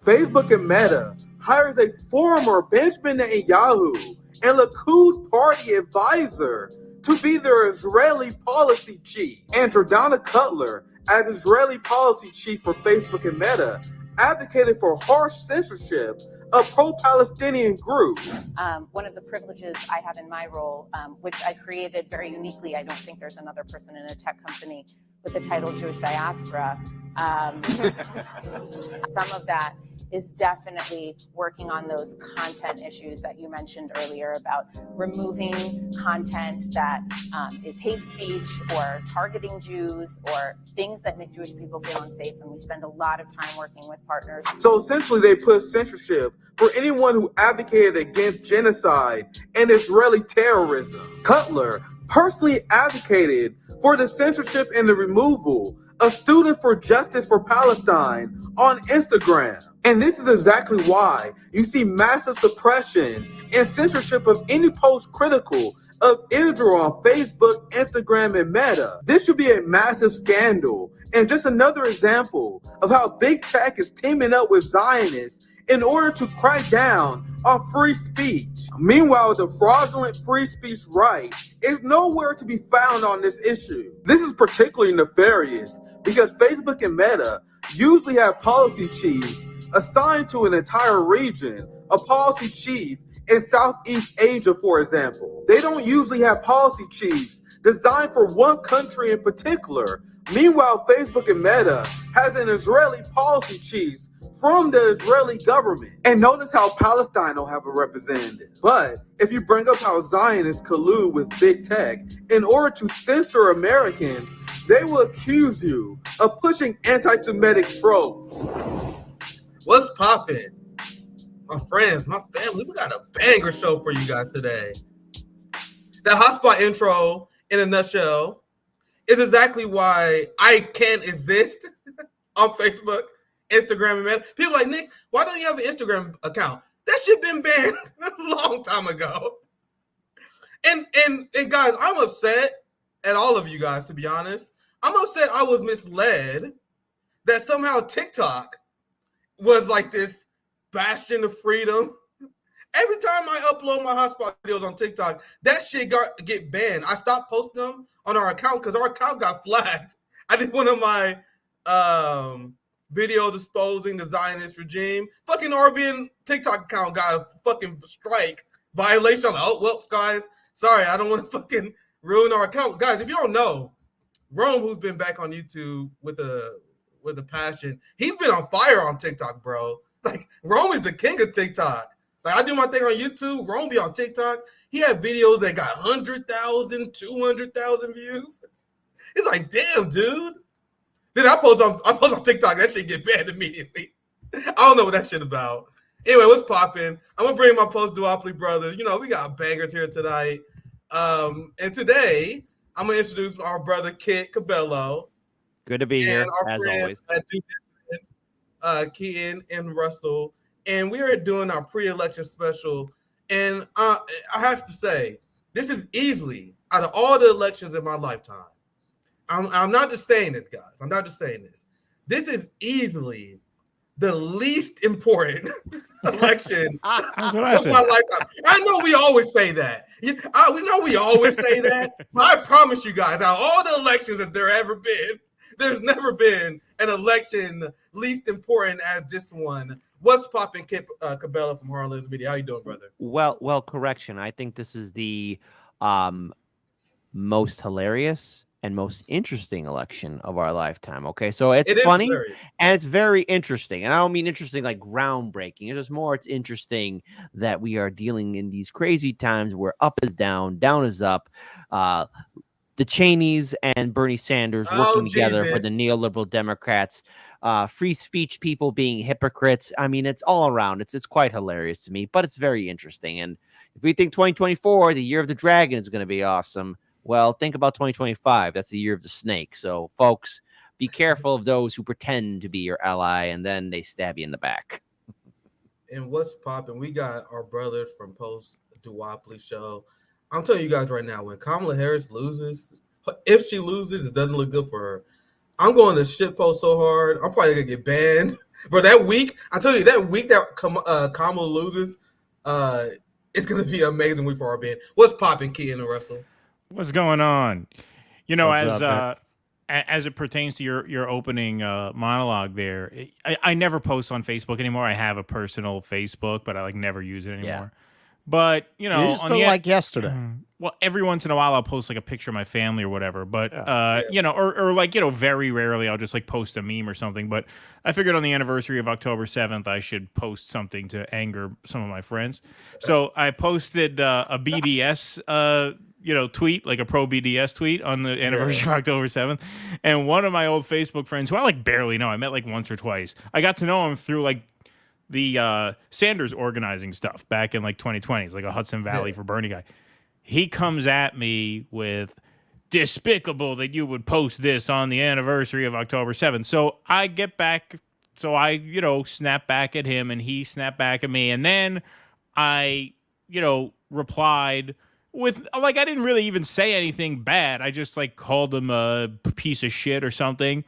Facebook and Meta hires a former Benjamin Netanyahu and Likud party advisor to be their Israeli policy chief. And Jordana Cutler, as Israeli policy chief for Facebook and Meta, advocated for harsh censorship of pro-Palestinian groups. One of the privileges I have in my role, which I created very uniquely, I don't think there's another person in a tech company with the title Jewish Diaspora. Some of that is definitely working on those content issues that you mentioned earlier about removing content that is hate speech or targeting Jews or things that make Jewish people feel unsafe. And we spend a lot of time working with partners. So essentially they put censorship for anyone who advocated against genocide and Israeli terrorism. Cutler personally advocated for the censorship and the removal of Students for Justice for Palestine on Instagram. And this is exactly why you see massive suppression and censorship of any post critical of Israel on Facebook, Instagram, and Meta. This should be a massive scandal and just another example of how big tech is teaming up with Zionists in order to crack down on free speech. Meanwhile, the fraudulent free speech right is nowhere to be found on this issue. This is particularly nefarious because Facebook and Meta usually have policy chiefs assigned to an entire region, a policy chief in Southeast Asia, for example. They don't usually have policy chiefs designed for one country in particular. Meanwhile, Facebook and Meta has an Israeli policy chief from the Israeli government. And notice how Palestine don't have a representative. But if you bring up how Zionists collude with big tech in order to censor Americans, they will accuse you of pushing anti-Semitic tropes. What's poppin'? My friends, my family, we got a banger show for you guys today. The hotspot intro, in a nutshell, is exactly why I can't exist on Facebook, Instagram, and Meta. People are like, Nick, why don't you have an Instagram account? That shit been banned a long time ago. And guys, I'm upset at all of you guys, to be honest. I'm upset I was misled that somehow TikTok was like this bastion of freedom. Every time I upload my hotspot videos on TikTok, that shit get banned. I stopped posting them on our account because our account got flagged. I did one of my videos exposing the Zionist regime. Fucking RBN TikTok account got a fucking strike violation. I'm like, oh, well, guys, sorry, I don't want to fucking ruin our account. Guys, if you don't know, Rome, who's been back on YouTube with a passion, he's been on fire on TikTok, bro. Like, Rome is the king of TikTok. Like, I do my thing on YouTube, Rome be on TikTok. He had videos that got 100,000, 200,000 views. It's like, damn, dude. Then I post on TikTok, that shit get banned immediately. I don't know what that shit about. Anyway, what's popping? I'm gonna bring my post Duopoly brothers. You know, we got bangers here tonight. And today I'm gonna introduce our brother Kit Cabello. Good to be here, as always. Keaton and Russell, and we are doing our pre-election special. And I have to say, this is easily, out of all the elections in my lifetime, I'm not just saying this, guys. I'm not just saying this. This is easily the least important election of my lifetime. I know we always say that. We know we always say that. But I promise you guys, out of all the elections that there ever been, there's never been an election least important as this one. What's popping, Kip Cabela from Harlan's Media? How you doing, brother? Well, correction. I think this is the most hilarious and most interesting election of our lifetime. Okay, so it's funny and it's very interesting. And I don't mean interesting like groundbreaking. It's just more, it's interesting that we are dealing in these crazy times where up is down, down is up. The Cheneys and Bernie Sanders working together for the neoliberal Democrats, free speech people being hypocrites. I mean, it's all around. It's quite hilarious to me, but it's very interesting. And if we think 2024, the year of the dragon, is going to be awesome, well, think about 2025. That's the year of the snake. So, folks, be careful of those who pretend to be your ally and then they stab you in the back. And what's popping? We got our brothers from Post Duopoly Show. I'm telling you guys right now, when Kamala Harris loses, if she loses, it doesn't look good for her. I'm going to shitpost so hard, I'm probably going to get banned Bro, that week, I tell you, that week that Kamala loses, it's gonna be an amazing week for our band. What's popping, Key and Russell? What's going on? You know, What's as it pertains to your opening monologue there, I never post on Facebook anymore. I have a personal Facebook, but I like never use it anymore. Yeah. But you know, you used to like yesterday. Well, every once in a while I'll post like a picture of my family or whatever. But Yeah. you know, or like, you know, very rarely I'll just like post a meme or something. But I figured on the anniversary of October 7th I should post something to anger some of my friends. So I posted a BDS you know, tweet, like a pro BDS tweet on the anniversary of October 7th. And one of my old Facebook friends, who I like barely know, I met like once or twice. I got to know him through like the Sanders organizing stuff back in like 2020. It's like a Hudson Valley for Bernie guy. He comes at me with, despicable that you would post this on the anniversary of October 7th. So I get back, so I, you know, snap back at him and he snapped back at me. And then I, you know, replied with, like, I didn't really even say anything bad. I just like called him a piece of shit or something.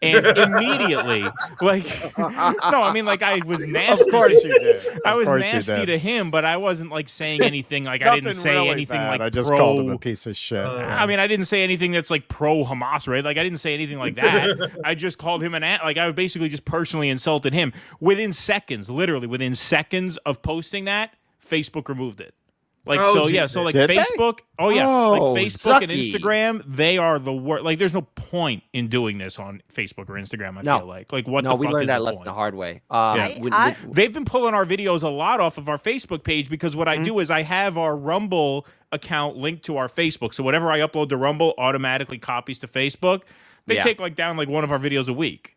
And immediately, like, no, I mean, like, I was nasty. Of course you did. I was nasty to him, but I wasn't like saying anything. Like, I didn't say really anything bad. like I just pro, called him a piece of shit. I mean, I didn't say anything that's like pro Hamas, right? Like, I didn't say anything like that. I just called him like, I basically just personally insulted him. Within seconds, literally within seconds of posting that, Facebook removed it. Like, so like Did Facebook, they? like Oh, Facebook and sucky. Instagram, they are the worst. Like, there's no point in doing this on Facebook or Instagram, I feel like what the fuck we learned is that the lesson point? the hard way. They've been pulling our videos a lot off of our Facebook page because what I do is I have our Rumble account linked to our Facebook. So whatever I upload to Rumble automatically copies to Facebook. They take like down like one of our videos a week.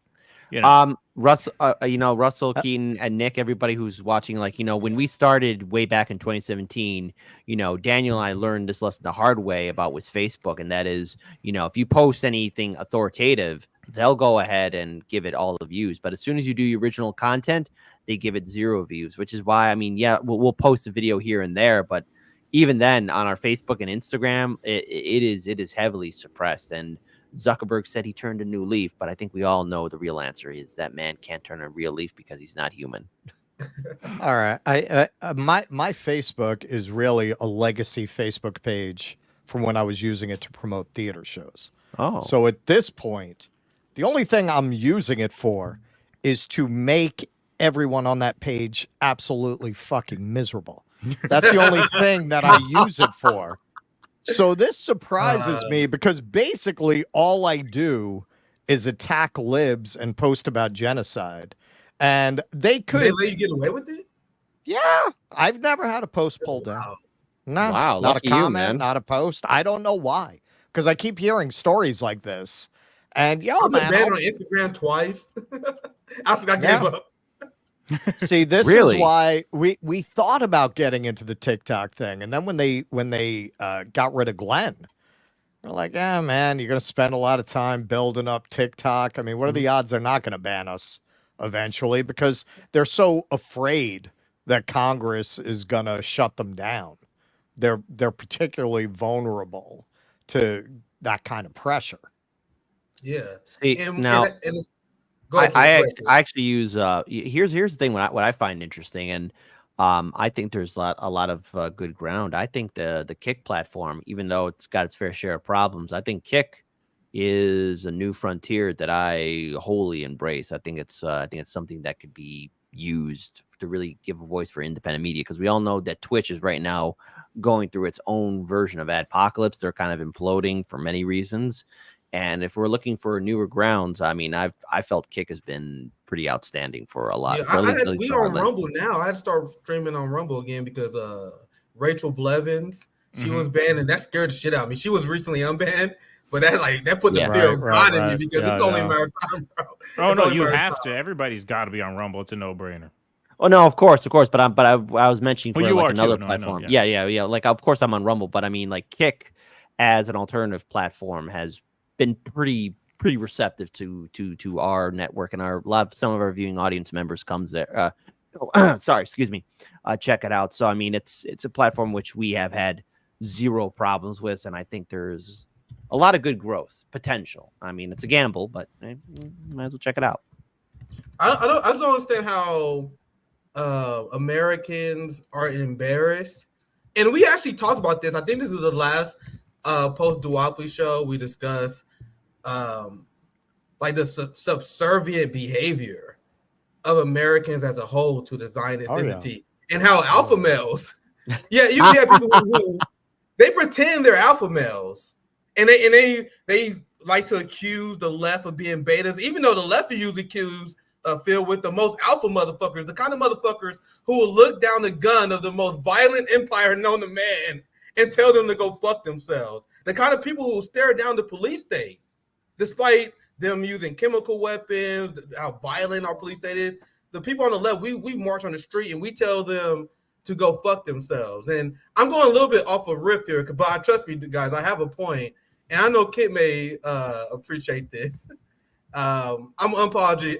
You know? Russell, Keaton, and Nick, everybody who's watching, like, you know, when we started way back in 2017, you know, Daniel and I learned this lesson the hard way about with Facebook, and that is, you know, if you post anything authoritative, they'll go ahead and give it all the views. But as soon as you do your original content, they give it 0 views, which is why, I mean, yeah, we'll post a video here and there, but even then on our Facebook and Instagram, it is heavily suppressed. And Zuckerberg said he turned a new leaf, but I think we all know the real answer is that man can't turn a real leaf because he's not human. All right. My Facebook is really a legacy Facebook page from when I was using it to promote theater shows. Oh. So at this point, the only thing I'm using it for is to make everyone on that page absolutely fucking miserable. That's the only thing that I use it for. So this surprises me because basically all I do is attack libs and post about genocide. And they could... They let you get away with it? Yeah. I've never had a post pulled down. No, wow, not a lucky comment, you, man. not a post. I don't know why. Because I keep hearing stories like this. And I've been banned on Instagram twice. I gave up. See, this Really? is why we thought about getting into the TikTok thing, and then when they got rid of Glenn, we're like, yeah, man, you're gonna spend a lot of time building up TikTok. I mean, what are the odds they're not gonna ban us eventually because they're so afraid that Congress is gonna shut them down. They're particularly vulnerable to that kind of pressure. Yeah. See, now. I actually use here's the thing what I find interesting, and I think there's a lot of good ground. I think the Kick platform, even though it's got its fair share of problems, I think Kick is a new frontier that I wholly embrace. I think it's something that could be used to really give a voice for independent media, because we all know that Twitch is right now going through its own version of adpocalypse. They're kind of imploding for many reasons. And if we're looking for newer grounds, I mean, I felt Kick has been pretty outstanding for a lot. Yeah, we are on Rumble now. I had to start streaming on Rumble again because Rachel Blevins, she was banned, and that scared the shit out of me. She was recently unbanned, but that put the fear of God in me because it's only a matter of time, bro. Oh no, you have to. Everybody's got to be on Rumble. It's a no-brainer. Oh no, of course, but I was mentioning for like another too. platform. No, yeah. Like, of course I'm on Rumble, but I mean, like, Kick as an alternative platform has been pretty receptive to our network, and some of our viewing audience members comes there. Check it out. So I mean, it's a platform which we have had zero problems with, and I think there's a lot of good growth potential. I mean, it's a gamble, but might as well check it out. I just don't understand how Americans are embarrassed. And we actually talked about this. I think this is the last post Duopoly show we discussed like the subservient behavior of Americans as a whole to the Zionist entity, and how alpha males. Yeah, you have people who they pretend they're alpha males, and they like to accuse the left of being betas, even though the left is usually accused filled with the most alpha motherfuckers, the kind of motherfuckers who will look down the gun of the most violent empire known to man and tell them to go fuck themselves. The kind of people who will stare down the police state, despite them using chemical weapons, how violent our police state is. The people on the left, we march on the street and we tell them to go fuck themselves. And I'm going a little bit off of riff here, but trust me, guys, I have a point, and I know Kit may appreciate this. I'm unapologetic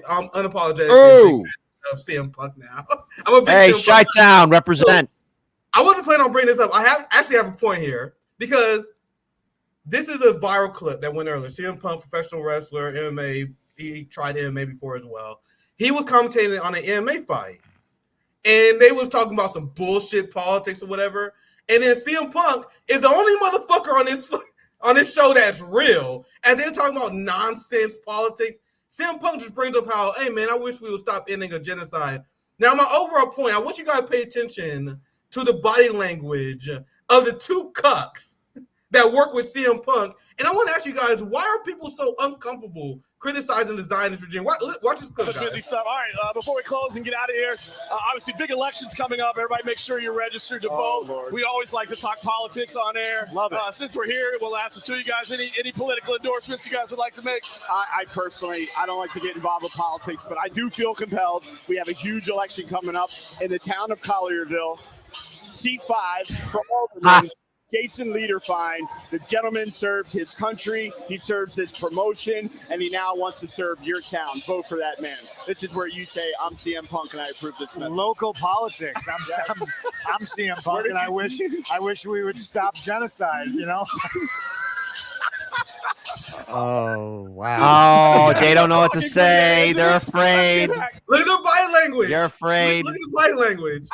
of CM Punk now. I'm a big Chi-Town, represent. I wasn't planning on bringing this up. I actually have a point here because this is a viral clip that went earlier. CM Punk, professional wrestler, MMA. He tried MMA before as well. He was commentating on an MMA fight, and they was talking about some bullshit politics or whatever. And then CM Punk is the only motherfucker on this show that's real. As they're talking about nonsense politics, CM Punk just brings up how, hey man, I wish we would stop ending a genocide. Now, my overall point, I want you guys to pay attention to the body language of the two cucks that work with CM Punk. And I want to ask you guys, why are people so uncomfortable criticizing the Zionist regime? Watch this clip, guys. Busy stuff. All right, before we close and get out of here, obviously big elections coming up. Everybody make sure you're registered to vote. Lord. We always like to talk politics on air. Love it. Since we're here, we'll ask the two of you guys any political endorsements you guys would like to make. I personally, I don't like to get involved with politics, but I do feel compelled. We have a huge election coming up in the town of Collierville. Seat 5 for Alderman. Jason Lederfine, the gentleman served his country, he serves his promotion, and he now wants to serve your town. Vote for that man. This is where you say, I'm CM Punk and I approve this message. Local politics. I'm CM Punk and I wish we would stop genocide, you know? Oh, wow. Oh, they don't know what to say. They're afraid. Look at the body language. They're afraid. Look at the body language.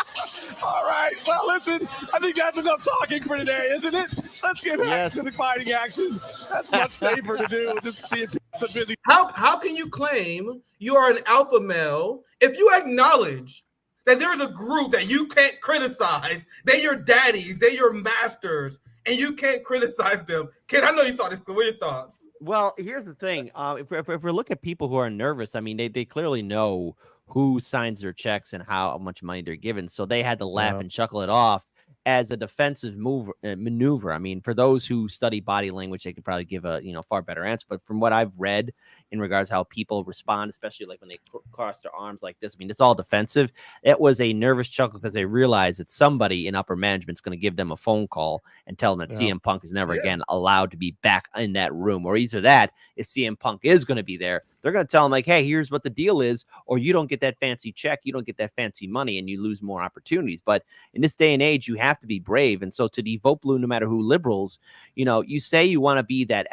All right. Well, listen, I think that's enough talking for today, isn't it? Let's get back to the fighting action. That's much safer to do. Just see it's busy. How can you claim you are an alpha male if you acknowledge that there's a group that you can't criticize? They're your daddies. They're your masters. And you can't criticize them. Kid, I know you saw this. What are your thoughts? Well, here's the thing. If we look at people who are nervous, I mean, they clearly know who signs their checks and how much money they're given. So they had to laugh and chuckle it off as a defensive maneuver. I mean, for those who study body language, they could probably give a far better answer. But from what I've read in regards to how people respond, especially like when they cross their arms like this, I mean, it's all defensive. It was a nervous chuckle because they realized that somebody in upper management is going to give them a phone call and tell them that CM Punk is never again allowed to be back in that room. Or either that, if CM Punk is going to be there, they're going to tell them like, hey, here's what the deal is, or you don't get that fancy check, you don't get that fancy money, and you lose more opportunities. But in this day and age, you have to be brave. And so to the vote blue, no matter who liberals, you say you want to be that,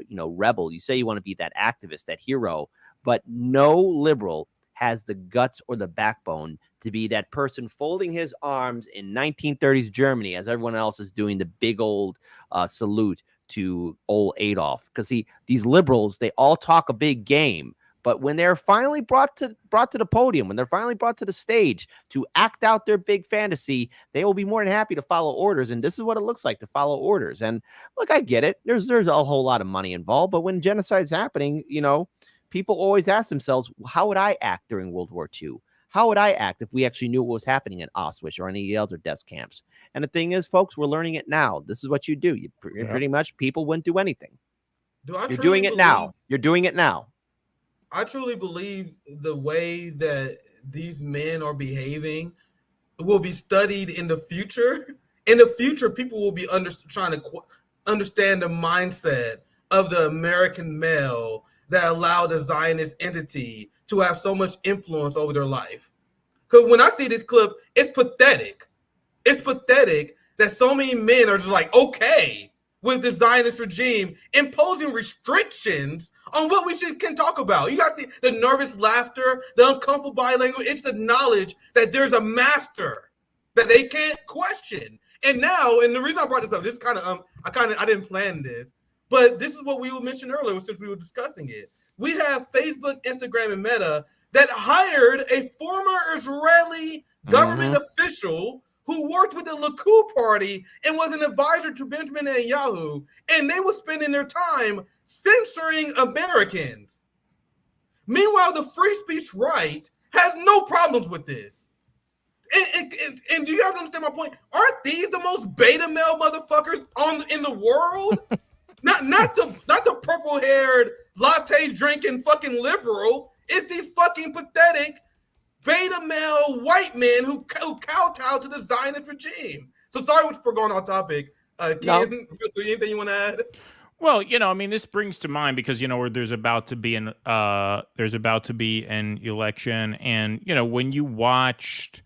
rebel, you say you want to be that activist, that hero, but no liberal has the guts or the backbone to be that person folding his arms in 1930s Germany as everyone else is doing the big old salute to old Adolf. Because these liberals, they all talk a big game, but when they're finally brought to the podium, when they're finally brought to the stage to act out their big fantasy, they will be more than happy to follow orders. And this is what it looks like to follow orders. And look, I get it. There's a whole lot of money involved, but when genocide's happening, people always ask themselves, how would I act during World War II? How would I act if we actually knew what was happening at Auschwitz or any other death camps? And the thing is, folks, we're learning it now. This is what you do. You pretty much, people wouldn't do anything. You're doing it now. You're doing it now. I truly believe the way that these men are behaving will be studied in the future. In the future, people will be trying to understand the mindset of the American male that allowed the Zionist entity to have so much influence over their life. Because when I see this clip, it's pathetic. It's pathetic that so many men are just like, okay, with the Zionist regime, imposing restrictions on what we can talk about. You guys see the nervous laughter, the uncomfortable body language. It's the knowledge that there's a master that they can't question. And now, and the reason I brought this up, this kind of I didn't plan this, but this is what we mentioned earlier since we were discussing it. We have Facebook, Instagram, and Meta that hired a former Israeli government official who worked with the Likud party and was an advisor to Benjamin Netanyahu, and they were spending their time censoring Americans. Meanwhile, the free speech right has no problems with this. And do you guys understand my point? Aren't these the most beta male motherfuckers in the world? not the purple-haired, latte-drinking fucking liberal. It's these fucking pathetic beta male white men who kowtow to the Zionist regime. So sorry for going off topic. Ken, anything you want to add? Well, this brings to mind because where there's about to be an election, and when you watched,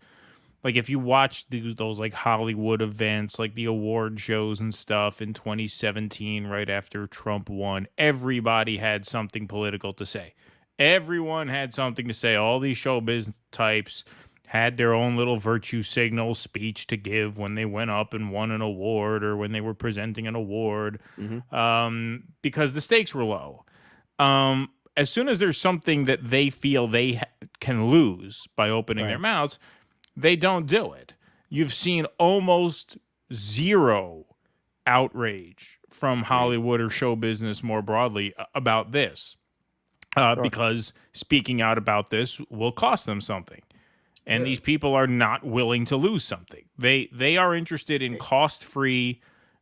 like, if you watched those like Hollywood events, like the award shows and stuff in 2017, right after Trump won, everybody had something political to say. Everyone had something to say. All these showbiz types had their own little virtue signal speech to give when they went up and won an award or when they were presenting an award, because the stakes were low. As soon as there's something that they feel they can lose by opening their mouths, they don't do it. You've seen almost zero outrage from Hollywood or show business more broadly about this. Because speaking out about this will cost them something. And these people are not willing to lose something. They are interested in cost-free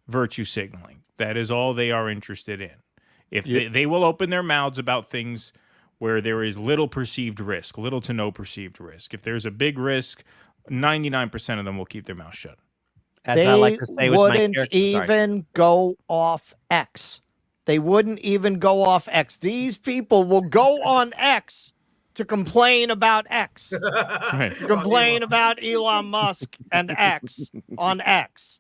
virtue signaling. That is all they are interested in. If they will open their mouths about things where there is little perceived risk, little to no perceived risk. If there's a big risk, 99% of them will keep their mouth shut. As I like to say, wouldn't even go off X. They wouldn't even go off X. These people will go on X to complain about X. To complain about Elon Musk and X on X.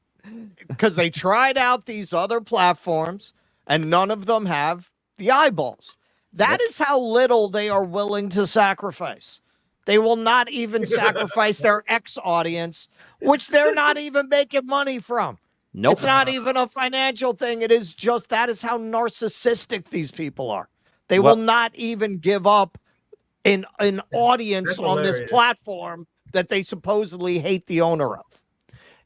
Because they tried out these other platforms and none of them have the eyeballs. That is how little they are willing to sacrifice. They will not even sacrifice their X audience, which they're not even making money from. Nope. It's not even a financial thing. It is just that is how narcissistic these people are. They will not even give up an audience on this platform that they supposedly hate the owner of.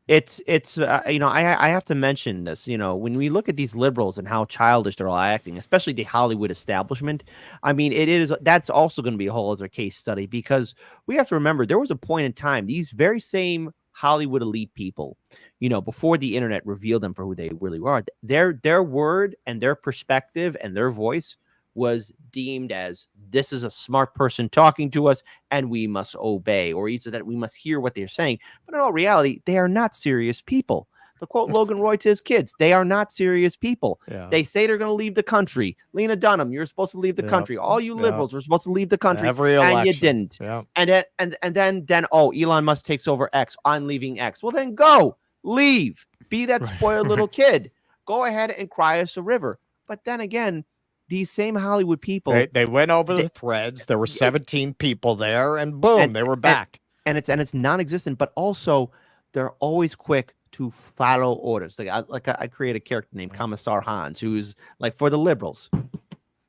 It's I have to mention this, when we look at these liberals and how childish they're all acting, especially the Hollywood establishment. I mean, that's also going to be a whole other case study, because we have to remember there was a point in time, these very same Hollywood elite people, before the internet revealed them for who they really were, their word and their perspective and their voice was deemed as, this is a smart person talking to us and we must obey, or either that we must hear what they're saying. But in all reality, they are not serious people. To quote Logan Roy to his kids, they are not serious people. Yeah. They say they're going to leave the country. Lena Dunham, you're supposed to leave the country. All you liberals were supposed to leave the country, and you didn't. Yeah. And then Elon Musk takes over X. I'm leaving X. Well, then go. Leave. Be that spoiled little kid. Go ahead and cry us a river. But then again, these same Hollywood people, they went over the threads. There were 17 people there, and boom, they were back. And it's non-existent. But also, they're always quick to follow orders. I create a character named Commissar Hans, who's like, for the liberals,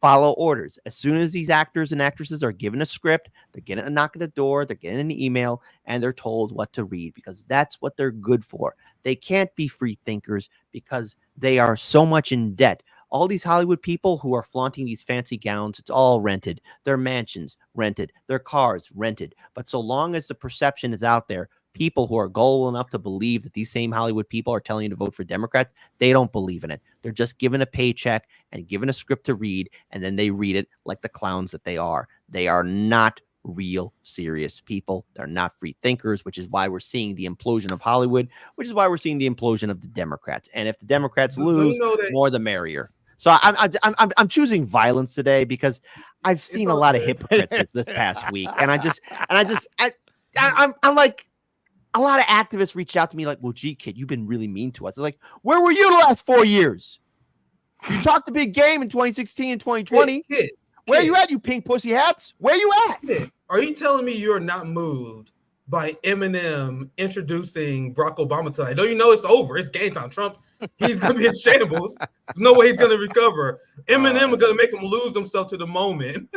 follow orders. As soon as these actors and actresses are given a script, they're getting a knock at the door, they're getting an email, and they're told what to read, because that's what they're good for. They can't be free thinkers because they are so much in debt. All these Hollywood people who are flaunting these fancy gowns, it's all rented. Their mansions rented, their cars rented. But so long as the perception is out there, people who are gullible enough to believe that these same Hollywood people are telling you to vote for Democrats, they don't believe in it. They're just given a paycheck and given a script to read, and then they read it like the clowns that they are. They are not real serious people. They're not free thinkers, which is why we're seeing the implosion of Hollywood, which is why we're seeing the implosion of the Democrats. And if the Democrats lose, more the merrier. So I'm choosing violence today because I've seen a lot of hypocrites this past week, and I'm a lot of activists reached out to me like, well, gee, kid, you've been really mean to us. I was like, where were you the last 4 years? You talked a big game in 2016 and 2020. Where you at, you pink pussy hats? Where you at? Are you telling me you're not moved by Eminem introducing Barack Obama tonight? Don't you know it's over? It's game time. Trump, he's going to be in shambles. No way he's going to recover. Eminem is going to make him lose himself to the moment.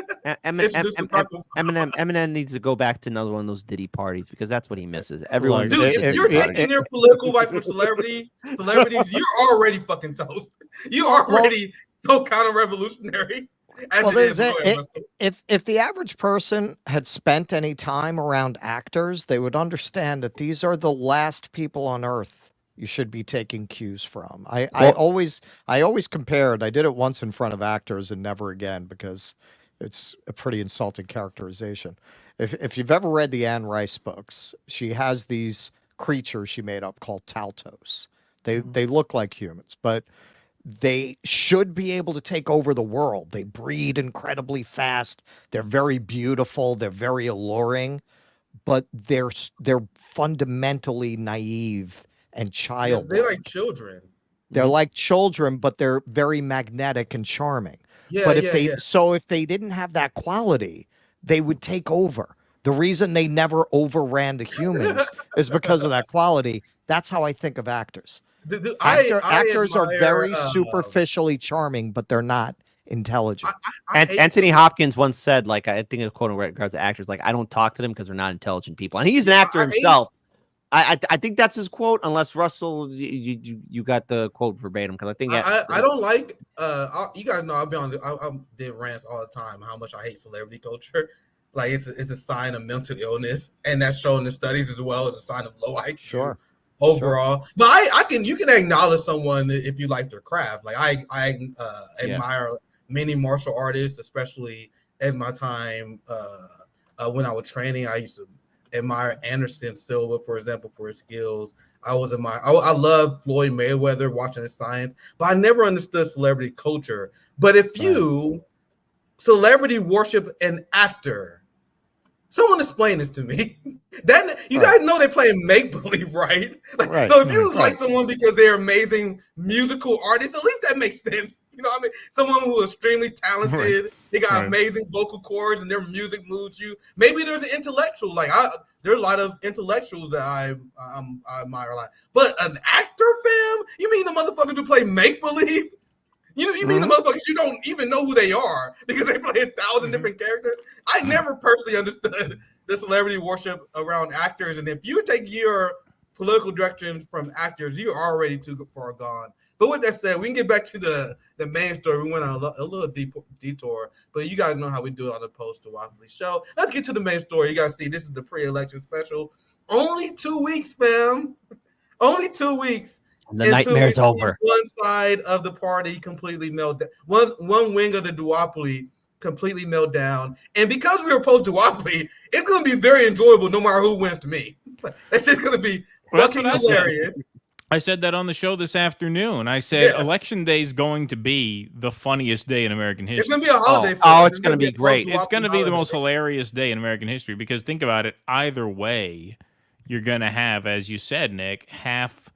Eminem needs to go back to another one of those Diddy parties because that's what he misses. Everyone, dude, if you're taking your political life for celebrities, you're already fucking toast. You already so counter-revolutionary. If the average person had spent any time around actors, they would understand that these are the last people on earth you should be taking cues from. I always compared. I did it once in front of actors and never again because it's a pretty insulting characterization. If you've ever read the Anne Rice books, she has these creatures she made up called Taltos. They look like humans, but they should be able to take over the world. They breed incredibly fast. They're very beautiful. They're very alluring, but they're fundamentally naive and childlike. They're like children. They're like children, but they're very magnetic and charming. If they didn't have that quality, they would take over. The reason they never overran the humans is because of that quality. That's how I think of actors. Actors are very superficially charming, but they're not intelligent. Anthony Hopkins once said, like, I think a quote in regards to actors, like, I don't talk to them because they're not intelligent people. And he's an actor himself. I think that's his quote, unless Russell, you got the quote verbatim, because I think I don't like you guys know I did rants all the time how much I hate celebrity culture. Like it's a sign of mental illness, and that's shown in studies as well as a sign of low IQ. Sure. Overall, but you can acknowledge someone if you like their craft. Like I admire many martial artists, especially at my time when I was training. I used to admire Anderson Silva, for example, for his skills. I love Floyd Mayweather, watching his science, but I never understood celebrity culture. But if you celebrity worship an actor, someone explain this to me. That you guys know they're playing make believe, right? So if you like someone because they're amazing musical artists, at least that makes sense. You know what I mean? Someone who is extremely talented, they got amazing vocal cords, and their music moves you. Maybe there's an intellectual. There are a lot of intellectuals that I admire a lot. But an actor, fam? You mean the motherfuckers who play make believe? You mean the motherfuckers you don't even know who they are because they play 1,000 different characters? I never personally understood the celebrity worship around actors. And if you take your political direction from actors, you're already too far gone. But with that said, we can get back to the main story. We went on a little detour, but you guys know how we do it on the post-Duopoly show. Let's get to the main story. You guys see, this is the pre-election special. Only 2 weeks, fam. Only 2 weeks. The nightmare's over. One side of the party completely melted. One wing of the duopoly completely melted down. And because we were post-duopoly, it's going to be very enjoyable no matter who wins to me. That's just going to be fucking hilarious. I said that on the show this afternoon. I said election day is going to be the funniest day in American history. It's going to be a holiday. It's going to be great. It's going to be the most hilarious day in American history because think about it. Either way, you're going to have, as you said, Nick, half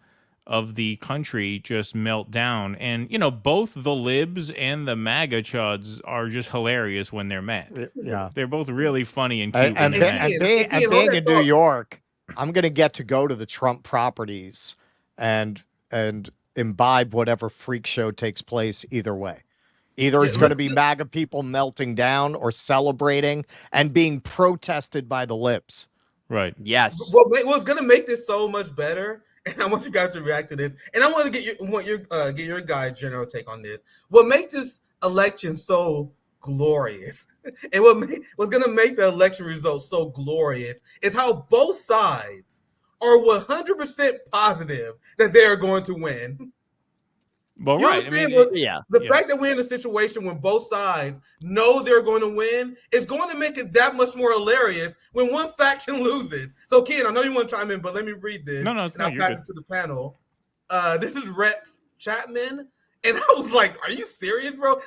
of the country just melt down. And, both the libs and the MAGA chuds are just hilarious when they're mad. Yeah. They're both really funny and cute. And being in New York, I'm going to get to go to the Trump properties and imbibe whatever freak show takes place either way. Either it's going to be MAGA people melting down or celebrating and being protested by the libs. Right. Yes. What's going to make this so much better, and I want you guys to react to this, and I want to get your guys' general take on this. What makes this election so glorious, and what's going to make the election results so glorious is how both sides are 100% positive that they are going to win. Well, you right. understand? The fact that we're in a situation when both sides know they're going to win is going to make it that much more hilarious when one faction loses. So, Ken, I know you want to chime in, but let me read this. No, I'll pass it to the panel. This is Rex Chapman, and I was like, "Are you serious, bro?"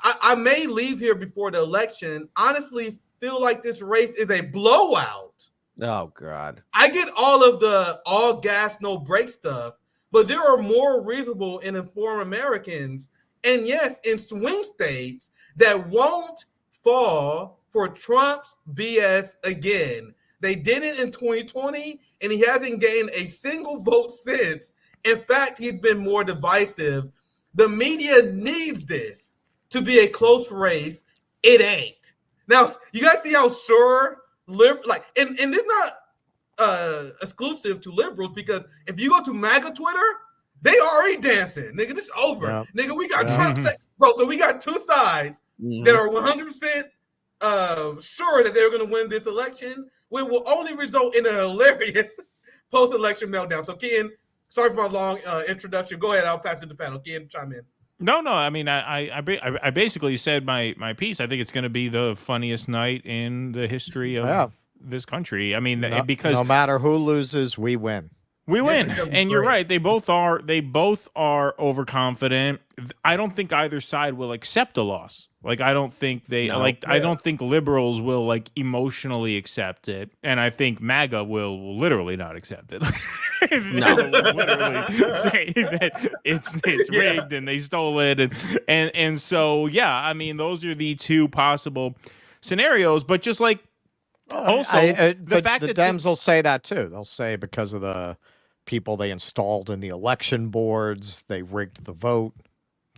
I may leave here before the election. Honestly, feel like this race is a blowout. Oh God. I get all of the all gas, no brake stuff, but there are more reasonable and informed Americans, and yes, in swing states that won't fall for Trump's BS again. They did it in 2020, and he hasn't gained a single vote since. In fact, he's been more divisive. The media needs this to be a close race. It ain't. Now, you guys see how sure and they're not exclusive to liberals, because if you go to MAGA Twitter, they already dancing. Nigga, this is over. Yeah. Nigga, we got Trump. Bro, so we got two sides that are 100% sure that they're going to win this election, which will only result in a hilarious post-election meltdown. So, Ken, sorry for my long introduction. Go ahead. I'll pass it to the panel. Ken, chime in. No. I mean, I basically said my piece. I think it's going to be the funniest night in the history of this country. I mean, because no matter who loses, we win. We win, and you're right. They both are overconfident. I don't think either side will accept a loss. Like, I don't think I don't think liberals will emotionally accept it, and I think MAGA will literally not accept it. Literally say that it's rigged and they stole it, and so I mean, those are the two possible scenarios. But just also the fact that Dems will say that too. They'll say because of the people they installed in the election boards, they rigged the vote.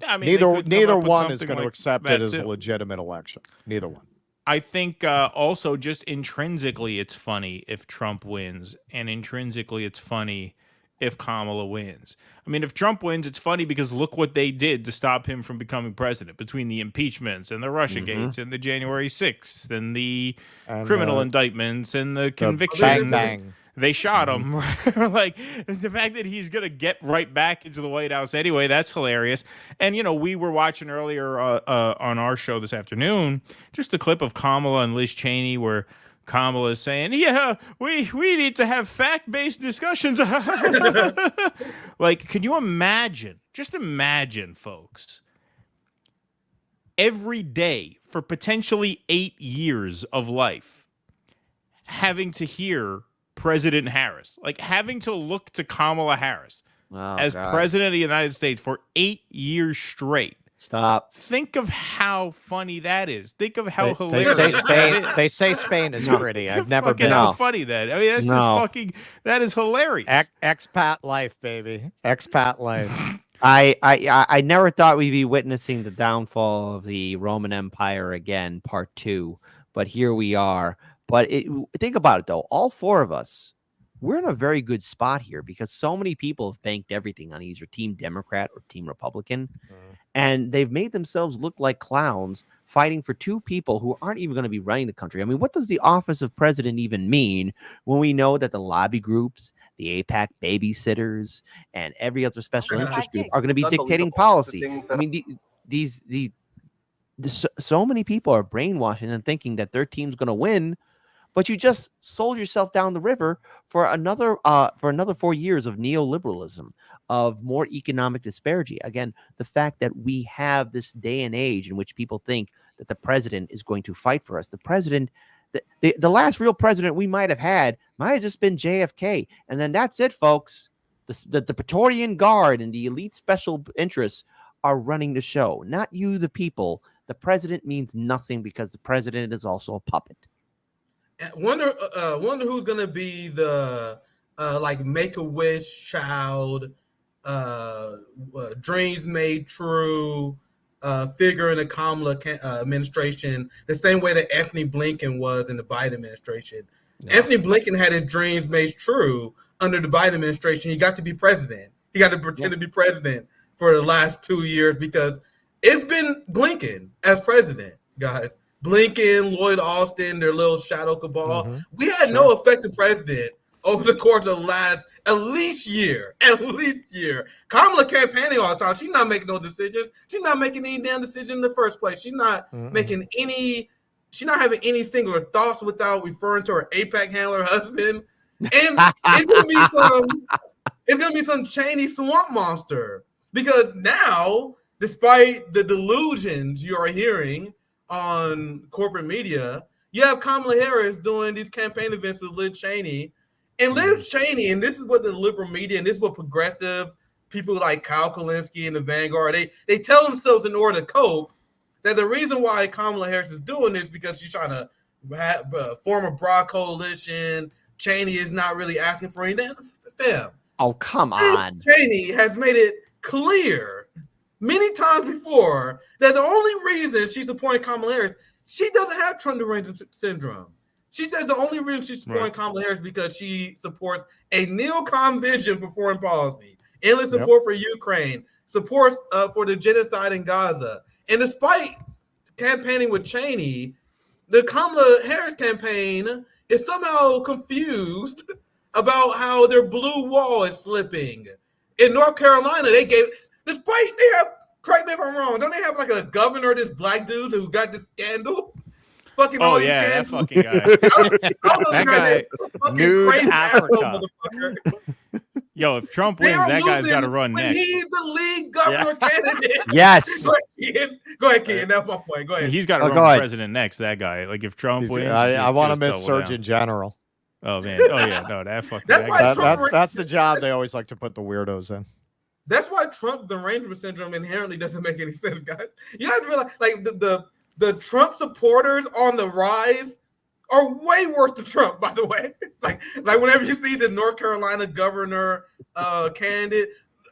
I mean, neither one is going to accept it as a legitimate election. Neither one. I think also just intrinsically it's funny if Trump wins, and intrinsically it's funny if Kamala wins. I mean, if Trump wins, it's funny because look what they did to stop him from becoming president, between the impeachments and the Russia gates and the January 6th and the criminal indictments and the convictions. Bang, bang. They shot him. The fact that he's going to get right back into the White House anyway, that's hilarious. And, we were watching earlier on our show this afternoon, just a clip of Kamala and Liz Cheney where Kamala is saying, we need to have fact-based discussions. Can you imagine? Just imagine, folks. Every day for potentially 8 years of life, having to hear President Harris, having to look to Kamala Harris as president of the United States for 8 years straight. Stop. Think of how funny that is. Think of how hilarious They say Spain is pretty. I've never been. How funny that. I mean, that's just fucking. That is hilarious. Expat life, baby. Expat life. I never thought we'd be witnessing the downfall of the Roman Empire again, part 2. But here we are. But think about it, though. All four of us, we're in a very good spot here because so many people have banked everything on either Team Democrat or Team Republican. And they've made themselves look like clowns fighting for two people who aren't even going to be running the country. I mean, what does the office of president even mean when we know that the lobby groups, the AIPAC babysitters, and every other special interest group are going to be dictating policy? I mean, so many people are brainwashing and thinking that their team's going to win, but you just sold yourself down the river for another 4 years of neoliberalism, of more economic disparity. Again, the fact that we have this day and age in which people think that the president is going to fight for us. The president, the last real president we might have just been JFK, and then that's it, folks. The Praetorian Guard and the elite special interests are running the show, not you, the people. The president means nothing because the president is also a puppet. Wonder who's gonna be the Make-A-Wish child, dreams made true figure in the Kamala administration, the same way that Anthony Blinken was in the Biden administration. No. Anthony Blinken had his dreams made true under the Biden administration. He got to be president. He got to pretend to be president for the last 2 years because it's been Blinken as president, guys. Blinken, Lloyd Austin, their little shadow cabal. We had no effective president over the course of the last at least year. Kamala campaigning all the time. She's not making no decisions. She's not making any damn decision in the first place. She's not making any. She's not having any singular thoughts without referring to her AIPAC handler husband. And it's gonna be some Cheney swamp monster because now, despite the delusions you are hearing on corporate media, you have Kamala Harris doing these campaign events with Liz Cheney. And Liz Cheney, and this is what the liberal media, and this is what progressive people like Kyle Kulinski and the Vanguard, they tell themselves in order to cope that the reason why Kamala Harris is doing this because she's trying to form a broad coalition. Cheney is not really asking for anything. Fam. Oh, come on. Cheney has made it clear many times before that the only reason she's supporting Kamala Harris, she doesn't have Trump derangement syndrome. She says the only reason she's supporting Kamala Harris because she supports a neocon vision for foreign policy, endless support for Ukraine, supports for the genocide in Gaza. And despite campaigning with Cheney, the Kamala Harris campaign is somehow confused about how their blue wall is slipping. In North Carolina, correct me if I'm wrong, don't they have like a governor, this black dude who got this scandal? Fucking all these scandals. That fucking guy. That guy. Nude Africa. Yo, if Trump wins, that guy's got to run next. He's the lead governor candidate. Yes. Go ahead, Ken. That's my point. Go ahead. He's got to run for president next, that guy. Like, if Trump wins. I want to miss Surgeon General. Oh, man. Oh, yeah. No, that fucking that's the job they always like to put the weirdos in. That's why Trump derangement syndrome inherently doesn't make any sense, guys. You have to realize, like, the Trump supporters on the rise are way worse than Trump, by the way. like whenever you see the North Carolina governor candidate,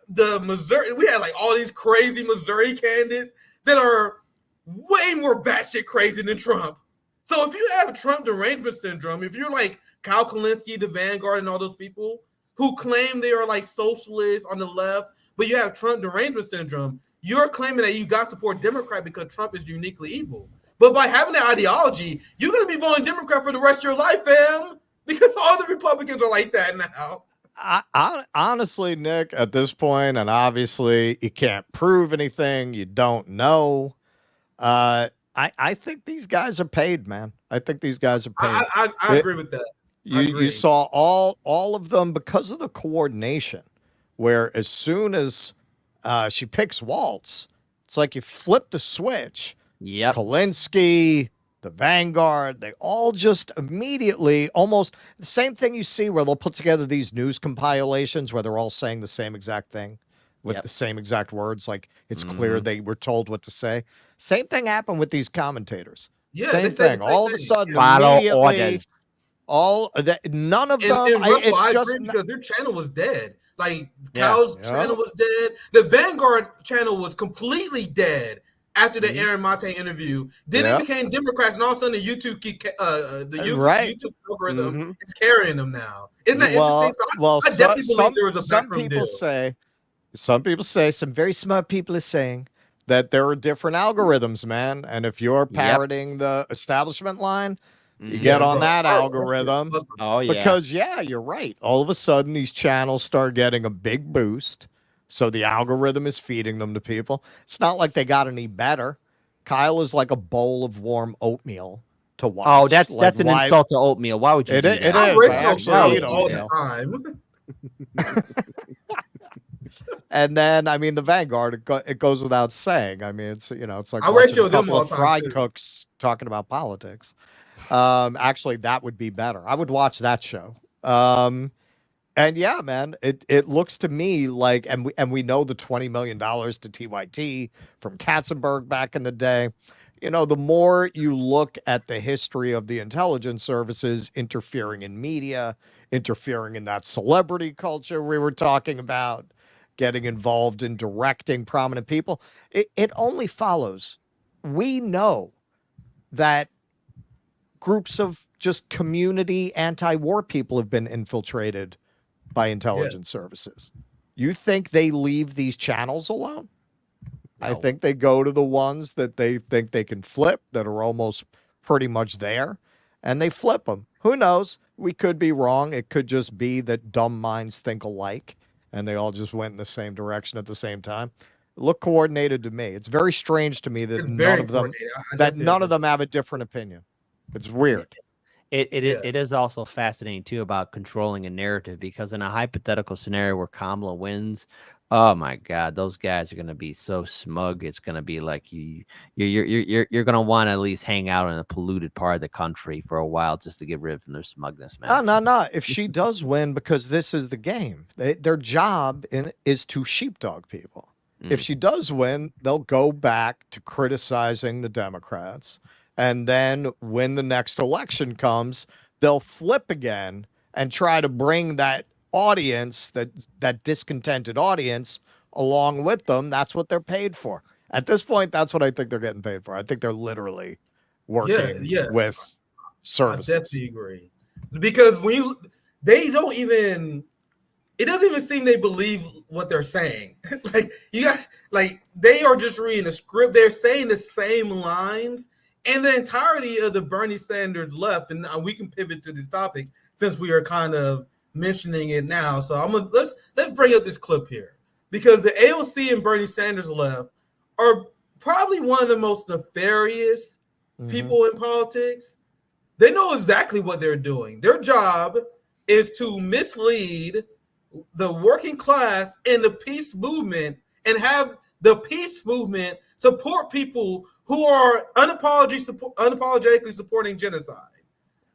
the Missouri, we had like all these crazy Missouri candidates that are way more batshit crazy than Trump. So if you have Trump derangement syndrome, if you're like Kyle Kulinski, the Vanguard, and all those people who claim they are like socialists on the left, but you have Trump derangement syndrome, you're claiming that you got to support Democrat because Trump is uniquely evil. But by having that ideology, you're going to be voting Democrat for the rest of your life, fam, because all the Republicans are like that now. Honestly, Nick, at this point, and obviously you can't prove anything, you don't know. I think these guys are paid, man. I think these guys are paid. I agree with that. You saw all of them because of the coordination, where as soon as she picks Waltz, it's like you flip the switch. Yep. Kulinski, the Vanguard, they all just immediately, almost the same thing you see where they'll put together these news compilations where they're all saying the same exact thing with the same exact words. Like it's clear they were told what to say. Same thing happened with these commentators. Yeah, same thing. All of a sudden, follow immediately, orders. all that, none of them. I agree because their channel was dead. Like Kyle's channel was dead. The Vanguard channel was completely dead after the Aaron Mate interview. Then it became Democrats, and all of a sudden the YouTube YouTube algorithm is carrying them now. Isn't that interesting? So I definitely believe there was a backroom deal. Some people say, some very smart people are saying that there are different algorithms, man. And if you're parroting the establishment line, you get on that algorithm. Oh, yeah. Because, you're right. All of a sudden, these channels start getting a big boost. So the algorithm is feeding them to people. It's not like they got any better. Kyle is like a bowl of warm oatmeal to watch. Oh, that's an insult to oatmeal. Why would you do that? It is. I actually eat oatmeal. And then, I mean, the Vanguard, it goes without saying. I mean, it's it's like a couple of fried cooks talking about politics. Actually, that would be better. I would watch that show. And yeah, man, it looks to me like, and we know the $20 million to TYT from Katzenberg back in the day. The more you look at the history of the intelligence services interfering in media, interfering in that celebrity culture we were talking about, getting involved in directing prominent people, it only follows. We know that groups of just community anti-war people have been infiltrated by intelligence services. You think they leave these channels alone? No. I think they go to the ones that they think they can flip, that are almost pretty much there, and they flip them. Who knows? We could be wrong. It could just be that dumb minds think alike, and they all just went in the same direction at the same time. It looked coordinated to me. It's very strange to me that none of them have a different opinion. It's weird. It is also fascinating too about controlling a narrative, because in a hypothetical scenario where Kamala wins, oh my God, those guys are gonna be so smug. It's gonna be like you're gonna want to at least hang out in a polluted part of the country for a while just to get rid of their smugness, man. No. If she does win, because this is the game, their job is to sheepdog people. If she does win, they'll go back to criticizing the Democrats. And then when the next election comes, they'll flip again and try to bring that audience, that discontented audience, along with them. That's what they're paid for. At this point, that's what I think they're getting paid for. I think they're literally working with services. I definitely agree. Because they don't even, it doesn't even seem they believe what they're saying. They are just reading the script. They're saying the same lines. And the entirety of the Bernie Sanders left, and we can pivot to this topic since we are kind of mentioning it now. So let's bring up this clip here, because the AOC and Bernie Sanders left are probably one of the most nefarious people in politics. They know exactly what they're doing. Their job is to mislead the working class and the peace movement, and have the peace movement support people who are unapologetically supporting genocide.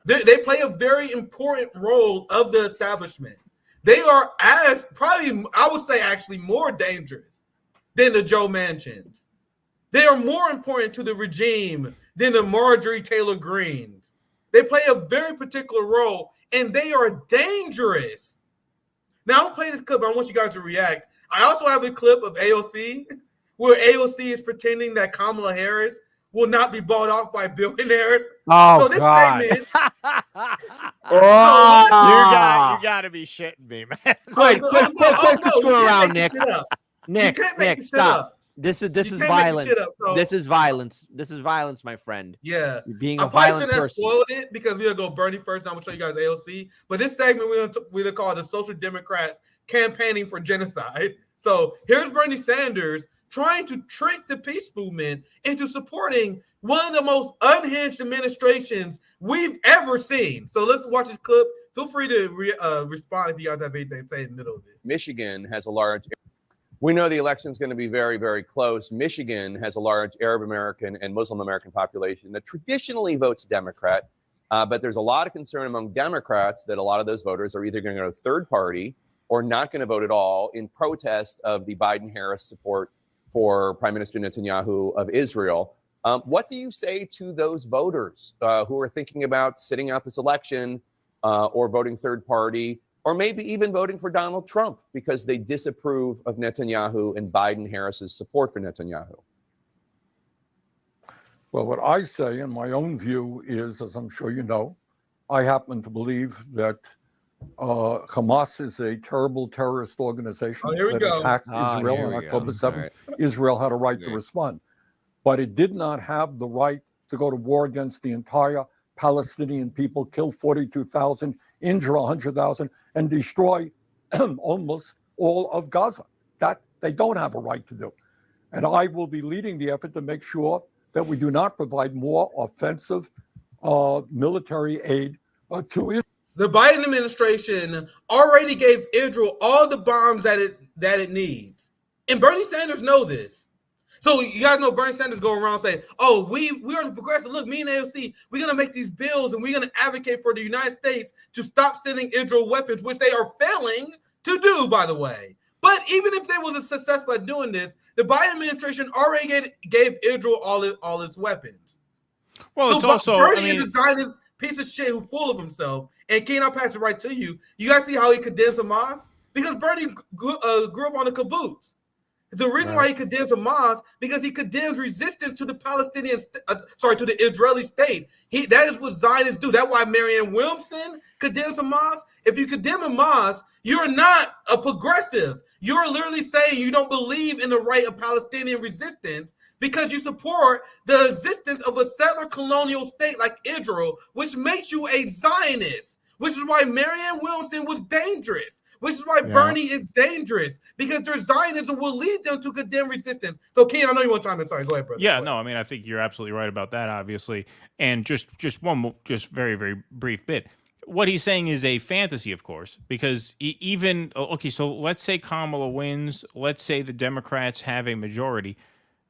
They play a very important role of the establishment. They are I would say actually more dangerous than the Joe Manchins. They are more important to the regime than the Marjorie Taylor Greens. They play a very particular role, and they are dangerous. Now, I'm going to play this clip. I want you guys to react. I also have a clip of AOC where AOC is pretending that Kamala Harris will not be bought off by billionaires. Oh, so this God. statement, You got to be shitting me, man. Quick, screw around, Nick. Nick, stop. This is violence. This is violence. This is violence, my friend. Yeah. You're being a violent person. Spoiled it because we're going to go Bernie first. And I'm going to show you guys AOC. But this segment we're going to call the Social Democrats campaigning for genocide. So here's Bernie Sanders trying to trick the peace movement into supporting one of the most unhinged administrations we've ever seen. So let's watch this clip. Feel free to respond if you guys have anything to say in the middle of it. Michigan has a large... We know the election is going to be very, very close. Michigan has a large Arab American and Muslim American population that traditionally votes Democrat. But there's a lot of concern among Democrats that a lot of those voters are either going to go to third party or not going to vote at all in protest of the Biden-Harris support for Prime Minister Netanyahu of Israel. What do you say to those voters who are thinking about sitting out this election or voting third party, or maybe even voting for Donald Trump because they disapprove of Netanyahu and Biden-Harris's support for Netanyahu? Well, what I say, and my own view is, as I'm sure you know, I happen to believe that Hamas is a terrible terrorist organization that attacked Israel on October 7th. Right. Israel had a right to respond, but it did not have the right to go to war against the entire Palestinian people, kill 42,000, injure 100,000, and destroy almost all of Gaza. That they don't have a right to do. And I will be leading the effort to make sure that we do not provide more offensive military aid to Israel. The Biden administration already gave Israel all the bombs that it needs. And Bernie Sanders know this. So you guys know Bernie Sanders go around saying, oh, we are the progressive. Look, me and AOC, we're going to make these bills and we're going to advocate for the United States to stop sending Israel weapons, which they are failing to do, by the way. But even if they was successful at doing this, the Biden administration already gave Israel all its weapons. Well, it's also Bernie is a Zionist piece of shit who's full of himself. And Ken, I'll pass it right to you. You guys see how he condemns Hamas? Because Bernie grew up on a kibbutz. The reason why he condemns Hamas because he condemns resistance to the to the Israeli state. That is what Zionists do. That's why Marianne Williamson condemns Hamas. If you condemn Hamas, you're not a progressive. You're literally saying you don't believe in the right of Palestinian resistance because you support the existence of a settler colonial state like Israel, which makes you a Zionist, which is why Marianne Williamson was dangerous, which is why Bernie is dangerous, because their Zionism will lead them to condemn resistance. So, Ken, I know you want to chime in. Sorry, go ahead, brother. Yeah, no, I mean, I think you're absolutely right about that, obviously. And just very, very brief bit. What he's saying is a fantasy, of course, because so let's say Kamala wins. Let's say the Democrats have a majority.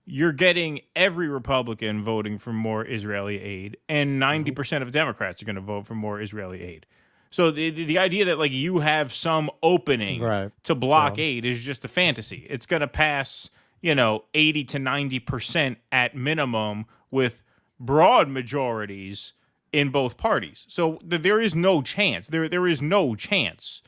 You're getting every Republican voting for more Israeli aid, and 90% of Democrats are going to vote for more Israeli aid. So the idea that like you have some opening to block aid is just a fantasy. It's going to pass, 80 to 90% at minimum with broad majorities in both parties. So there is no chance. There is no chance.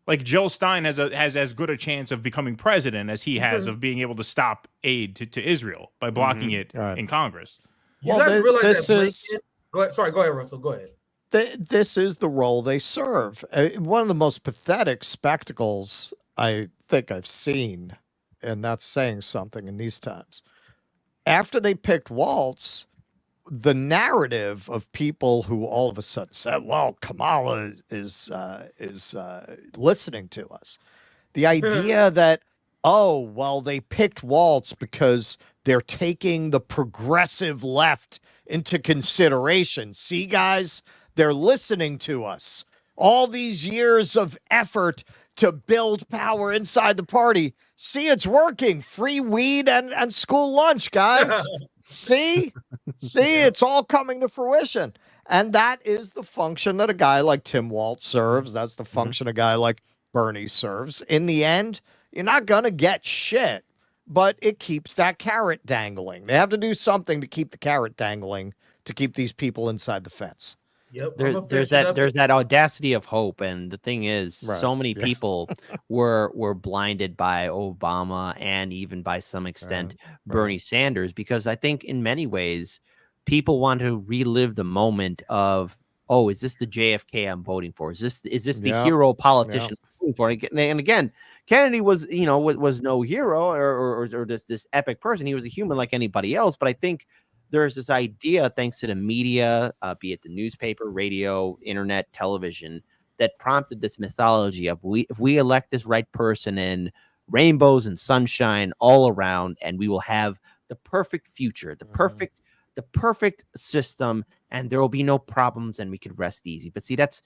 Like Jill Stein has as good a chance of becoming president as he has of being able to stop aid to Israel by blocking it in Congress. You guys realize that go ahead, Russell. Go ahead. This is the role they serve. One of the most pathetic spectacles I think I've seen, and that's saying something in these times. After they picked Waltz, the narrative of people who all of a sudden said, well, Kamala is listening to us. The idea that, they picked Waltz because they're taking the progressive left into consideration. See, guys, they're listening to us. All these years of effort to build power inside the party. See, it's working. Free weed and school lunch, guys. See, it's all coming to fruition. And that is the function that a guy like Tim Waltz serves. That's the function a guy like Bernie serves. In the end, you're not going to get shit, but it keeps that carrot dangling. They have to do something to keep the carrot dangling to keep these people inside the fence. Yep, there's that audacity of hope, and the thing is, so many people were blinded by Obama and even by some extent Bernie Sanders, because I think in many ways people want to relive the moment of, is this the JFK I'm voting for? Is this the hero politician I'm voting for? And again, Kennedy was was no hero or this epic person. He was a human like anybody else, but I think there's this idea, thanks to the media, be it the newspaper, radio, internet, television, that prompted this mythology of if we elect this right person in, rainbows and sunshine all around, and we will have the perfect future, the perfect system, and there will be no problems, and we can rest easy. But see, that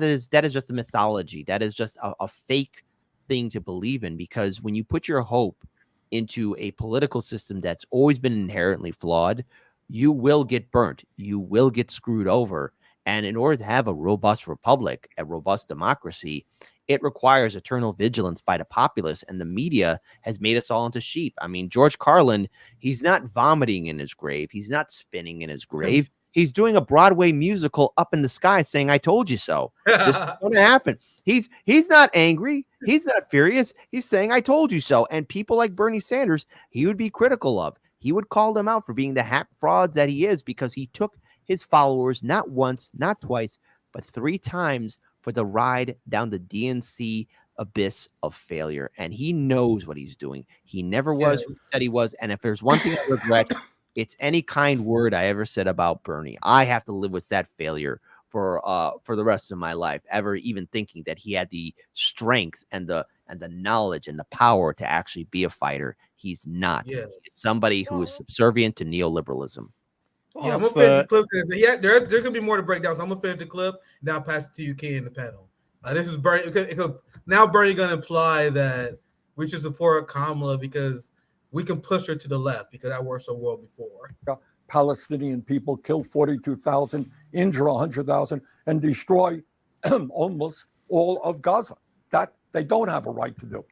is just a mythology. That is just a fake thing to believe in, because when you put your hope into a political system that's always been inherently flawed, you will get burnt. You will get screwed over. And in order to have a robust republic, a robust democracy, it requires eternal vigilance by the populace, and the media has made us all into sheep. I mean, George Carlin, he's not vomiting in his grave. He's not spinning in his grave. He's doing a Broadway musical up in the sky saying, I told you so. This is going to happen. He's not angry. He's not furious. He's saying, I told you so. And people like Bernie Sanders, he would be critical of. He would call them out for being the hack frauds that he is, because he took his followers not once, not twice, but 3 times for the ride down the DNC abyss of failure. And he knows what he's doing. He never was who he said he was. And if there's one thing I regret, it's any kind word I ever said about Bernie. I have to live with that failure for the rest of my life, ever even thinking that he had the strength and the knowledge and the power to actually be a fighter. He's not. He's somebody who is subservient to neoliberalism. Yeah, I'm gonna finish the clip because there could be more to break down. So I'm gonna finish the clip. Now I'll pass it to you, Ken, in the panel. This is Bernie. Now Bernie gonna imply that we should support Kamala because we can push her to the left because that worked so well before. Palestinian people kill 42,000, injure 100,000, and destroy almost all of Gaza. That they don't have a right to do.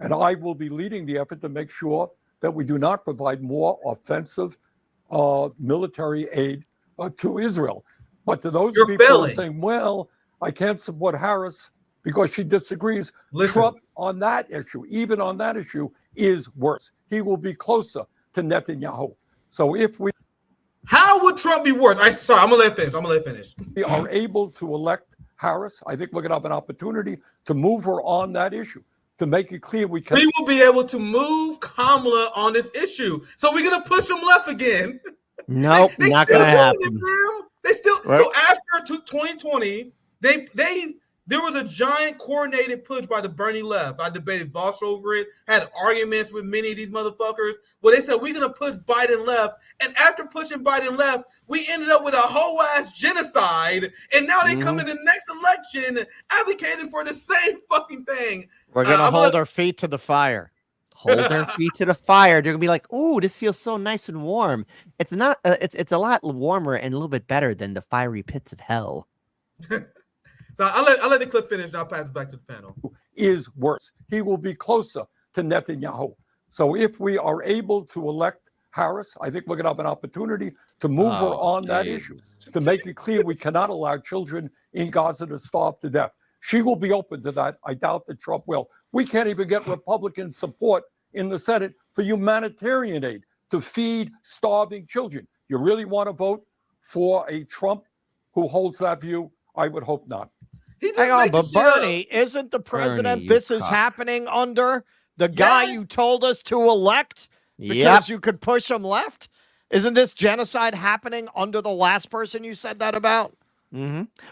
And I will be leading the effort to make sure that we do not provide more offensive military aid to Israel. But to those people who are saying, well, I can't support Harris because she disagrees, Trump on that issue, even on that issue, is worse. He will be closer to Netanyahu. So if we... How would Trump be worse? I'm going to let it finish. We are able to elect Harris. I think we're going to have an opportunity to move her on that issue, to make it clear we can... We will be able to move Kamala on this issue. So we're going to push them left again. Nope, not going to happen. They still... So after 2020, they There was a giant coordinated push by the Bernie left. I debated Vosh over it, had arguments with many of these motherfuckers where they said, we're going to push Biden left. And after pushing Biden left, we ended up with a whole ass genocide. And now they come in the next election advocating for the same fucking thing. We're going to hold our feet to the fire. Hold their feet to the fire. They're gonna be like, "Ooh, this feels so nice and warm." It's not. It's a lot warmer and a little bit better than the fiery pits of hell. So I'll let the clip finish, and I'll pass it back to the panel. Is worse. He will be closer to Netanyahu. So if we are able to elect Harris, I think we're going to have an opportunity to move her on that issue, to make it clear we cannot allow children in Gaza to starve to death. She will be open to that. I doubt that Trump will. We can't even get Republican support in the Senate for humanitarian aid to feed starving children. You really want to vote for a Trump who holds that view? I would hope not. Hang on, but Bernie, isn't the president this is happening under the guy you told us to elect because you could push him left? Isn't this genocide happening under the last person you said that about?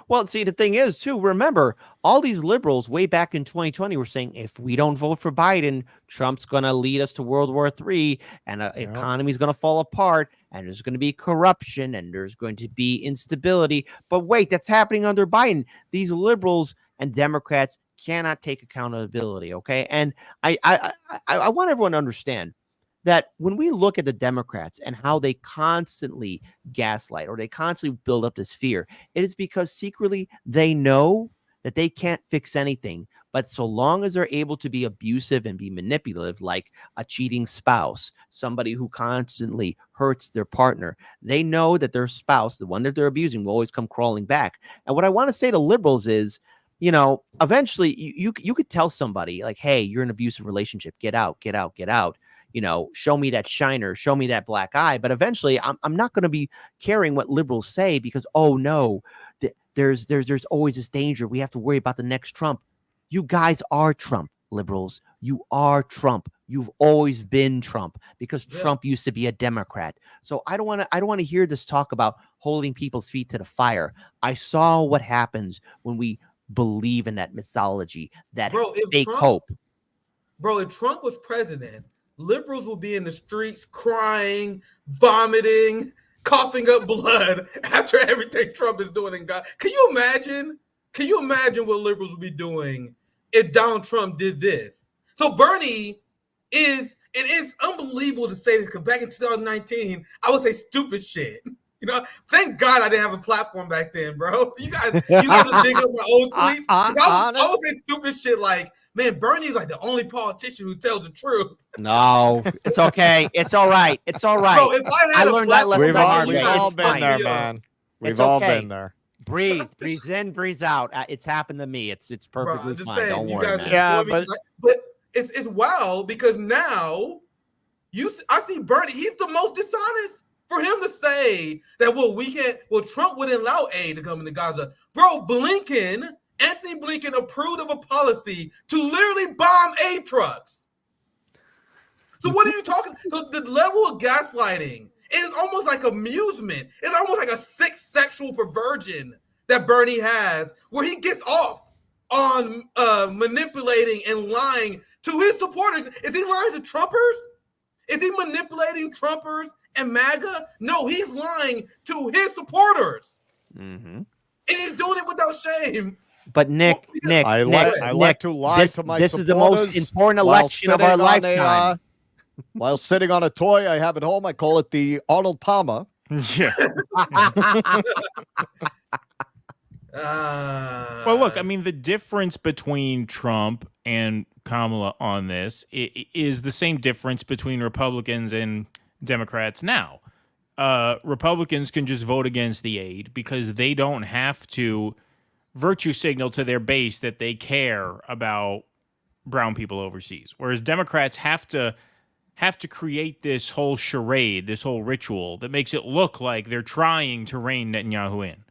Well, see, the thing is, too, remember, all these liberals way back in 2020 were saying, if we don't vote for Biden, Trump's going to lead us to World War III, and the economy is going to fall apart, and there's going to be corruption, and there's going to be instability. But wait, that's happening under Biden. These liberals and Democrats cannot take accountability, okay? And I want everyone to understand that when we look at the Democrats and how they constantly gaslight or they constantly build up this fear, it is because secretly they know that they can't fix anything. But so long as they're able to be abusive and be manipulative, like a cheating spouse, somebody who constantly hurts their partner, they know that their spouse, the one that they're abusing, will always come crawling back. And what I want to say to liberals is, you know, eventually you could tell somebody like, hey, you're in an abusive relationship. Get out, get out, get out. You know, show me that shiner, show me that black eye. But eventually, I'm not going to be caring what liberals say because, oh no, there's always this danger. We have to worry about the next Trump. You guys are Trump, liberals. You are Trump. You've always been Trump because Trump used to be a Democrat. So I don't want to hear this talk about holding people's feet to the fire. I saw what happens when we believe in that mythology, that fake hope. Bro, if Trump was president, liberals will be in the streets crying, vomiting, coughing up blood after everything Trump is doing in God. Can you imagine? Can you imagine what liberals would be doing if Donald Trump did this? So Bernie is, and it's unbelievable to say this because back in 2019, I would say stupid shit. You know, thank God I didn't have a platform back then, bro. You guys would dig up my old tweets. I would say stupid shit like, man, Bernie's like the only politician who tells the truth. No, it's okay. It's all right. It's all right. Bro, if I learned that lesson. We've all been there, man. We've all been there. Breathe in, breathe out. It's happened to me. It's perfectly fine. Saying, don't worry, man. Yeah, but it's wild because now I see Bernie. He's the most dishonest. For him to say that, Trump wouldn't allow aid to come into Gaza. Bro, Anthony Blinken approved of a policy to literally bomb aid trucks. So what are you talking? So the level of gaslighting is almost like amusement. It's almost like a sick sexual perversion that Bernie has, where he gets off on manipulating and lying to his supporters. Is he lying to Trumpers? Is he manipulating Trumpers and MAGA? No, he's lying to his supporters. And he's doing it without shame. But Nick, I like to lie to my supporters. This is the most important election of our lifetime. While sitting on a toy I have at home, I call it the Arnold Palmer. Yeah. Well, look, I mean, the difference between Trump and Kamala on this is the same difference between Republicans and Democrats now. Republicans can just vote against the aid because they don't have to virtue signal to their base that they care about brown people overseas, whereas Democrats have to create this whole charade, this whole ritual that makes it look like they're trying to rein Netanyahu in,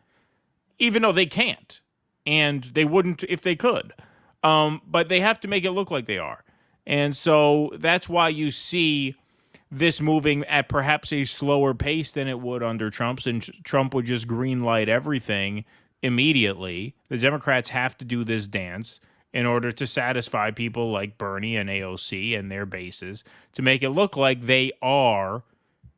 even though they can't, and they wouldn't if they could. But they have to make it look like they are. And so that's why you see this moving at perhaps a slower pace than it would under Trump's, and Trump would just green light everything immediately. The Democrats have to do this dance in order to satisfy people like Bernie and AOC and their bases to make it look like they are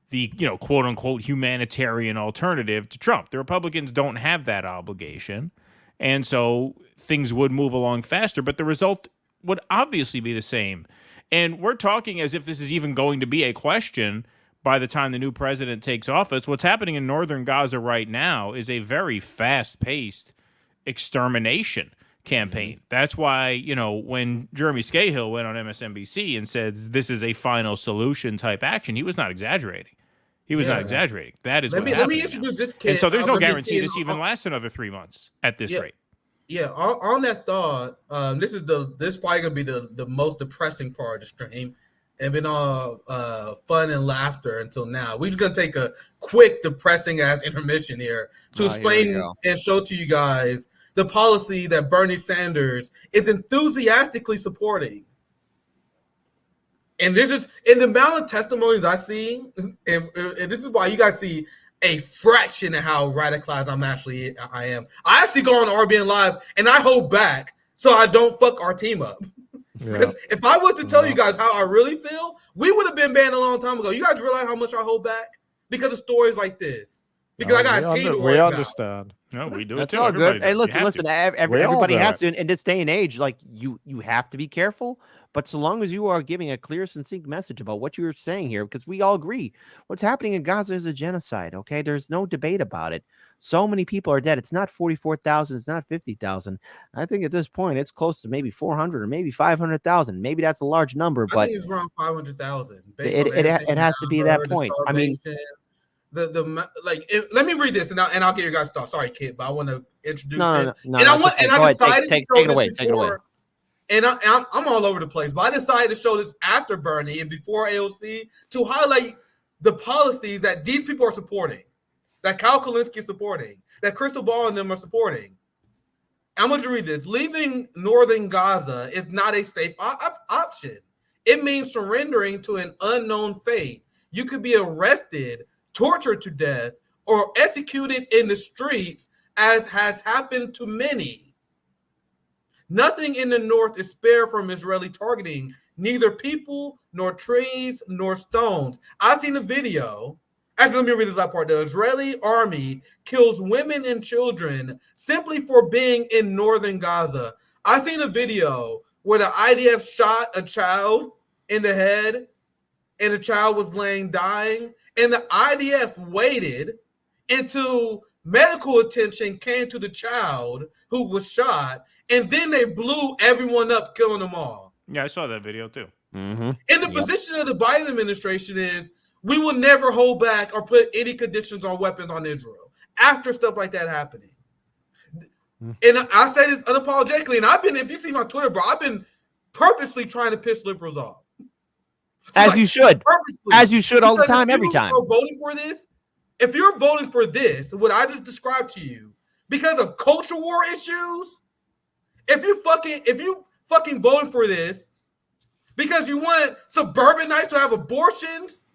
the, quote unquote humanitarian alternative to Trump. The Republicans don't have that obligation. And so things would move along faster, but the result would obviously be the same. And we're talking as if this is even going to be a question by the time the new president takes office. What's happening in northern Gaza right now is a very fast-paced extermination campaign. That's why, when Jeremy Scahill went on MSNBC and said this is a final solution type action, he was not exaggerating. He was not exaggerating. That is what's happening. Let me introduce this kid. And so there's no guarantee this even lasts another 3 months at this rate. Yeah, on that thought, this is probably gonna be the most depressing part of the stream. It's been all fun and laughter until now. We're just gonna take a quick depressing ass intermission here to explain and show to you guys the policy that Bernie Sanders is enthusiastically supporting. And this is in the amount of testimonies I see, and this is why you guys see a fraction of how radicalized I am. I actually go on RBN Live and I hold back so I don't fuck our team up. Because if I was to tell you guys how I really feel, we would have been banned a long time ago. You guys realize how much I hold back because of stories like this? Because I got a team to worry about. We understand. No, we do. That's it too. all Everybody good. Hey, listen. Everybody has to. In this day and age, like you have to be careful. But so long as you are giving a clear, succinct message about what you're saying here, because we all agree what's happening in Gaza is a genocide. Okay, there's no debate about it. So many people are dead. It's not 44,000. It's not 50,000. I think at this point it's close to maybe 400 or maybe 500,000. Maybe that's a large number, but I think it's around 500,000. It has to be that point. I mean. Let me read this and I'll get your guys' thoughts. Sorry, kid, but I want to introduce this. No, I decided take it away. And I'm all over the place, but I decided to show this after Bernie and before AOC to highlight the policies that these people are supporting, that Kyle Kulinski is supporting, that Crystal Ball and them are supporting. I'm going to read this. Leaving northern Gaza is not a safe option. It means surrendering to an unknown fate. You could be arrested, tortured to death, or executed in the streets, as has happened to many. Nothing in the north is spared from Israeli targeting, neither people, nor trees, nor stones. I've seen a video. Actually, let me read this last part. The Israeli army kills women and children simply for being in northern Gaza. I've seen a video where the IDF shot a child in the head and the child was laying dying, and the IDF waited until medical attention came to the child who was shot, and then they blew everyone up, killing them all. Yeah, I saw that video too. Mm-hmm. And the position of the Biden administration is we will never hold back or put any conditions on weapons on Israel after stuff like that happening. And I say this unapologetically, and if you see my Twitter, bro, I've been purposely trying to piss liberals off. As you should. As you should all the time, every time. Voting for this, if you're voting for this, what I just described to you, because of culture war issues, if you fucking voting for this because you want suburbanites to have abortions,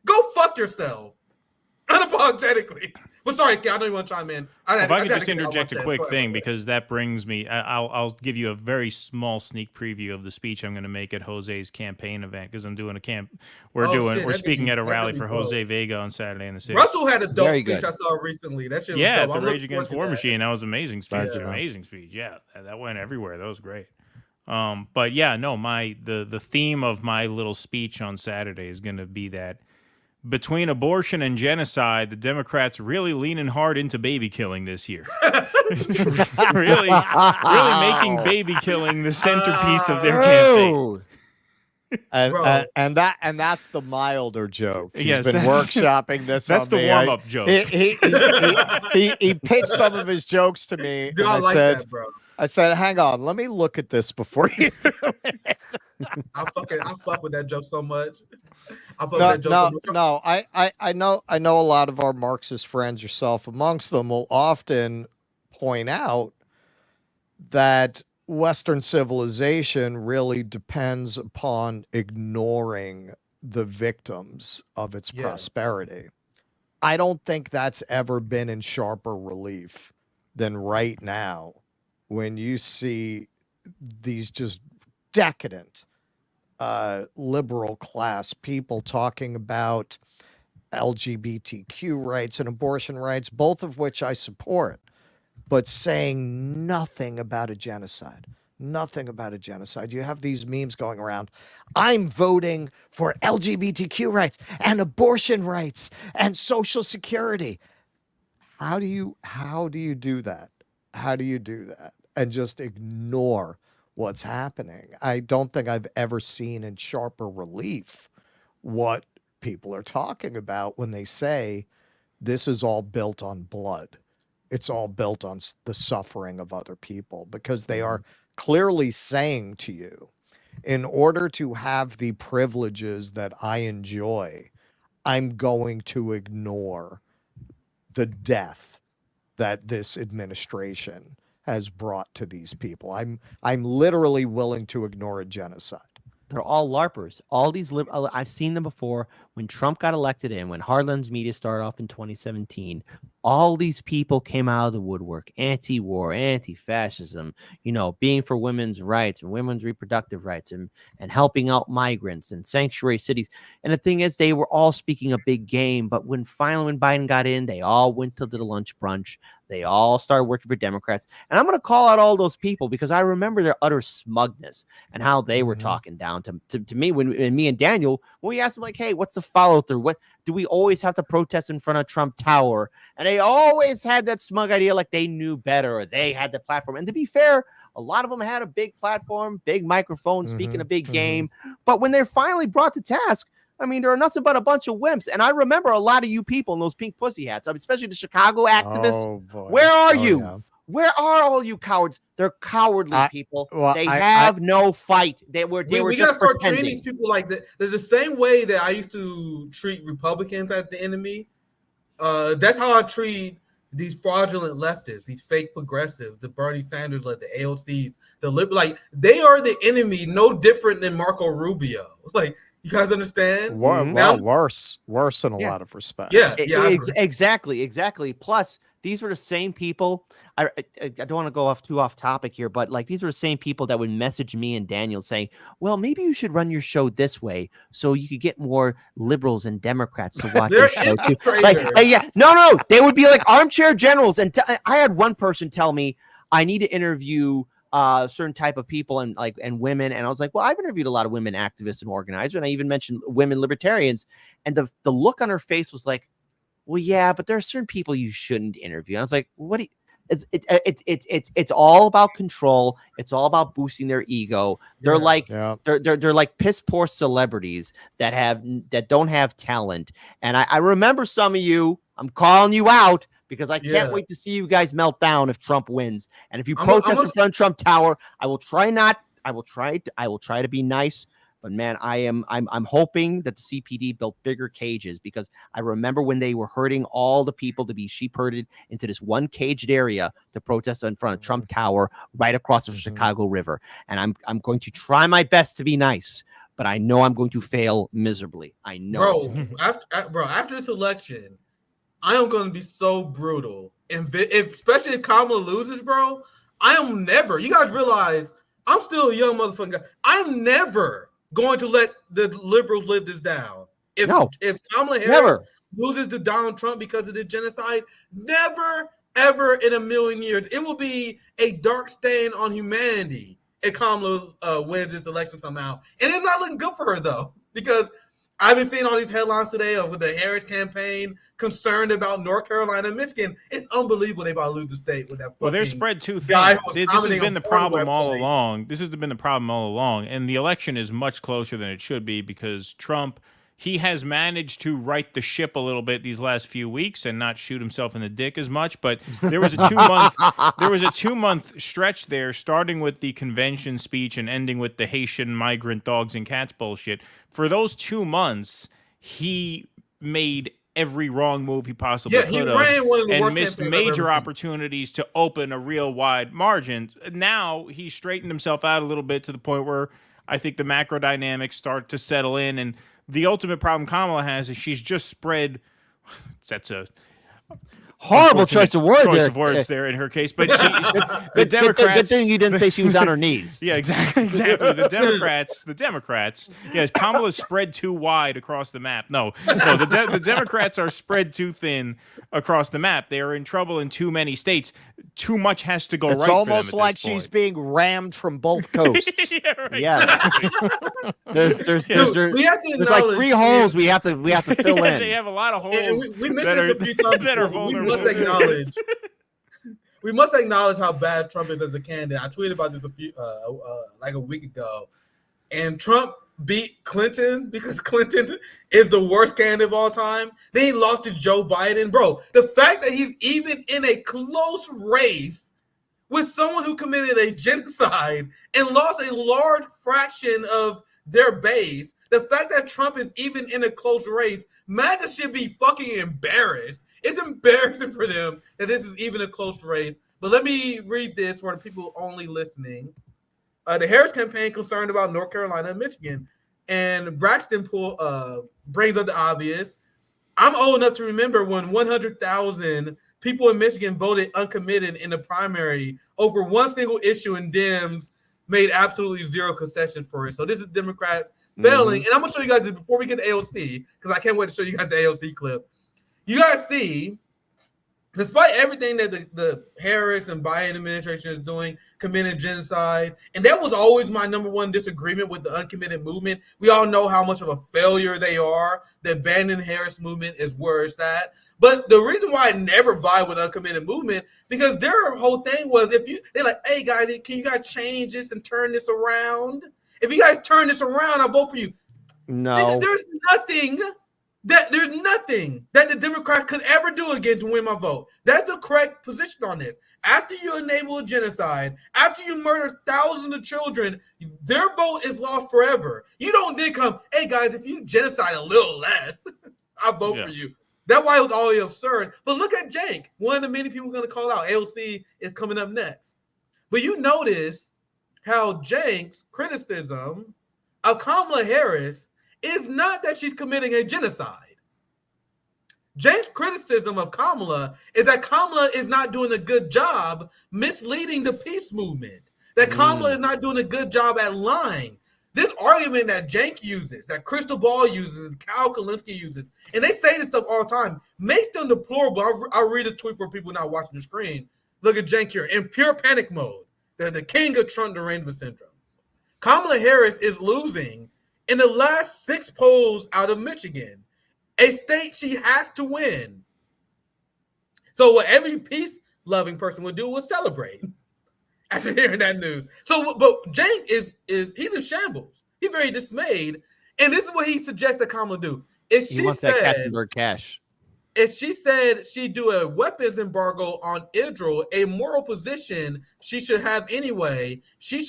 go fuck yourself. Unapologetically. But sorry, I know you want to chime in. If I could just interject a quick thing, because that brings me, I'll give you a very small sneak preview of the speech I'm going to make at Jose's campaign event, because I'm doing a camp. We're speaking at a rally for Jose Vega on Saturday in the city. Russell had a dope speech I saw recently. That shit was dope. The Rage Against War Machine. That was an amazing speech. Amazing speech. Yeah, that went everywhere. That was great. But yeah, no, the theme of my little speech on Saturday is going to be that between abortion and genocide, the Democrats really leaning hard into baby killing this year. really making baby killing the centerpiece of their campaign. And that's the milder joke. He's been that's, workshopping this. That's the warm-up joke. He pitched some of his jokes to me, and I said, "Hang on, let me look at this before you do it." I fuck with that joke so much. I know a lot of our Marxist friends, yourself amongst them, will often point out that Western civilization really depends upon ignoring the victims of its prosperity. I don't think that's ever been in sharper relief than right now when you see these just decadent liberal class people talking about LGBTQ rights and abortion rights, both of which I support, but saying nothing about a genocide. Nothing about a genocide. You have these memes going around. I'm voting for LGBTQ rights and abortion rights and Social Security. How do you do that? How do you do that? And just ignore what's happening. I don't think I've ever seen in sharper relief what people are talking about when they say this is all built on blood. It's all built on the suffering of other people, because they are clearly saying to you, in order to have the privileges that I enjoy, I'm going to ignore the death that this administration has brought to these people. I'm literally willing to ignore a genocide. They're all LARPers. All these I've seen them before. When Trump got elected in, when Hardlin's media started off in 2017, all these people came out of the woodwork: anti-war, anti-fascism, being for women's rights and women's reproductive rights, and helping out migrants and sanctuary cities. And the thing is, they were all speaking a big game. But when Biden got in, they all went to the lunch brunch. They all started working for Democrats. And I'm going to call out all those people because I remember their utter smugness and how they were talking down to me when me and Daniel, when we asked them, like, hey, what's the follow through? What do we always have to protest in front of Trump Tower? And they always had that smug idea like they knew better, or they had the platform. And to be fair, a lot of them had a big platform, big microphone, speaking a big game. But when they're finally brought to task, I mean, there are nothing but a bunch of wimps. And I remember a lot of you people in those pink pussy hats, especially the Chicago activists. Where are you? Yeah. Where are all you cowards? They're cowardly people. They have no fight. We gotta start treating these people like that. The same way that I used to treat Republicans as the enemy. That's how I treat these fraudulent leftists, these fake progressives, the Bernie Sanders, like the AOCs, the liberal. Like, they are the enemy, no different than Marco Rubio. Like, you guys understand? Well, worse in a lot of respects. Yeah, exactly. Plus, these were the same people. I don't want to go too off topic here, but like, these are the same people that would message me and Daniel saying, well, maybe you should run your show this way so you could get more liberals and Democrats to watch your show too. No, they would be like armchair generals. And I had one person tell me I need to interview certain type of people and women. And I was like, well, I've interviewed a lot of women activists and organizers. And I even mentioned women libertarians. And the look on her face was like, well, yeah, but there are certain people you shouldn't interview. And I was like, what do you, it's all about control. It's all about boosting their ego. They're they're like piss poor celebrities that don't have talent. And I remember some of you, I'm calling you out because I can't wait to see you guys melt down if Trump wins. And if you protest in front of Trump Tower, I will try to be nice. But man, I'm hoping that the CPD built bigger cages, because I remember when they were herding all the people to be sheep herded into this one caged area to protest in front of Trump Tower right across the Chicago River. And I'm going to try my best to be nice, but I know I'm going to fail miserably. I know. After this election, I am going to be so brutal. And especially if Kamala loses, bro, I am never, you guys realize I'm still a young motherfucker guy. I'm never going to let the liberals live this down. If Kamala Harris loses to Donald Trump because of the genocide, never, ever in a million years. It will be a dark stain on humanity if Kamala wins this election somehow. And it's not looking good for her, though, because I've been seeing all these headlines today of the Harris campaign concerned about North Carolina and Michigan. It's unbelievable they about to lose the state with that. Well, they're spread too thin. This has been the problem all along. And the election is much closer than it should be, because Trump, he has managed to right the ship a little bit these last few weeks and not shoot himself in the dick as much. But there was a 2-month stretch there, starting with the convention speech and ending with the Haitian migrant dogs and cats bullshit. For those 2 months, he made every wrong move he possibly could have and missed major opportunities to open a real wide margin. Now he's straightened himself out a little bit to the point where I think the macro dynamics start to settle in. And the ultimate problem Kamala has is she's just spread. Horrible choice of words there in her case, but the Democrats. Good thing you didn't say she was on her knees. Yeah, exactly. The Democrats. Yes, Kamala's spread too wide across the map. No, the Democrats are spread too thin across the map. They are in trouble in too many states. Too much has to go right. It's almost like she's being rammed from both coasts. Yeah, right. Yes. there's like 3 holes we have to fill in. They have a lot of holes. We mentioned this a few times before. We must acknowledge how bad Trump is as a candidate. I tweeted about this a week ago, and Trump beat Clinton because Clinton is the worst candidate of all time. Then he lost to Joe Biden. Bro, the fact that he's even in a close race with someone who committed a genocide and lost a large fraction of their base, the fact that Trump is even in a close race, MAGA should be fucking embarrassed. It's embarrassing for them that this is even a close race. But let me read this for the people only listening. The Harris campaign concerned about North Carolina and Michigan. And Braxton brings up the obvious. I'm old enough to remember when 100,000 people in Michigan voted uncommitted in the primary over one single issue, and Dems made absolutely zero concession for it. So this is Democrats failing. And I'm going to show you guys this before we get to AOC, because I can't wait to show you guys the AOC clip. You guys see, despite everything that the Harris and Biden administration is doing, committing genocide, and that was always my number one disagreement with the uncommitted movement. We all know how much of a failure they are. The Biden-Harris movement is where it's at. But the reason why I never vibe with uncommitted movement, because their whole thing was, they're like, hey guys, can you guys change this and turn this around? If you guys turn this around, I'll vote for you. No. There's nothing that the Democrats could ever do again to win my vote. That's the correct position on this. After you enable a genocide, after you murder thousands of children, their vote is lost forever. You don't then come, hey guys, if you genocide a little less, I'll vote for you. That's why it was always absurd. But look at Cenk, one of the many people going to call out. AOC is coming up next. But you notice how Cenk's criticism of Kamala Harris is not that she's committing a genocide. Cenk's criticism of Kamala is that Kamala is not doing a good job misleading the peace movement, that Kamala is not doing a good job at lying. This argument that Cenk uses, that Crystal Ball uses, and Kyle Kalinske uses, and they say this stuff all the time, makes them deplorable. I'll read a tweet for people not watching the screen. Look at Cenk here. In pure panic mode, the king of Trump derangement syndrome. Kamala Harris is losing in the last 6 polls out of Michigan, a state she has to win. So what every peace-loving person would do was celebrate after hearing that news. So, but Cenk he's in shambles. He's very dismayed, and this is what he suggests that Kamala do. He wants that Katzenberg cash. If she said she'd do a weapons embargo on Israel, a moral position she should have anyway, she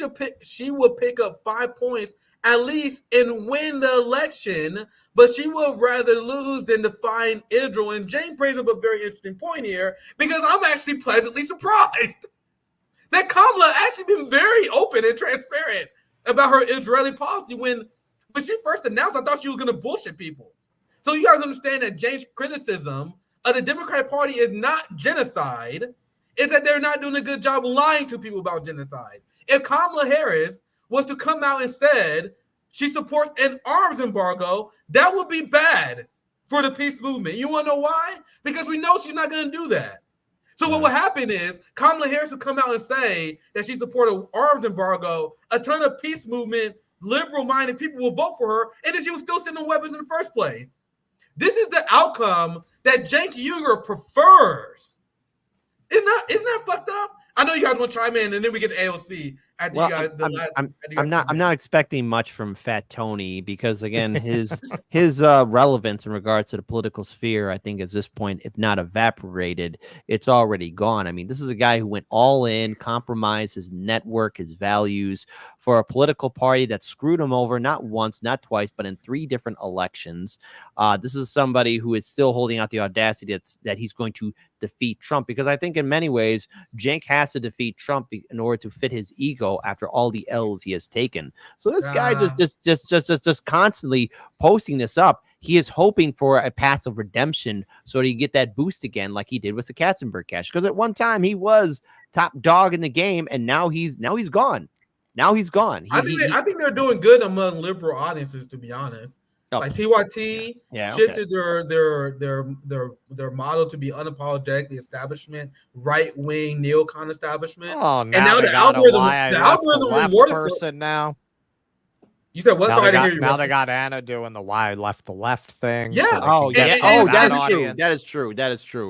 would pick up 5 points at least and win the election, but she would rather lose than define Israel. And Cenk brings up a very interesting point here, because I'm actually pleasantly surprised that Kamala actually been very open and transparent about her Israeli policy. When she first announced, I thought she was going to bullshit people. So you guys understand that Cenk's criticism of the Democratic Party is not genocide. It's that they're not doing a good job lying to people about genocide. If Kamala Harris was to come out and said she supports an arms embargo, that would be bad for the peace movement. You want to know why? Because we know she's not going to do that. So what will happen is Kamala Harris will come out and say that she supports an arms embargo. A ton of peace movement, liberal-minded people will vote for her, and then she will still send them weapons in the first place. This is the outcome that Cenk Uygur prefers. Isn't that fucked up? I know you guys want to chime in, and then we get to AOC. I'm not expecting much from Fat Tony, because again, his relevance in regards to the political sphere, I think, at this point, if not evaporated, it's already gone. I mean, this is a guy who went all in, compromised his network, his values for a political party that screwed him over not once, not twice, but in 3 different elections. This is somebody who is still holding out the audacity that he's going to defeat Trump, because I think in many ways Cenk has to defeat Trump in order to fit his ego after all the L's he has taken. So this guy just constantly posting this up he is hoping for a passive redemption so that he get that boost again, like he did with the Katzenberg cash. Because at one time he was top dog in the game, and now he's gone. Now he's gone. I think they're doing good among liberal audiences, to be honest. Oh. Like TYT shifted their model to be unapologetically establishment, right wing neocon establishment. Oh, and now the algorithm rewarded person now. You said what? Now they got Anna doing the why left the left thing. Yeah. So That is true.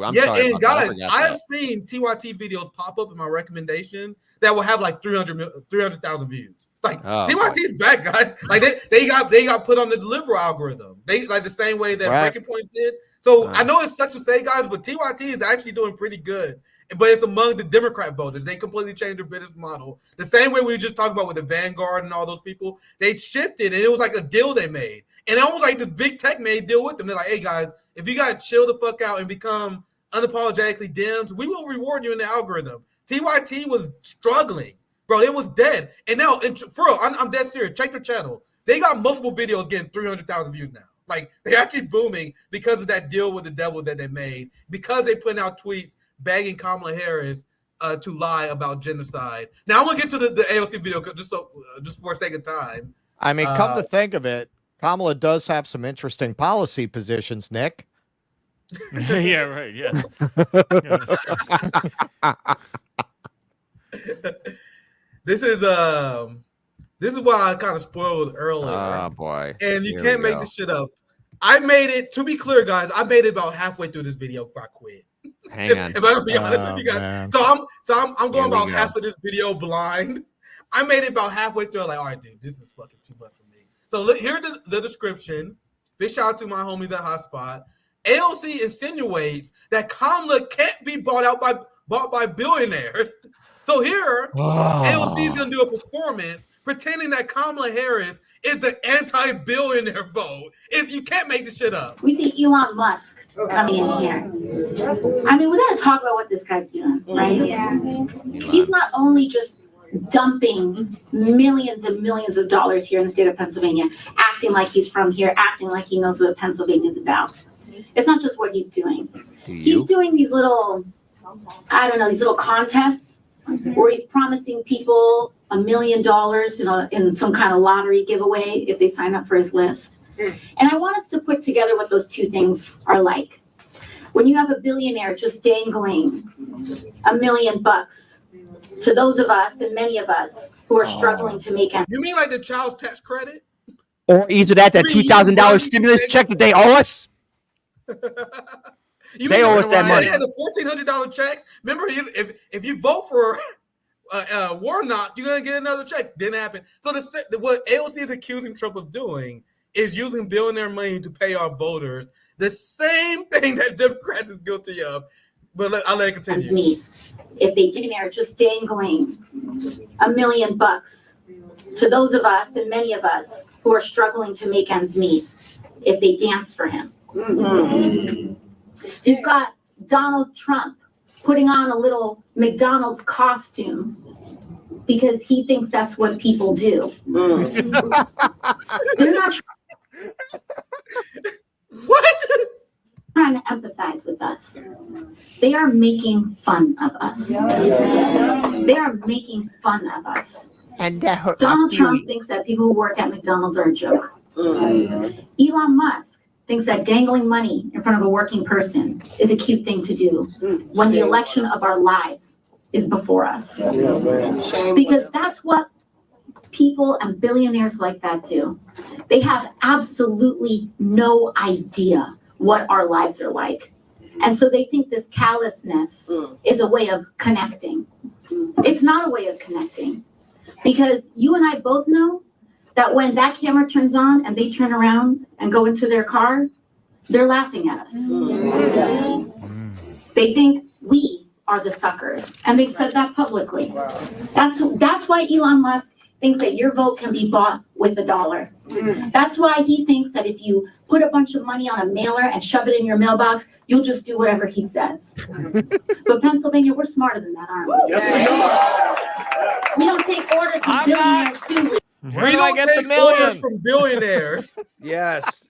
I'm sorry. And guys, I have seen TYT videos pop up in my recommendation that will have like 300,000 views. Like TYT is back, guys. Like they got put on the liberal algorithm. They like the same way that Breaking Point did. So I know it sucks to say, guys, but TYT is actually doing pretty good. But it's among the Democrat voters. They completely changed their business model. The same way we were just talking about with the Vanguard and all those people. They shifted, and it was like a deal they made. And almost like the big tech made a deal with them. They're like, hey, guys, if you got to chill the fuck out and become unapologetically Dems, we will reward you in the algorithm. TYT was struggling. Bro, it was dead. And now, for real, I'm dead serious. Check their channel. They got multiple videos getting 300,000 views now. Like, they're actually booming because of that deal with the devil that they made. Because they put out tweets begging Kamala Harris to lie about genocide. Now, I'm going to get to the AOC video just for a second time. I mean, come to think of it, Kamala does have some interesting policy positions, Nick. Yeah, right. Yeah. This is why I kind of spoiled earlier. Oh boy! And you can't make this shit up. I made it. To be clear, guys, I made it about halfway through this video before I quit. Hang on. If I can be honest with you guys, man. so I'm going about half of this video blind. I made it about halfway through. Like, all right, dude, this is fucking too much for me. So look, here's the description. Big shout out to my homies at Hotspot. AOC insinuates that Kamala can't be bought by billionaires. So here, AOC is going to do a performance pretending that Kamala Harris is the anti-billionaire vote. If you can't make this shit up. We see Elon Musk coming in here. I mean, we got to talk about what this guy's doing, right? Yeah. He's not only just dumping millions and millions of dollars here in the state of Pennsylvania, acting like he's from here, acting like he knows what Pennsylvania is about. It's not just what he's doing. He's doing these little, these little contests where he's promising people $1 million, in some kind of lottery giveaway if they sign up for his list. And I want us to put together what those two things are like. When you have a billionaire just dangling $1 million to those of us and many of us who are struggling to make ends. You mean like the child's tax credit? Or either that $2,000 stimulus check that they owe us? They owe us that money. And the $1,400 checks. Remember, if you vote for Warnock, you're gonna get another check. Didn't happen. So what AOC is accusing Trump of doing is using billionaire money to pay off voters. The same thing that Democrats is guilty of. But I'll let it continue. That's me. If they didn't, are just dangling $1 million to those of us and many of us who are struggling to make ends meet, if they dance for him. Mm-hmm. You've got Donald Trump putting on a little McDonald's costume because he thinks that's what people do. They're not trying to empathize with us. They are making fun of us. They are making fun of us. And Donald Trump thinks that people who work at McDonald's are a joke. Elon Musk thinks that dangling money in front of a working person is a cute thing to do when the election of our lives is before us. Because that's what people and billionaires like that do. They have absolutely no idea what our lives are like. And so they think this callousness is a way of connecting. It's not a way of connecting. Because you and I both know that when that camera turns on and they turn around and go into their car, they're laughing at us. They think we are the suckers. And they said that publicly. That's why Elon Musk thinks that your vote can be bought with $1. That's why he thinks that if you put a bunch of money on a mailer and shove it in your mailbox, you'll just do whatever he says. But Pennsylvania, we're smarter than that, aren't we? Yes, we don't take orders from billionaires, do we? We don't take orders from billionaires. Yes.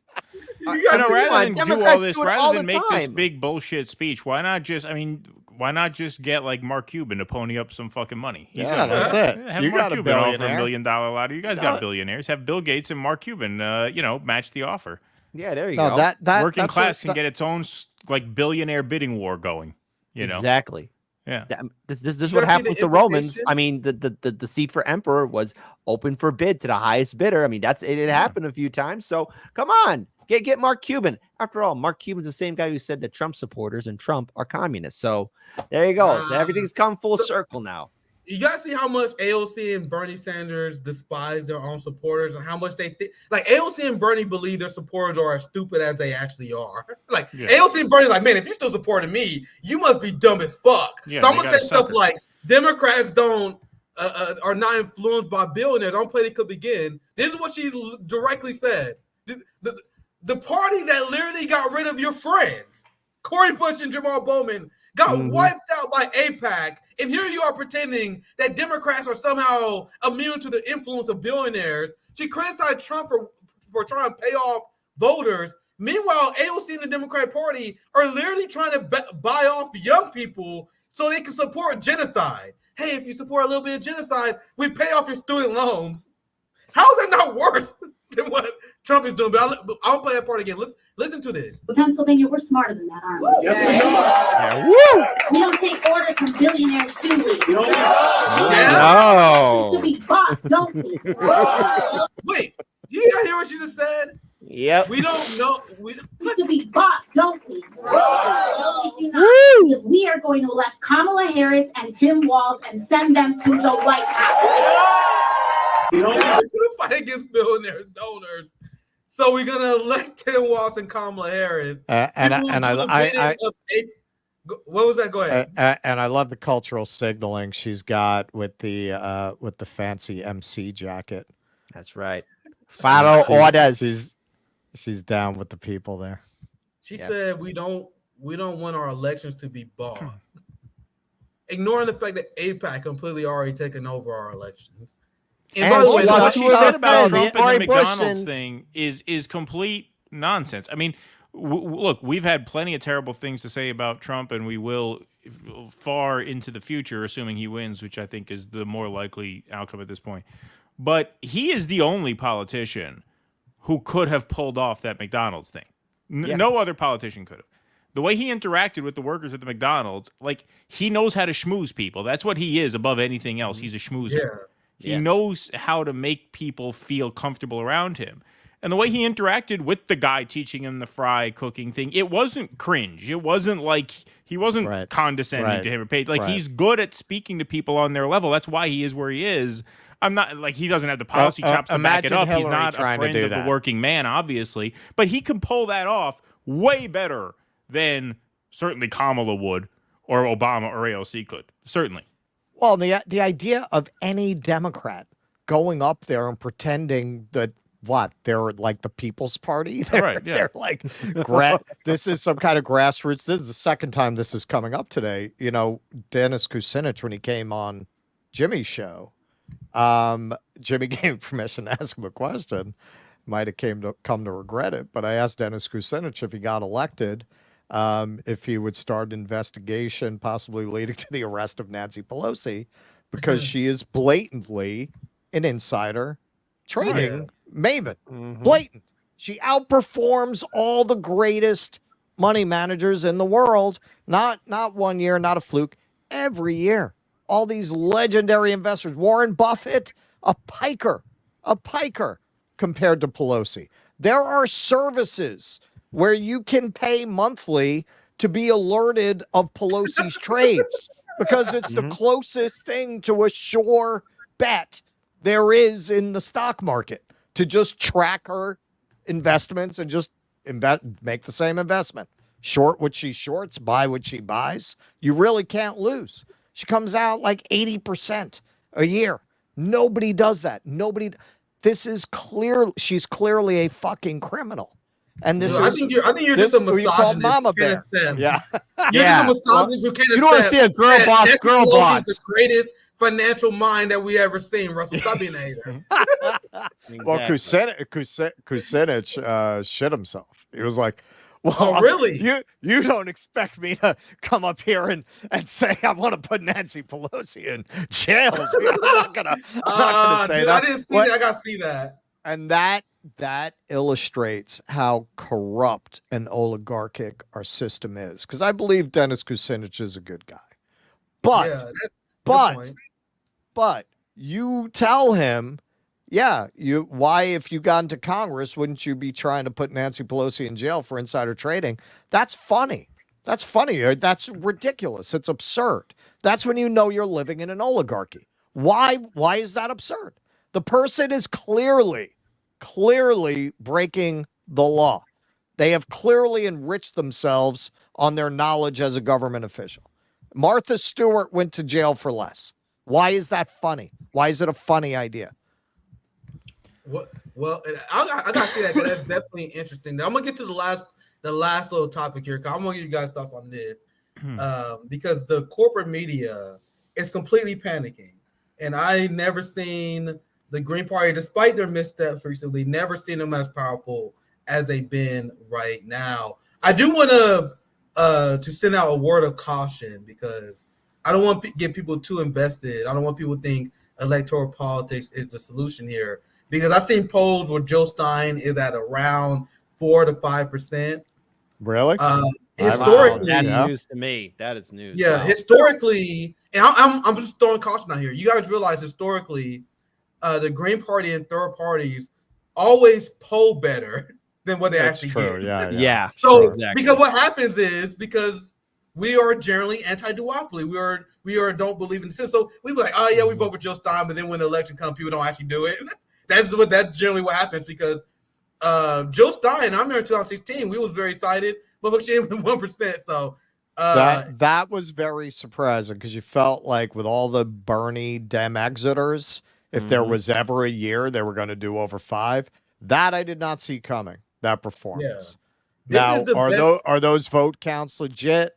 rather than do all this, rather than make this time. big bullshit speech, why not just get like Mark Cuban to pony up some fucking money? That's it. Have You Mark got a Cuban offer billionaire. $1 million lottery. You guys got billionaires. Have Bill Gates and Mark Cuban, match the offer. Yeah, there you go. Working class can get its own like billionaire bidding war going. Exactly. Yeah. This is what happened with the Romans. I mean, the seat for emperor was open for bid to the highest bidder. I mean, it happened a few times. So come on, get Mark Cuban. After all, Mark Cuban's the same guy who said that Trump supporters and Trump are communists. So there you go. So everything's come full circle now. You guys see how much AOC and Bernie Sanders despise their own supporters and how much they think. Like AOC and Bernie believe their supporters are as stupid as they actually are. Like AOC and Bernie, like, man, if you're still supporting me, you must be dumb as fuck. Yeah, so I'm gonna say stuff like Democrats are not influenced by billionaires. I don't play they could begin. This is what she directly said. The party that literally got rid of your friends, Cory Bush and Jamal Bowman, got wiped out by AIPAC, and here you are pretending that Democrats are somehow immune to the influence of billionaires. She criticized Trump for trying to pay off voters. Meanwhile, AOC and the Democratic Party are literally trying to buy off young people so they can support genocide. Hey, if you support a little bit of genocide, we pay off your student loans. How is that not worse than what Trump is doing? But I'll play that part again. Listen to this. But Pennsylvania, we're smarter than that, aren't we? Yes, we are. Yeah, woo! We don't take orders from billionaires, do we? No. To be bought, don't we? Wait, you hear what you just said? Yep. We don't know. To be bought, don't we? No, we do not. Because we are going to elect Kamala Harris and Tim Walz and send them to the White House. We're going to fight against billionaire donors. So we're going to elect Tim Walz and Kamala Harris. What was that? Go ahead. And I love the cultural signaling she's got with the fancy MC jacket. That's right. Follow orders. She's down with the people there. She said we don't want our elections to be bought. Ignoring the fact that AIPAC completely already taken over our elections. And by the way, what she said about Trump and the McDonald's thing is complete nonsense. I mean, look, we've had plenty of terrible things to say about Trump, and we will far into the future, assuming he wins, which I think is the more likely outcome at this point. But he is the only politician who could have pulled off that McDonald's thing. No other politician could have. The way he interacted with the workers at the McDonald's, like, he knows how to schmooze people. That's what he is above anything else. He's a schmoozer. He knows how to make people feel comfortable around him. And the way he interacted with the guy teaching him the fry cooking thing, it wasn't cringe. It wasn't like he wasn't condescending to him or paid. Like, he's good at speaking to people on their level. That's why he is where he is. I'm not like he doesn't have the policy chops to back it up. He's not a friend of the working man, obviously, but he can pull that off way better than certainly Kamala would, or Obama or AOC could. Certainly. Well, the idea of any Democrat going up there and pretending that they're like the People's Party. They're like, this is some kind of grassroots. This is the second time this is coming up today. You know, Dennis Kucinich, when he came on Jimmy's show, Jimmy gave permission to ask him a question. Might have come to regret it, but I asked Dennis Kucinich if he got elected, if he would start an investigation possibly leading to the arrest of Nancy Pelosi, because she is blatantly an insider trading maven. Blatant. She outperforms all the greatest money managers in the world. Not 1 year, not a fluke. Every year. All these legendary investors. Warren Buffett, a piker compared to Pelosi. There are services where you can pay monthly to be alerted of Pelosi's trades because it's the closest thing to a sure bet there is in the stock market, to just track her investments and just make the same investment. Short what she shorts, buy what she buys. You really can't lose. She comes out like 80% a year. Nobody does that. She's clearly a fucking criminal. And this I think you're just a misogynist. You call Mama Bear. Yeah. You're just a misogynist who can't accept. You don't want to see a girl boss, girl boss. The greatest financial mind that we ever seen. Russell, stop being a hater. Exactly. Well, Kucinich shit himself. He was like, "Well, really? You don't expect me to come up here and say I want to put Nancy Pelosi in jail? I'm not gonna say that. I didn't see that. I gotta see that." And that illustrates how corrupt and oligarchic our system is. Because I believe Dennis Kucinich is a good guy, but you tell him, why, if you got into Congress, wouldn't you be trying to put Nancy Pelosi in jail for insider trading? That's funny. That's funny. That's ridiculous. It's absurd. That's when you know you're living in an oligarchy. Why is that absurd? The person is clearly breaking the law. They have clearly enriched themselves on their knowledge as a government official. Martha Stewart went to jail for less. Why is that funny? Why is it a funny idea? Well, I gotta see that, because that's definitely interesting. I'm gonna get to the last little topic here, because I'm gonna give you guys stuff on this, because the corporate media is completely panicking, and I never seen the Green Party, despite their missteps recently, never seen them as powerful as they've been right now. I do want to send out a word of caution, because I don't want to get people too invested. I don't want people to think electoral politics is the solution here, because I've seen polls where Joe Stein is at around 4 to 5%. Really? Historically, that's news to me. That is news. Yeah, historically, and I'm just throwing caution out here. You guys realize historically, the Green Party and third parties always poll better than what they actually get. Yeah. So because what happens is, because we are generally anti-duopoly. We are don't believe in sin. So we be like, oh yeah, we vote for Joe Stein, but then when the election comes, people don't actually do it. That's generally what happens, because Joe Stein, I remember in 2016, we was very excited, but she had 1%. So that was very surprising, because you felt like with all the Bernie Dem exiters, if there was ever a year they were going to do over 5, that I did not see coming. That performance. Yeah. Now, are those vote counts legit?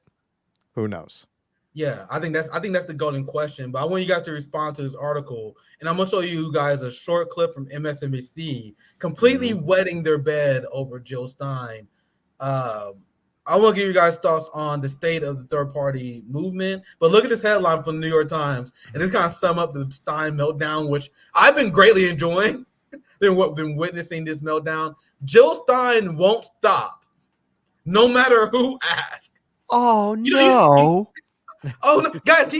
Who knows? Yeah, I think that's the golden question. But I want you guys to respond to this article, and I'm gonna show you guys a short clip from MSNBC completely wetting their bed over Joe Stein. I want to give you guys thoughts on the state of the third party movement. But look at this headline from the New York Times, and this kind of sum up the Stein meltdown, which I've been greatly enjoying. been witnessing this meltdown. Joe Stein won't stop, no matter who asks. Oh no! Oh no, guys!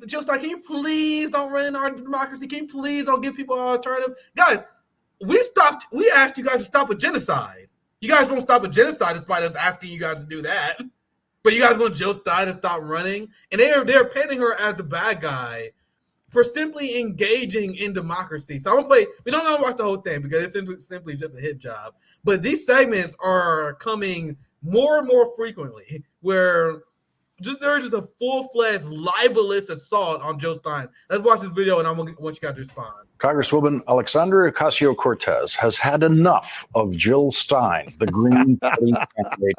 Joe Stein, can you please don't run in our democracy? Can you please don't give people an alternative? Guys, we asked you guys to stop a genocide. You guys won't stop a genocide despite us asking you guys to do that. But you guys want Joe Stein to stop running, and they're painting her as the bad guy for simply engaging in democracy. So I'm gonna play. We don't want to watch the whole thing because it's simply just a hit job. But these segments are coming more and more frequently, where there's just a full-fledged libelous assault on Joe Stein. Let's watch this video, and I want you guys to respond. Congresswoman Alexandria Ocasio-Cortez has had enough of Jill Stein, the Green Party candidate.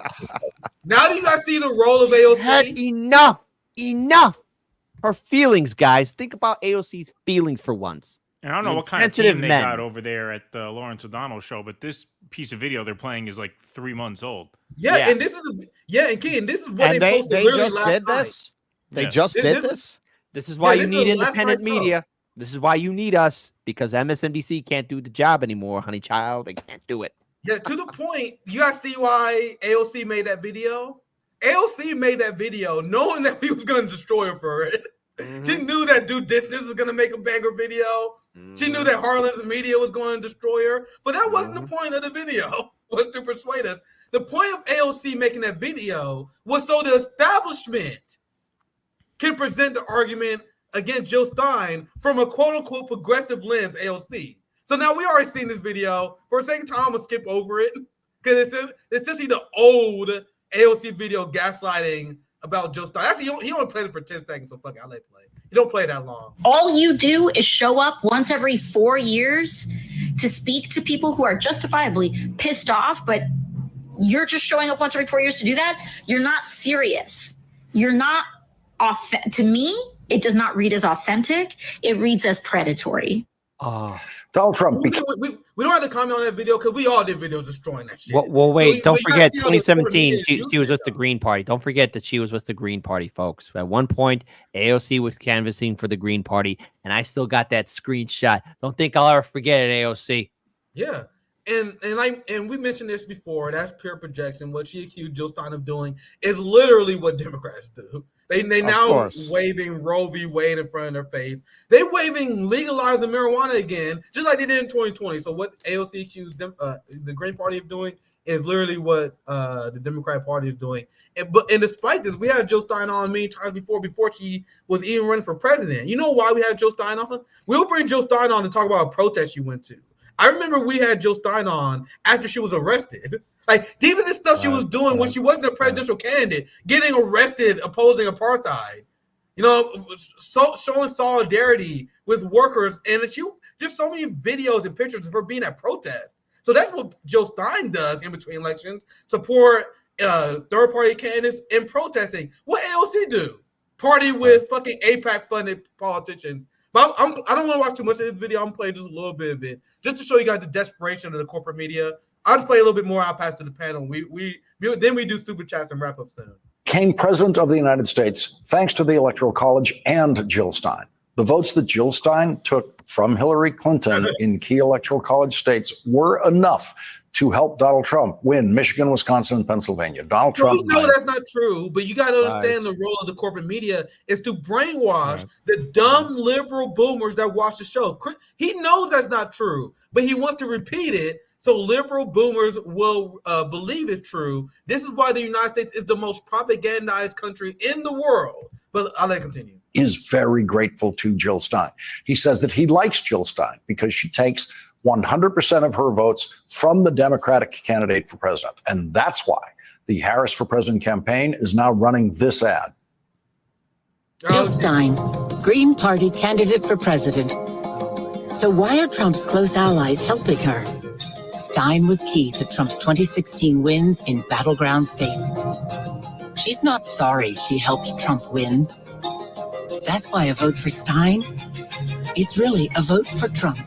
Now do you guys see the role of AOC? Had enough. Her feelings, guys. Think about AOC's feelings for once. And I don't know what kind of team they got over there at the Lawrence O'Donnell show, but this piece of video they're playing is like 3 months old. Yeah. And this is what they posted literally last night. They just did this. This is why you need independent media. This is why you need us, because MSNBC can't do the job anymore, honey child. They can't do it. Yeah, to the point. You guys see why AOC made that video? AOC made that video knowing that we was going to destroy her for it. She knew that Due Distance was going to make a banger video. She knew that Harlan's media was going to destroy her. But that wasn't the point of the video, was to persuade us. The point of AOC making that video was so the establishment can present the argument against Jill Stein from a quote-unquote progressive lens, AOC. So now we already seen this video. For a second time, I'm going to skip over it because it's essentially the old AOC video gaslighting about Joe Stein. Actually, he only played it for 10 seconds, so fuck it, I'll let it play. You don't play that long. All you do is show up once every 4 years to speak to people who are justifiably pissed off, but You're just showing up once every 4 years to do that. You're not serious. You're not to me, it does not read as authentic. It reads as predatory. Donald Trump. We don't have to comment on that video because we all did videos destroying that shit. Well, wait, So don't forget, gotta see how the 2017, corporate media she was with the Green Party. Don't forget that she was with the Green Party, folks. At one point, AOC was canvassing for the Green Party, and I still got that screenshot. Don't think I'll ever forget it, AOC. Yeah. And we mentioned this before. That's pure projection. What she accused Jill Stein of doing is literally what Democrats do. They now waving Roe v. Wade in front of their face. They waving legalizing marijuana again, just like they did in 2020. So what AOC accused them, the Green Party of doing is literally what the Democratic Party is doing. And despite this, we had Jill Stein on many times before she was even running for president. You know why we had Jill Stein on? We'll bring Jill Stein on to talk about a protest she went to. I remember we had Jill Stein on after she was arrested. Like, these are the stuff she was doing when she wasn't a presidential candidate, getting arrested, opposing apartheid, showing solidarity with workers. And she just so many videos and pictures of her being at protests. So that's what Jill Stein does in between elections, support third-party candidates and protesting. What AOC do? Party with fucking AIPAC-funded politicians. But I don't want to watch too much of this video. I'm playing just a little bit of it, just to show you guys the desperation of the corporate media. I'll just play a little bit more. I'll pass to the panel. Then we do super chats and wrap up soon. Became president of the United States thanks to the Electoral College and Jill Stein. The votes that Jill Stein took from Hillary Clinton in key Electoral College states were enough to help Donald Trump win Michigan, Wisconsin, and Pennsylvania. Donald Trump. We know that's not true, but you got to understand the role of the corporate media is to brainwash the dumb liberal boomers that watch the show. He knows that's not true, but he wants to repeat it so liberal boomers will believe it's true. This is why the United States is the most propagandized country in the world. But I'll let it continue. Is very grateful to Jill Stein. He says that he likes Jill Stein because she takes 100% of her votes from the Democratic candidate for president. And that's why the Harris for President campaign is now running this ad. Jill Stein, Green Party candidate for president. So why are Trump's close allies helping her? Stein was key to Trump's 2016 wins in battleground states. She's not sorry she helped Trump win. That's why a vote for Stein is really a vote for Trump.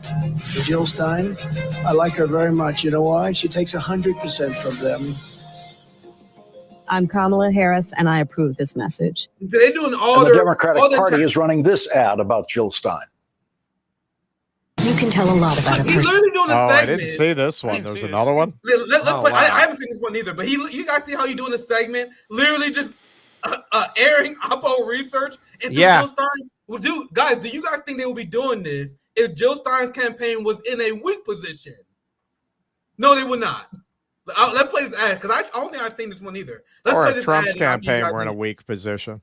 Jill Stein, I like her very much. You know why? She takes 100% from them. I'm Kamala Harris, and I approve this message. They're doing all the Democratic Party is running this ad about Jill Stein. You can tell a lot about a person. He's literally doing a segment. I didn't see this one. There's another one. I haven't seen this one either. But you guys see how he's doing a segment? Literally just airing Oppo research into Jill Stein. Well, do you guys think they will be doing this if Jill Stein's campaign was in a weak position? No, they would not. Let's play this ad because I don't think I've seen this one either. Or if Trump's campaign were in a weak position.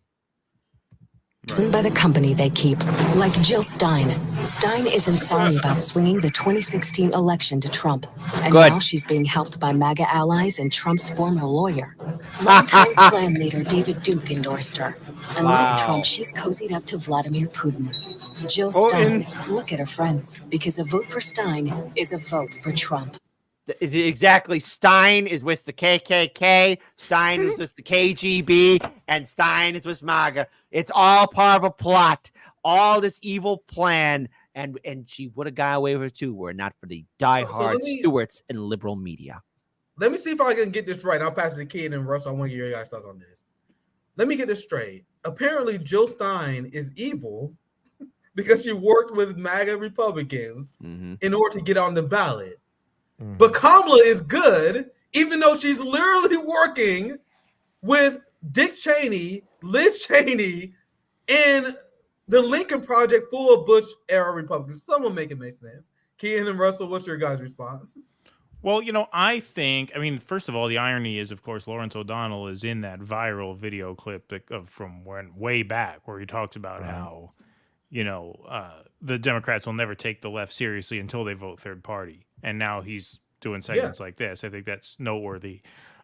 By the company they keep, like Jill Stein. Stein isn't sorry about swinging the 2016 election to Trump. And now she's being helped by MAGA allies and Trump's former lawyer. Longtime Klan leader David Duke endorsed her. And like Trump, she's cozied up to Vladimir Putin. Jill Stein, look at her friends, because a vote for Stein is a vote for Trump. Exactly. Stein is with the KKK. Stein is with the KGB, and Stein is with MAGA. It's all part of a plot. All this evil plan, and she would have got away with it too, were it not for the diehard stewards and liberal media. Let me see if I can get this right. I'll pass it to Kid and Russell. I want to hear your guys' thoughts on this. Let me get this straight. Apparently, Jill Stein is evil because she worked with MAGA Republicans in order to get on the ballot. But Kamala is good, even though she's literally working with Dick Cheney, Liz Cheney, and the Lincoln Project full of Bush-era Republicans. Someone make it make sense. Kean and Russell, what's your guys' response? Well, I mean, first of all, the irony is, of course, Lawrence O'Donnell is in that viral video clip from way back where he talks about how, the Democrats will never take the left seriously until they vote third party. And now he's doing segments like this. I think that's noteworthy.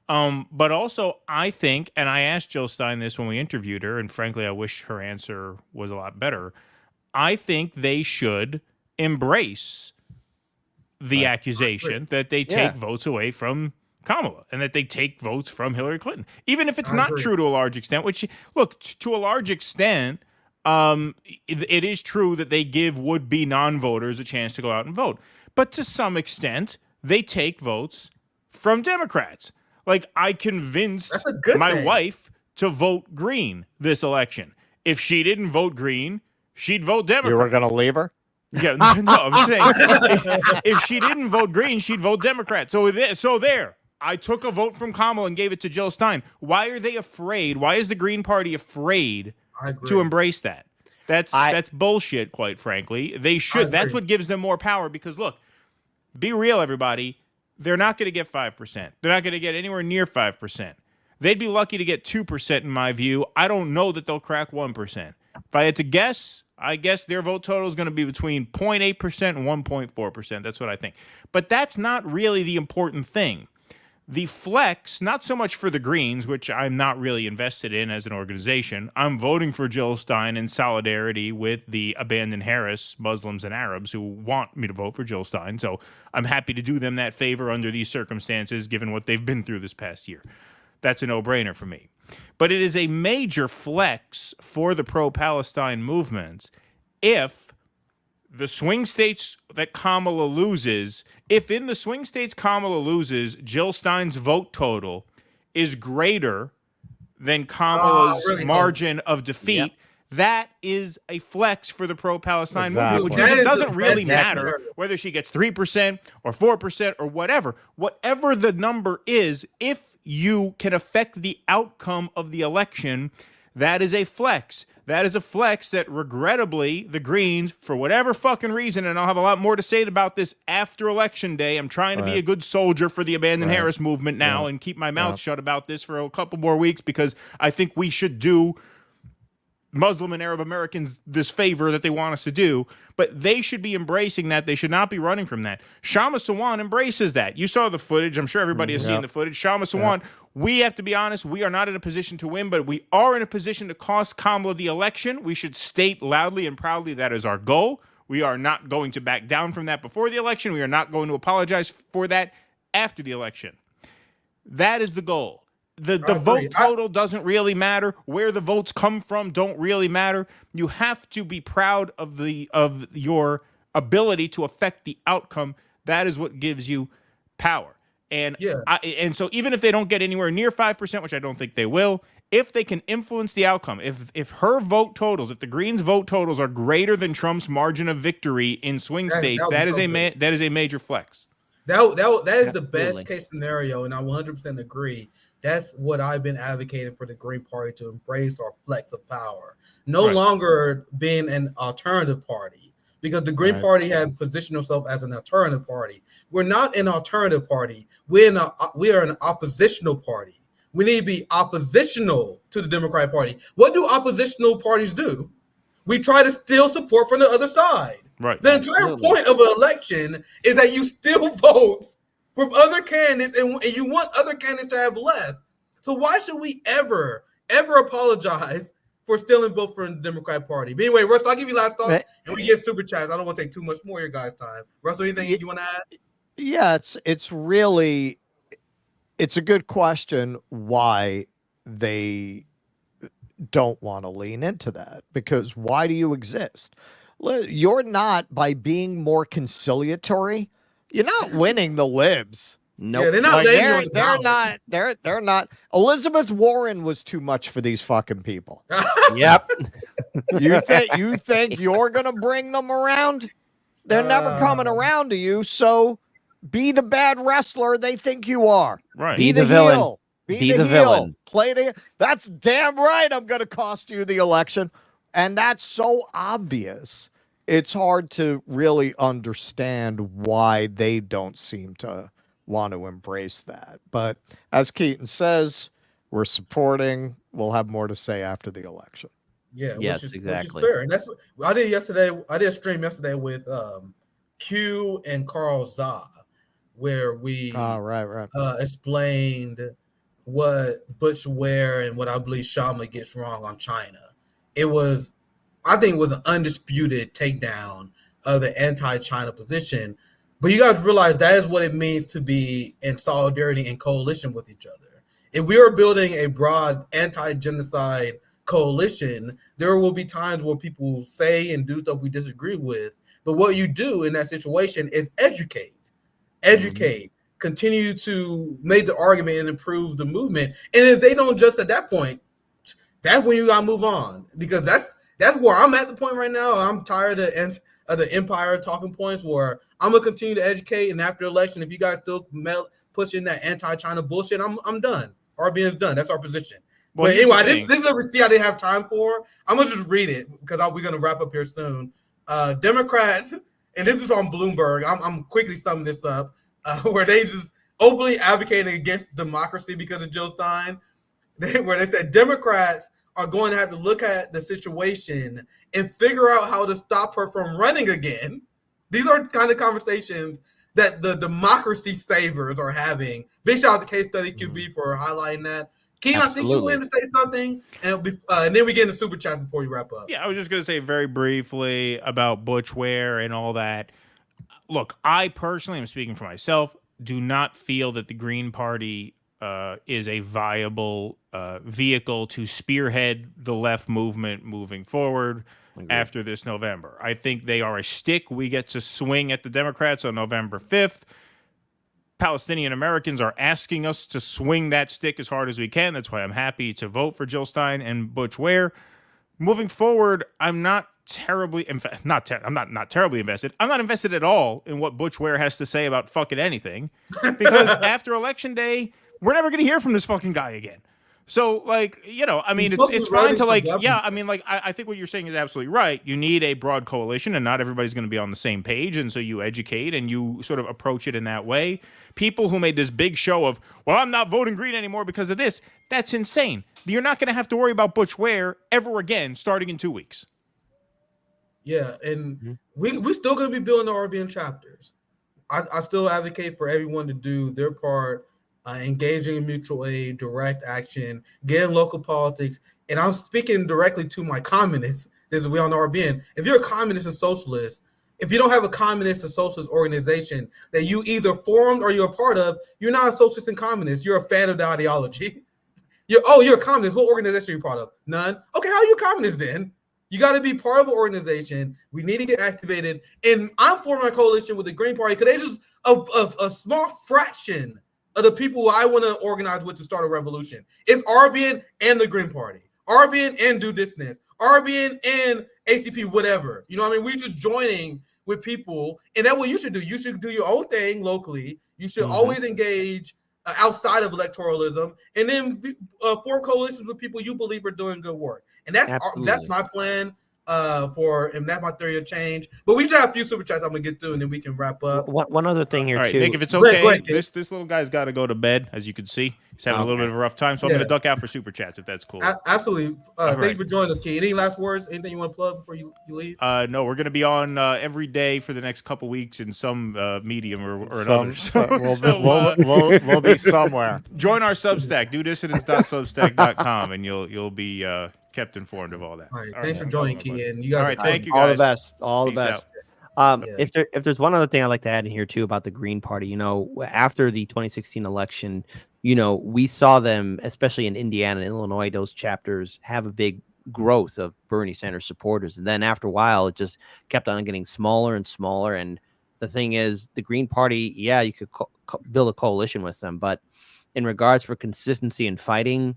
But also, I think, and I asked Jill Stein this when we interviewed her, and frankly, I wish her answer was a lot better. I think they should embrace the accusation that they take votes away from Kamala, and that they take votes from Hillary Clinton, even if it's not true to a large extent. Which, look, to a large extent, it is true that they give would-be non-voters a chance to go out and vote, but to some extent, they take votes from Democrats. Like, I convinced my wife to vote green this election. If she didn't vote green, she'd vote Democrat. You were going to leave her? Yeah, no, I'm saying if she didn't vote green, she'd vote Democrat. So there, I took a vote from Kamala and gave it to Jill Stein. Why are they afraid? Why is the Green Party afraid to embrace that? That's bullshit, quite frankly. They should. That's what gives them more power because, look, be real, everybody. They're not going to get 5%. They're not going to get anywhere near 5%. They'd be lucky to get 2% in my view. I don't know that they'll crack 1%. If I had to guess, I guess their vote total is going to be between 0.8% and 1.4%. That's what I think. But that's not really the important thing. The flex, not so much for the Greens, which I'm not really invested in as an organization. I'm voting for Jill Stein in solidarity with the abandoned Harris Muslims and Arabs who want me to vote for Jill Stein. So I'm happy to do them that favor under these circumstances, given what they've been through this past year. That's a no-brainer for me. But it is a major flex for the pro-Palestine movements if the swing states that Kamala loses, if in the swing states Kamala loses, Jill Stein's vote total is greater than Kamala's margin of defeat, that is a flex for the pro-Palestine movement, which means it doesn't really matter whether she gets 3% or 4% or whatever. Whatever the number is, if you can affect the outcome of the election, that is a flex. That is a flex that, regrettably, the Greens, for whatever fucking reason, and I'll have a lot more to say about this after Election Day. I'm trying to be a good soldier for the Abandoned Harris movement now and keep my mouth shut about this for a couple more weeks because I think we should do Muslim and Arab Americans this favor that they want us to do, but they should be embracing that. They should not be running from that. Shama Sawan embraces that. You saw the footage. I'm sure everybody has seen the footage. Shama Sawan, we have to be honest, we are not in a position to win, but we are in a position to cost Kamala the election. We should state loudly and proudly that is our goal. We are not going to back down from that before the election. We are not going to apologize for that after the election. That is the goal. The vote total doesn't really matter. Where the votes come from don't really matter. You have to be proud of your ability to affect the outcome. That is what gives you power. And and so even if they don't get anywhere near 5%, which I don't think they will, if they can influence the outcome, if her vote totals, if the Greens' vote totals are greater than Trump's margin of victory in swing states, that is a major flex. That is the best case scenario, and I 100% agree. That's what I've been advocating for the Green Party to embrace our flex of power. No longer being an alternative party, because the Green Party had positioned itself as an alternative party. We're not an alternative party. We are an oppositional party. We need to be oppositional to the Democratic Party. What do oppositional parties do? We try to steal support from the other side. Right. The entire point of an election is that you steal votes from other candidates, and you want other candidates to have less. So why should we ever apologize for stealing votes from the Democratic Party? But anyway, Russell, I'll give you last thoughts, and we get super chats. I don't want to take too much more of your guys' time. Russell, anything you want to add? Yeah, it's really a good question why they don't want to lean into that, because why do you exist? You're not, by being more conciliatory, you're not winning the libs. No, they're not. They're not. Elizabeth Warren was too much for these fucking people. Yep. You think you're gonna bring them around? They're never coming around to you. So be the bad wrestler they think you are. Right. Be the villain. heel. Be the villain. That's damn right. I'm gonna cost you the election, and that's so obvious. It's hard to really understand why they don't seem to want to embrace that. But as Keaton says, we're supporting. We'll have more to say after the election. Yeah, yes, Which exactly. is fair. And that's what I did yesterday. I did a stream yesterday with Q and Carl Zah, where we explained what Butch Ware and what I believe Shama gets wrong on China. I think it was an undisputed takedown of the anti-China position. But you guys realize that is what it means to be in solidarity and coalition with each other. If we are building a broad anti-genocide coalition, there will be times where people say and do stuff we disagree with. But what you do in that situation is educate, continue to make the argument and improve the movement. And if they don't just at that point, that's when you gotta move on, because that's where I'm at the point right now. I'm tired of the empire talking points where I'm gonna continue to educate. And after election, if you guys still pushing that anti-China bullshit, I'm done. RBN's done. That's our position. Well, but anyway, this is a receipt I didn't have time for. I'm gonna just read it because we're gonna wrap up here soon. Democrats, and this is on Bloomberg. I'm quickly summing this up, where they just openly advocating against democracy because of Jill Stein. Where they said Democrats are going to have to look at the situation and figure out how to stop her from running again. These are kind of conversations that the democracy savers are having. Big shout out to Case Study QB for highlighting that. Keen, I think you wanted to say something, and then we get into super chat before you wrap up. Yeah, I was just going to say very briefly about Butch Ware and all that. Look, I personally am speaking for myself, do not feel that the Green Party is a viable vehicle to spearhead the left movement moving forward after this November. I think they are a stick we get to swing at the Democrats on November 5th. Palestinian Americans are asking us to swing that stick as hard as we can. That's why I'm happy to vote for Jill Stein and Butch Ware. Moving forward, I'm not terribly invested. I'm not invested at all in what Butch Ware has to say about fucking anything, because after Election Day, we're never going to hear from this fucking guy again. So, like, you know, I mean, it's fine to, like, yeah, I mean, like, I think what you're saying is absolutely right. You need a broad coalition, and not everybody's going to be on the same page, and so you educate and you sort of approach it in that way. People who made this big show of, well, I'm not voting Green anymore because of this, that's insane. You're not going to have to worry about Butch Ware ever again starting in 2 weeks. Yeah, and we still going to be building the RBN chapters. I still advocate for everyone to do their part, engaging in mutual aid, direct action, get in local politics. And I'm speaking directly to my communists. This is we on the RBN. If you're a communist and socialist, if you don't have a communist and socialist organization that you either formed or you're a part of, you're not a socialist and communist. You're a fan of the ideology. You're a communist. What organization are you part of? None. Okay, how are you a communist then? You got to be part of an organization. We need to get activated. And I'm forming a coalition with the Green Party because they just a small fraction of the people who I want to organize with to start a revolution. It's RBN and the Green Party. RBN and Do Dissonance. RBN and ACP, whatever. You know what I mean? We're just joining with people. And that's what you should do. You should do your own thing locally. You should always engage outside of electoralism, and then form coalitions with people you believe are doing good work. And that's my plan and that's my theory of change. But we just have a few super chats I'm gonna get through, and then we can wrap up. One other thing here, right, too. Nick, if it's okay, this little guy's got to go to bed, as you can see. He's having a little bit of a rough time, so I'm gonna duck out for super chats if that's cool. Absolutely. Thank you for joining us, Key. Any last words? Anything you want to plug before you leave? No, we're gonna be on every day for the next couple weeks in some medium or another. We'll be somewhere. Join our Substack, dodissidents.substack.com, and you'll be kept informed of all that. All right, thanks for joining, Key. And you guys, all right, thank you guys. All the best. All the Peace best. out. If there's one other thing I'd like to add in here too about the Green Party, you know, after the 2016 election, you know, we saw them, especially in Indiana and Illinois, those chapters have a big growth of Bernie Sanders supporters. And then after a while, it just kept on getting smaller and smaller. And the thing is, the Green Party, yeah, you could build a coalition with them, but in regards for consistency and fighting,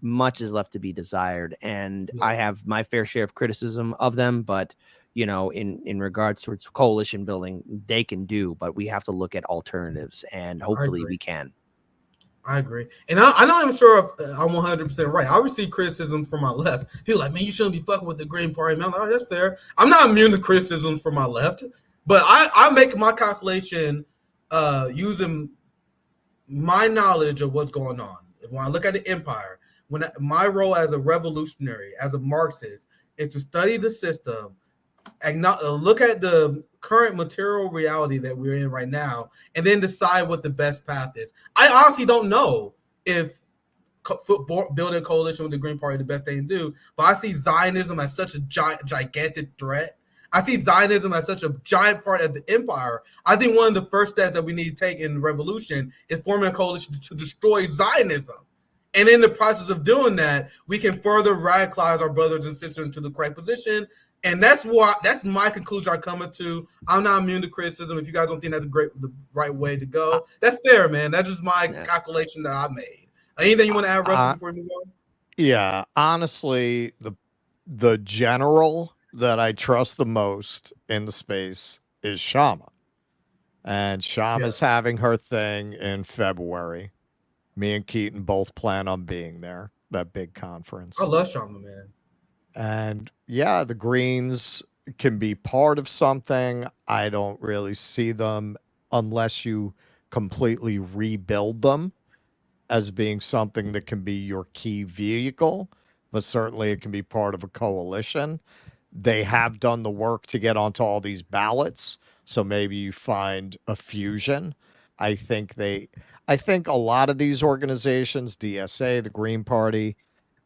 much is left to be desired. And I have my fair share of criticism of them, but you know, in regards towards coalition building, they can do, but we have to look at alternatives, and hopefully we can. I agree. And I'm not even sure if I'm 100% right. I receive criticism from my left. People like, man, you shouldn't be fucking with the Green Party. Man, like, that's fair. I'm not immune to criticism from my left, but I make my calculation using my knowledge of what's going on. When I look at the empire, my role as a revolutionary, as a Marxist, is to study the system, look at the current material reality that we're in right now, and then decide what the best path is. I honestly don't know if building a coalition with the Green Party is the best thing to do, but I see Zionism as such a gigantic threat. I see Zionism as such a giant part of the empire. I think one of the first steps that we need to take in the revolution is forming a coalition to destroy Zionism. And in the process of doing that, we can further radicalize our brothers and sisters into the correct position. And that's my conclusion I'm coming to. I'm not immune to criticism. If you guys don't think that's the right way to go, that's fair, man. That's just my calculation that I made. Anything you want to add, Russell, before we move on? Yeah, honestly, the general that I trust the most in the space is Shama. And Shama's having her thing in February. Me and Keaton both plan on being there, that big conference. I love Shama, man. And yeah, the Greens can be part of something. I don't really see them unless you completely rebuild them as being something that can be your key vehicle, but certainly it can be part of a coalition. They have done the work to get onto all these ballots, so maybe you find a fusion. I think a lot of these organizations, DSA, the Green Party,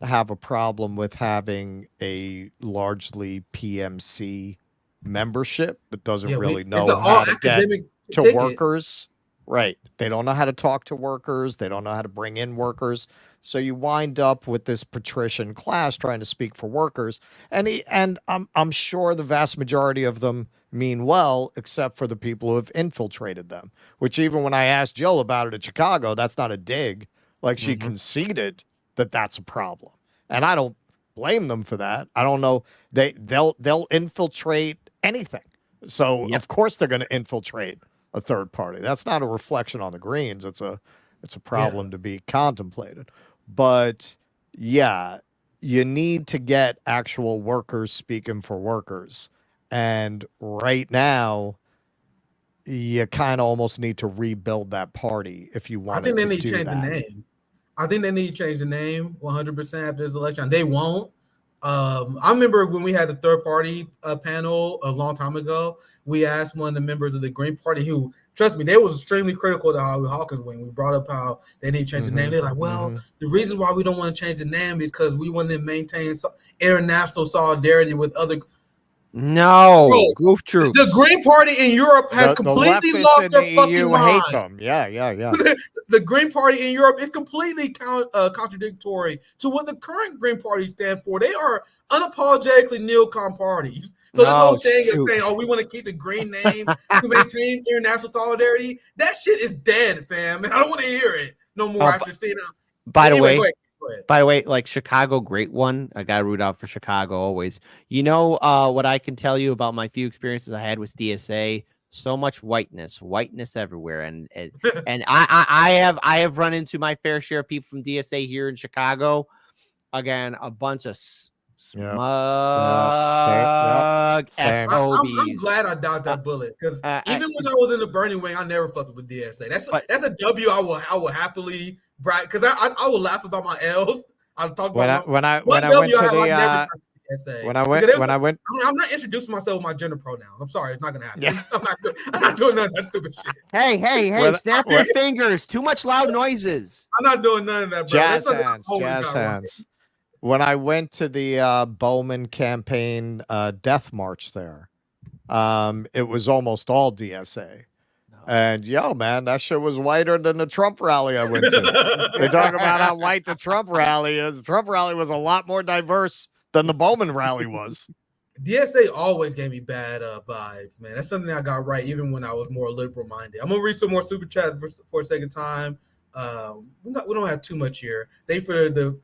have a problem with having a largely PMC membership that doesn't really know how to get to workers. Right. They don't know how to talk to workers. They don't know how to bring in workers. So you wind up with this patrician class trying to speak for workers. And I'm sure the vast majority of them mean well, except for the people who have infiltrated them, which even when I asked Jill about it at Chicago, that's not a dig. Like she conceded that that's a problem. And I don't blame them for that. I don't know. They'll infiltrate anything. So of course they're going to infiltrate a third party. That's not a reflection on the Greens. It's a problem to be contemplated. But yeah, you need to get actual workers speaking for workers. And right now, you kind of almost need to rebuild that party if you want to do that. I think they need to change the name. I think they need to change the name 100% after this election. They won't. I remember when we had the third party panel a long time ago, we asked one of the members of the Green Party who, trust me, they was extremely critical to Howard Hawkins when we brought up how they need to change the name. They're like, well, the reason why we don't want to change the name is because we want to maintain international solidarity with other. No, goof troops. The Green Party in Europe has completely lost their fucking mind. Hate them. Yeah. The Green Party in Europe is completely contradictory to what the current Green Party stand for. They are unapologetically neocon parties. So this whole thing is saying, oh, we want to keep the green name to maintain international solidarity. That shit is dead, fam. And I don't want to hear it no more after seeing it. By the way, like Chicago, great one. I got to root out for Chicago always. You know what I can tell you about my few experiences I had with DSA? So much whiteness everywhere, and I have run into my fair share of people from DSA here in Chicago. Again, a bunch of smug SOBs. I'm glad I dodged that bullet because even when I was in the burning wing, I never fucked with the DSA. That's a W I will happily brag because I will laugh about my L's. I'll talk about when I went. I'm not introducing myself with my gender pronouns. I'm sorry, it's not gonna happen. Yeah. I'm not doing none of that stupid shit. Hey! Snap your fingers. Too much loud noises. I'm not doing none of that, bro. Jazz hands. When I went to the Bowman campaign death march there, it was almost all DSA. And yo, man, that shit was whiter than the Trump rally I went to. They talk about how white the Trump rally is. The Trump rally was a lot more diverse than the Bowman rally was. DSA always gave me bad vibes, man. That's something I got right even when I was more liberal minded. I'm gonna read some more super chat for a second time. We don't have too much here. Thank you for the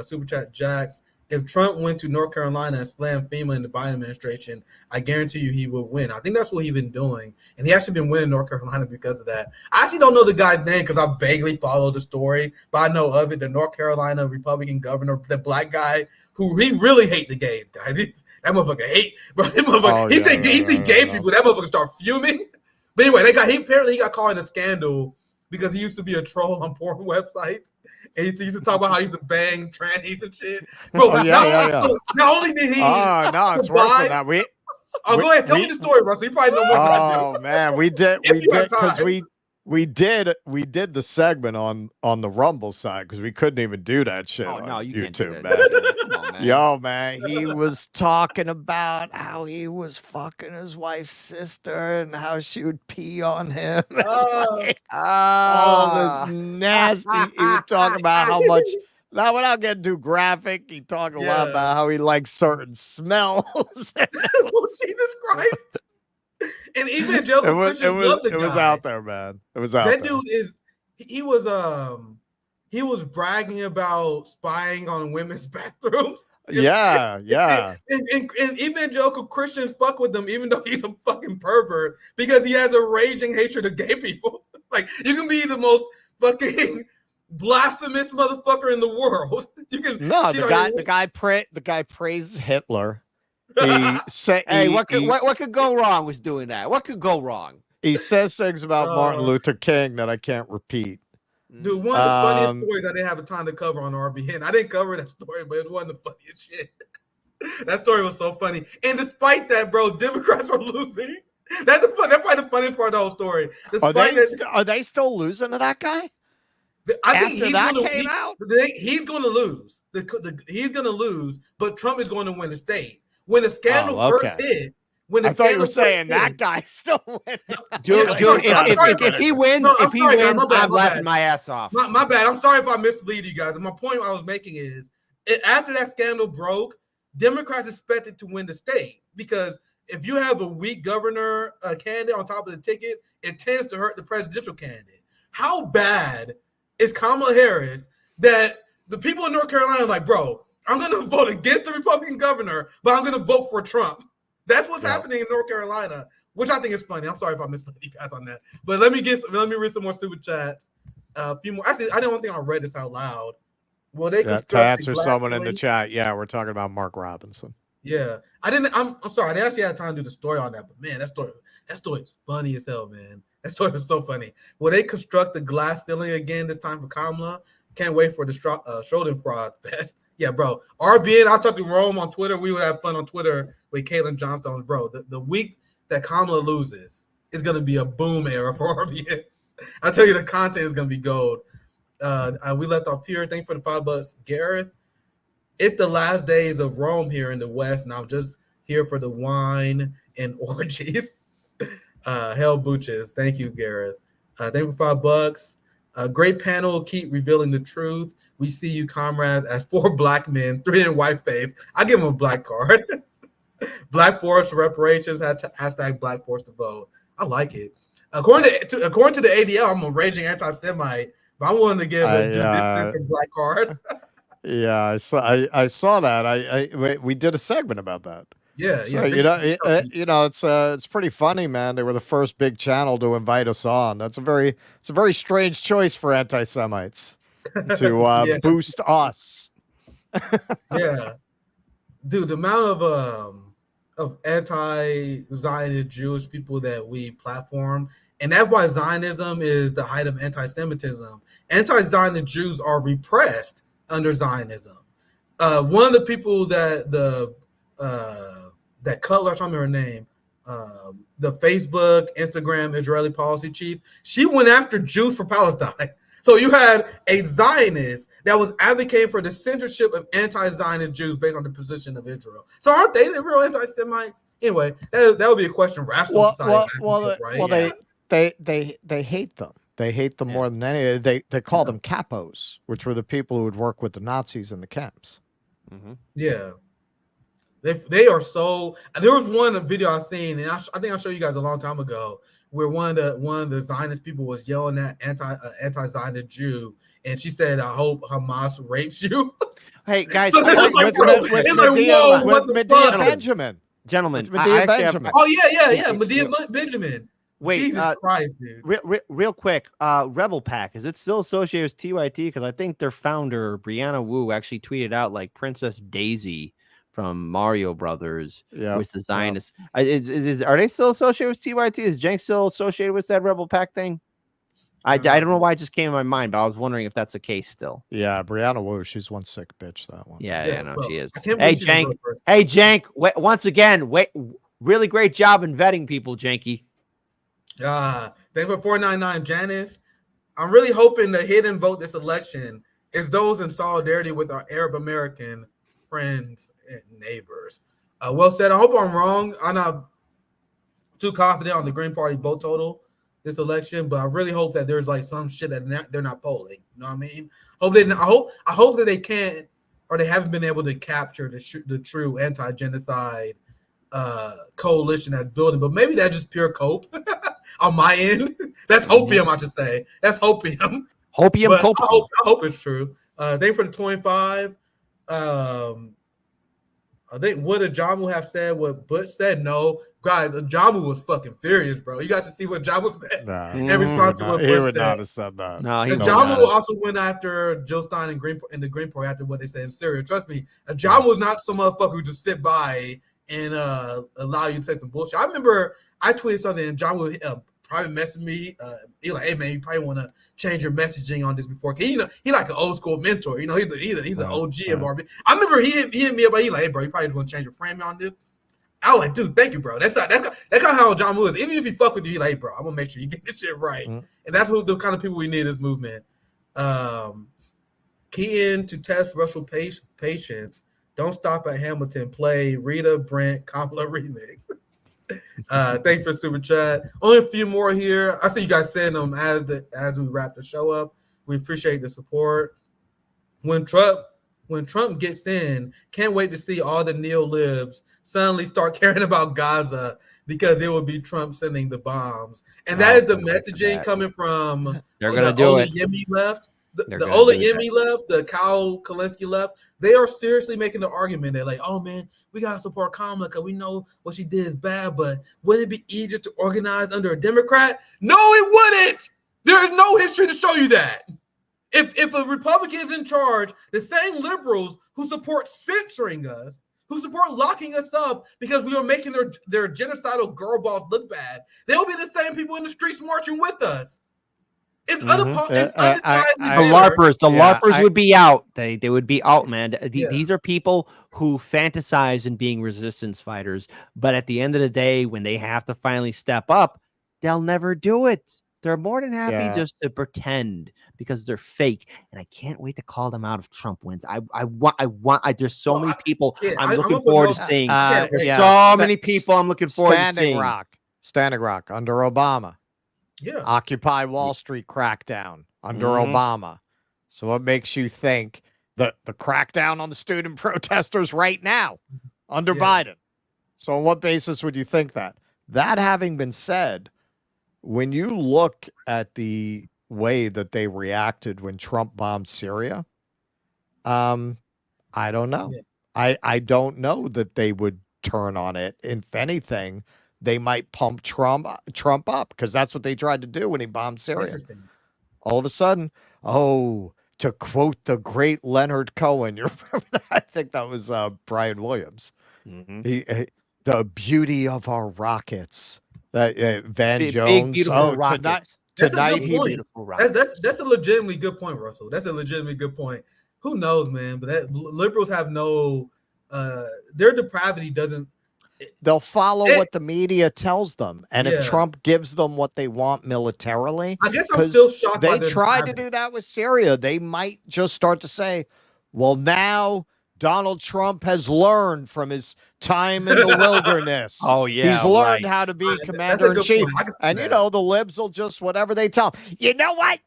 super chat, Jax. If Trump went to North Carolina and slammed FEMA in the Biden administration, I guarantee you he would win. I think that's what he's been doing. And he actually been winning North Carolina because of that. I actually don't know the guy's name because I vaguely follow the story, but I know of it. The North Carolina Republican governor, the black guy who he really hate the gays, guys. That motherfucker hate, bro. That motherfucker, he see gay people, that motherfucker start fuming. But anyway, he got caught in a scandal because he used to be a troll on porn websites. And he used to talk about how he used to bang trannies and shit. Bro, not only did he it's worse than that. Go ahead, tell me the story, Russell. You probably know more than I do. Oh man, we did because We did the segment on the Rumble side because we couldn't even do that shit on YouTube, man. Come on, man. Yo, man, he was talking about how he was fucking his wife's sister and how she would pee on him. All this nasty. He would talk about how much. Now, without getting too graphic, he talked a lot about how he likes certain smells. Jesus Christ. And evangelical Christians love the guy. It was out there, man. It was out that there. dude is he was bragging about spying on women's bathrooms. Yeah. And evangelical Christians fuck with him even though he's a fucking pervert because he has a raging hatred of gay people. Like you can be the most fucking blasphemous motherfucker in the world. You can the guy praised Hitler. He said, "Hey, what could go wrong with doing that? What could go wrong?" He says things about Martin Luther King that I can't repeat. Dude, one of the funniest stories I didn't have the time to cover on RBN. I didn't cover that story, but it was one of the funniest shit. That story was so funny. And despite that, bro, Democrats are losing. That's probably the funniest part of the whole story. Are they still losing to that guy? I think he's going to lose. He's going to lose, but Trump is going to win the state. When the scandal first hit, I thought you were saying that guy's still winning. Dude, if he wins, I'm laughing my ass off. My bad. I'm sorry if I mislead you guys. My point I was making is, after that scandal broke, Democrats expected to win the state because if you have a weak governor candidate on top of the ticket, it tends to hurt the presidential candidate. How bad is Kamala Harris that the people in North Carolina are like, bro, I'm going to vote against the Republican governor, but I'm going to vote for Trump. That's what's happening in North Carolina, which I think is funny. I'm sorry if I misled you guys on that. But let me read some more super chats. A few more. Actually, I don't think I read this out loud. Well, they to answer someone in the chat. Yeah, we're talking about Mark Robinson. Yeah, I'm sorry. I didn't actually have time to do the story on that, but man, that story is funny as hell, man. That story was so funny. Will they construct the glass ceiling again this time for Kamala? Can't wait for the Schadenfreude fest. Yeah, bro. RBN, I'll talk to Rome on Twitter. We would have fun on Twitter with Caitlin Johnstone's, bro. The week that Kamala loses is going to be a boom era for RBN. I'll tell you, the content is going to be gold. We left off here. Thanks for the $5. Gareth, it's the last days of Rome here in the West, and I'm just here for the wine and orgies. Hell booches. Thank you, Gareth. Thank you for $5. Great panel. Keep revealing the truth. We see you, comrades, as 4 black men, 3 in white face. I give them a black card. Black Forest reparations. Hashtag Black Forest to vote. I like it. According to the ADL, I'm a raging anti-Semite, but I'm willing to give a black card. Yeah, I saw that. We did a segment about that. Yeah, so, it's pretty funny, man. They were the first big channel to invite us on. It's a very strange choice for anti-Semites to boost us. Yeah, dude, the amount of anti-Zionist Jewish people that we platform, and that's why Zionism is the height of anti-Semitism. Anti-Zionist Jews are repressed under Zionism. One of the people that Cutler, I don't remember her name, the Facebook, Instagram Israeli policy chief, she went after Jews for Palestine. So you had a Zionist that was advocating for the censorship of anti-Zionist Jews based on the position of Israel. So aren't they the real anti-Semites? Anyway, that would be a question rational society. They hate them. They hate them more than any. They call them capos, which were the people who would work with the Nazis in the camps. Mm-hmm. Yeah. They are so. There was one video I seen, and I think I showed you guys a long time ago, where one of the Zionist people was yelling at anti-Zionist Jew, and she said, "I hope Hamas rapes you." Hey guys, with Medea Benjamin, gentlemen, Medea Benjamin. Medea Benjamin. Wait, Jesus Christ, dude. Real quick, Rebel Pack, is it still associated with TYT? Because I think their founder Brianna Wu actually tweeted out like Princess Daisy from Mario Brothers with the Zionists. Are they still associated with TYT? Is Jenk still associated with that Rebel Pack thing? I don't know why it just came in my mind, but I was wondering if that's the case still. Yeah, Brianna Wu, she's one sick bitch, that one. Yeah, no, she is. Hey, Jenk, once again, really great job in vetting people, Janky. Thanks for 499, Janice. I'm really hoping the hidden vote this election is those in solidarity with our Arab American friends and neighbors. Well said. I hope I'm wrong. I'm not too confident on the Green Party vote total this election, but I really hope that there's like some shit that they're not polling. You know what I mean? I hope that they can't or they haven't been able to capture the true anti-genocide coalition that's building. But maybe that's just pure cope on my end. That's hopium, I should say. That's hopium. Hopium, but copium. I hope it's true. Thank you for the 25. I think what did Jamu have said? What Butch said? No, guys, Jamu was fucking furious, bro. You got to see what Jamu said in response to what Butch said. He would not have said that. No, Jamu also went after Jill Stein and the Green Party after what they said in Syria. Trust me, Jamu was not some motherfucker who just sit by and allow you to say some bullshit. I remember I tweeted something and Jamu private messaged me. He like, hey man, you probably want to change your messaging on this before. He like an old school mentor. You know, he's an OG of RB. I remember he hit me up, he like, hey bro, you probably just want to change your framing on this. I was like, dude, thank you, bro. That's kind of how John Moore is. Even if he fuck with you, he like, hey, bro, I'm gonna make sure you get this shit right. And that's what the kind of people we need in this movement. Key in to test Russell patience. Don't stop at Hamilton. Play Rita Brent Kamala remix. Thanks for super chat. Only a few more here. I see you guys saying them as we wrap the show up. We appreciate the support. When Trump gets in, can't wait to see all the neo-libs suddenly start caring about Gaza because it will be Trump sending the bombs. And that is the messaging coming from They're gonna do it. Yemi left. The Ola Yemi left, the Kyle Kalinske left. They are seriously making the argument. They're like, oh man, we gotta support Kamala because we know what she did is bad, but wouldn't it be easier to organize under a Democrat? No, it wouldn't. There is no history to show you that. If a Republican is in charge, the same liberals who support censoring us, who support locking us up because we are making their genocidal girl boss look bad, they'll be the same people in the streets marching with us. It's the LARPers would be out. They would be out, man. These are people who fantasize in being resistance fighters, but at the end of the day, when they have to finally step up, they'll never do it. They're more than happy just to pretend because they're fake, and I can't wait to call them out if Trump wins. There's so many people I'm looking forward to seeing. There's so many people I'm looking forward to seeing. Standing Rock under Obama. Yeah. Occupy Wall Street crackdown under Obama. So what makes you think that the crackdown on the student protesters right now under Biden? So on what basis would you think that? That having been said, when you look at the way that they reacted when Trump bombed Syria, I don't know. Yeah. I don't know that they would turn on it. If anything, they might pump Trump up because that's what they tried to do when he bombed Syria. All of a sudden, to quote the great Leonard Cohen, you remember that? I think that was Brian Williams. The beauty of our rockets. Van Jones. Tonight that's a legitimately good point, Russell. That's a legitimately good point. Who knows, man? But liberals have no their depravity doesn't. They'll follow what the media tells them, and if Trump gives them what they want militarily, I guess I'm still shocked. They tried to do that with Syria. They might just start to say, "Well, now Donald Trump has learned from his time in the wilderness. He's learned how to be commander in chief." And the libs will just whatever they tell him. You know what?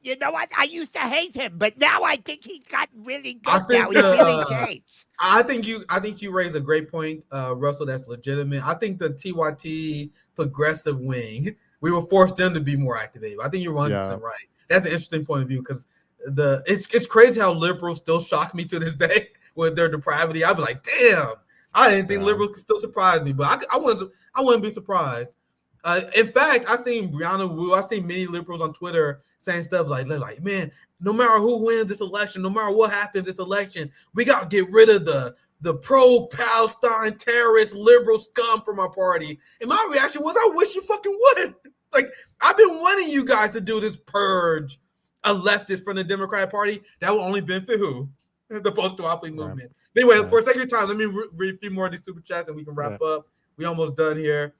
I used to hate him, but now I think he's gotten really good. Now he really changed. I think you raise a great point, Russell. That's legitimate. I think the TYT progressive wing, we will force them to be more activated. I think you're 100% right. That's an interesting point of view because it's crazy how liberals still shock me to this day with their depravity. I'd be like, damn, I didn't think liberals could still surprise me, but I wouldn't be surprised. In fact, I seen Brianna Wu, I seen many liberals on Twitter saying stuff like, man, no matter who wins this election, no matter what happens this election, we got to get rid of the pro-Palestine terrorist liberal scum from our party. And my reaction was, I wish you fucking would. Like, I've been wanting you guys to do this purge a leftist from the Democratic Party. That will only benefit who? The post-duopoly movement. But anyway, for a second time, let me read a few more of these super chats and we can wrap up. We almost done here.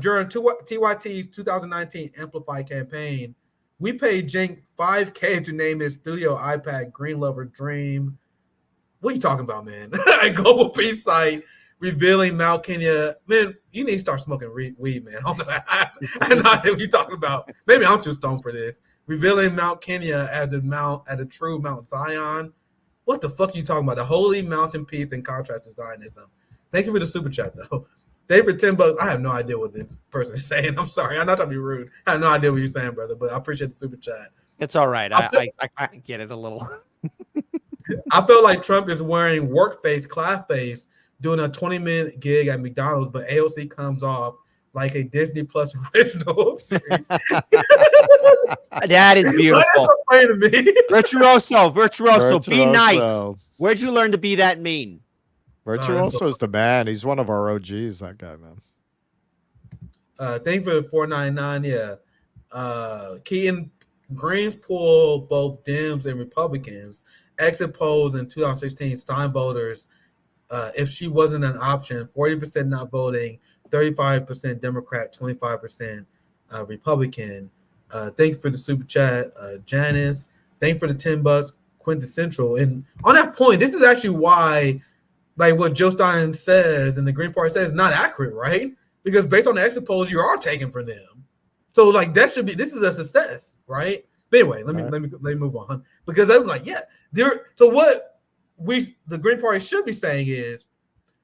During TYT's 2019 Amplify campaign, we paid Jenk $5,000 to name his studio iPad Green Lover Dream. What are you talking about, man? A global peace site revealing Mount Kenya. Man, you need to start smoking weed, man. I have no idea what you're talking about. Maybe I'm too stoned for this. Revealing Mount Kenya as a true Mount Zion. What the fuck are you talking about? The holy mountain peace in contrast to Zionism. Thank you for the super chat, though. Thank you for $10. I have no idea what this person is saying. I'm sorry. I'm not trying to be rude. I have no idea what you're saying, brother, but I appreciate the super chat. It's all right. I get it a little. I feel like Trump is wearing work face, class face, doing a 20-minute gig at McDonald's, but AOC comes off like a Disney Plus original series. That is beautiful. That's so funny to me. Virtuoso. Be nice. Where'd you learn to be that mean? Virtuoso's the man. He's one of our OGs, that guy, man. Thank you for the 499. Yeah. Keaton Greens pull both Dems and Republicans. Exit polls in 2016, Stein voters, if she wasn't an option, 40% not voting, 35% Democrat, 25% Republican. Thank you for the super chat, Janice. Thank you for the $10, Quintessential. And on that point, this is actually why, like what Jill Stein says and the Green Party says, is not accurate, right? Because based on the exit polls, you are taking from them. So like this is a success, right? But anyway, let me move on, because I'm like, yeah, so what the Green Party should be saying is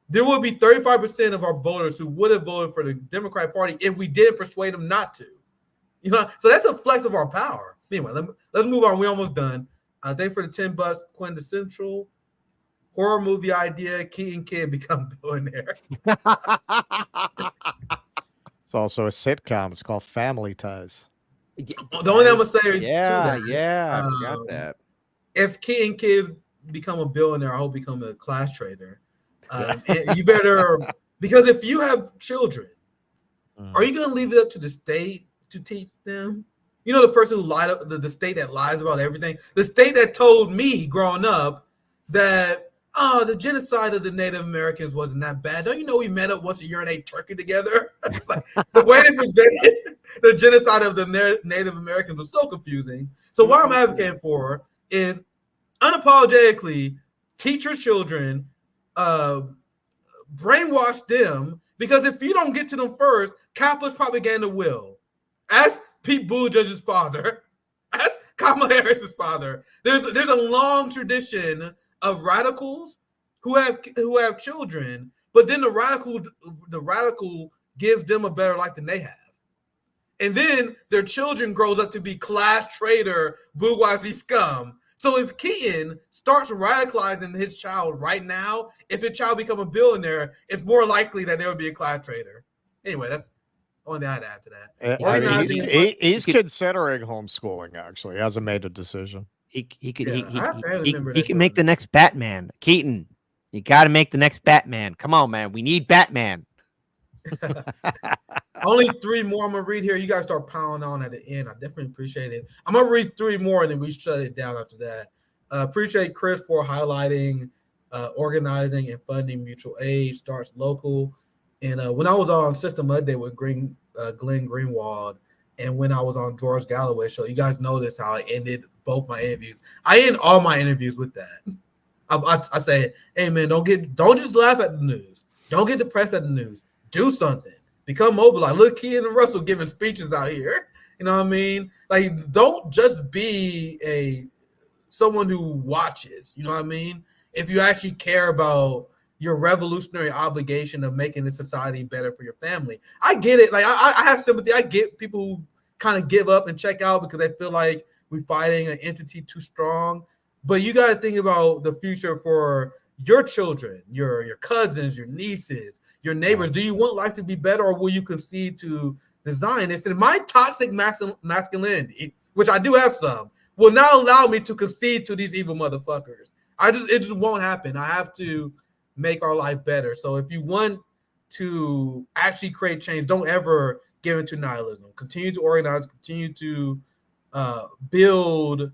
there will be 35% of our voters who would have voted for the Democratic Party if we didn't persuade them not to. You know, so that's a flex of our power. Anyway, let's move on. We're almost done. Thank you for the $10, Quintessential. Horror movie idea, Keaton Kid become billionaire. It's also a sitcom. It's called Family Ties. The only thing I'm gonna say to I that, forgot that. If Keaton Kid become a billionaire, I hope become a class trader. You better, because if you have children, are you gonna leave it up to the state to teach them? You know, the person who lied up, the state that lies about everything, the state that told me growing up that the genocide of the Native Americans wasn't that bad. Don't you know we met up once a year and ate turkey together? Like, the way they presented the genocide of the Native Americans was so confusing. So what I'm advocating for is unapologetically teach your children, brainwash them, because if you don't get to them first, capitalist propaganda will. Ask Pete Buttigieg's father, ask Kamala Harris's father. There's a long tradition of radicals who have children, but then the radical gives them a better life than they have. And then their children grows up to be class trader, bourgeoisie scum. So if Keaton starts radicalizing his child right now, if his child become a billionaire, it's more likely that there will be a class trader. Anyway, that's the only thing I'd add to that. He's considering homeschooling, actually. He hasn't made a decision. He can make the next Batman. Keaton, you got to make the next Batman. Come on, man. We need Batman. Only 3 more I'm going to read here. You guys start pounding on at the end. I definitely appreciate it. I'm going to read 3 more, and then we shut it down after that. Appreciate Chris for highlighting organizing and funding mutual aid starts local. And when I was on System Update with Glenn Greenwald, and when I was on George Galloway show, you guys noticed how I ended both my interviews. I end all my interviews with that. I say, hey man, don't just laugh at the news. Don't get depressed at the news. Do something. Become mobilized. Look, Keaton and Russell giving speeches out here. You know what I mean? Like, don't just be someone who watches. You know what I mean? If you actually care about your revolutionary obligation of making the society better for your family. I get it. Like, I have sympathy. I get people who kind of give up and check out because they feel like we're fighting an entity too strong. But you got to think about the future for your children, your cousins, your nieces, your neighbors. Do you want life to be better, or will you concede to the Zionists? And my toxic masculinity, which I do have some, will not allow me to concede to these evil motherfuckers. It just won't happen. I have to make our life better. So if you want to actually create change, don't ever give into nihilism. Continue to organize, continue to build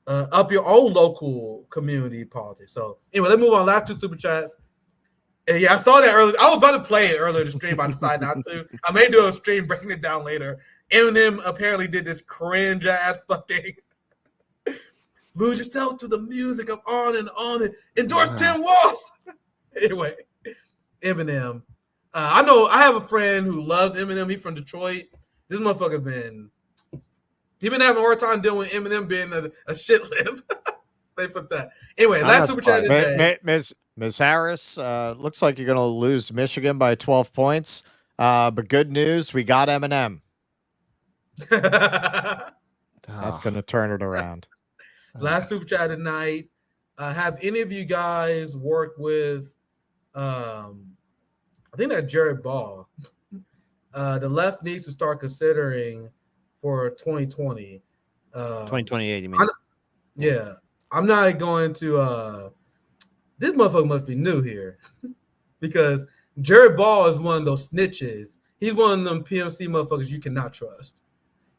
up your own local community politics. So anyway, let's move on. Last 2 super chats. Yeah, I saw that earlier. I was about to play it earlier in the stream. I decided not to. I may do a stream breaking it down later. Eminem apparently did this cringe ass fucking lose yourself to the music of on and endorse Tim Walsh. Anyway, Eminem. I know I have a friend who loves Eminem. He's from Detroit. This motherfucker been having a hard time dealing with Eminem being a shit lip. They put that. Anyway, last super chat today. Ms. Harris, looks like you're going to lose Michigan by 12 points. But good news, we got Eminem. That's going to turn it around. Last super chat tonight. Have any of you guys worked with, I think that Jared Ball. The left needs to start considering for 2020. 2028, you mean? Yeah. I'm not going to this motherfucker must be new here because Jared Ball is one of those snitches. He's one of them PMC motherfuckers you cannot trust.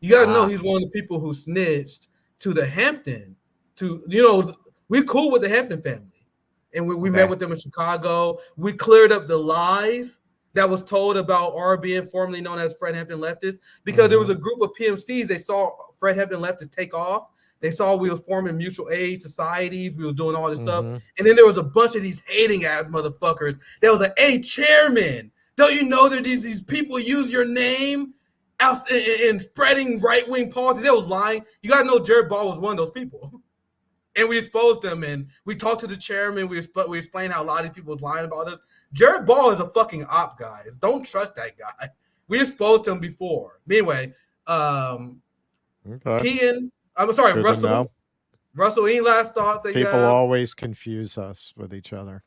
You guys know he's one of the people who snitched to the Hampton. We're cool with the Hampton family. And we met with them in Chicago. We cleared up the lies that was told about our being formerly known as Fred Hampton leftists because there was a group of PMCs. They saw Fred Hampton leftists take off. They saw we were forming mutual aid societies. We were doing all this stuff. And then there was a bunch of these hating ass motherfuckers that was like, hey, chairman, don't you know that these people use your name out in spreading right-wing politics? They was lying. You got to know Jared Ball was one of those people. And we exposed them, and we talked to the chairman. We explained how a lot of these people was lying about us. Jared Ball is a fucking op, guys. Don't trust that guy. We exposed him before. Anyway, Keaton, I'm sorry, Good Russell. Russell, any last thoughts? People always confuse us with each other.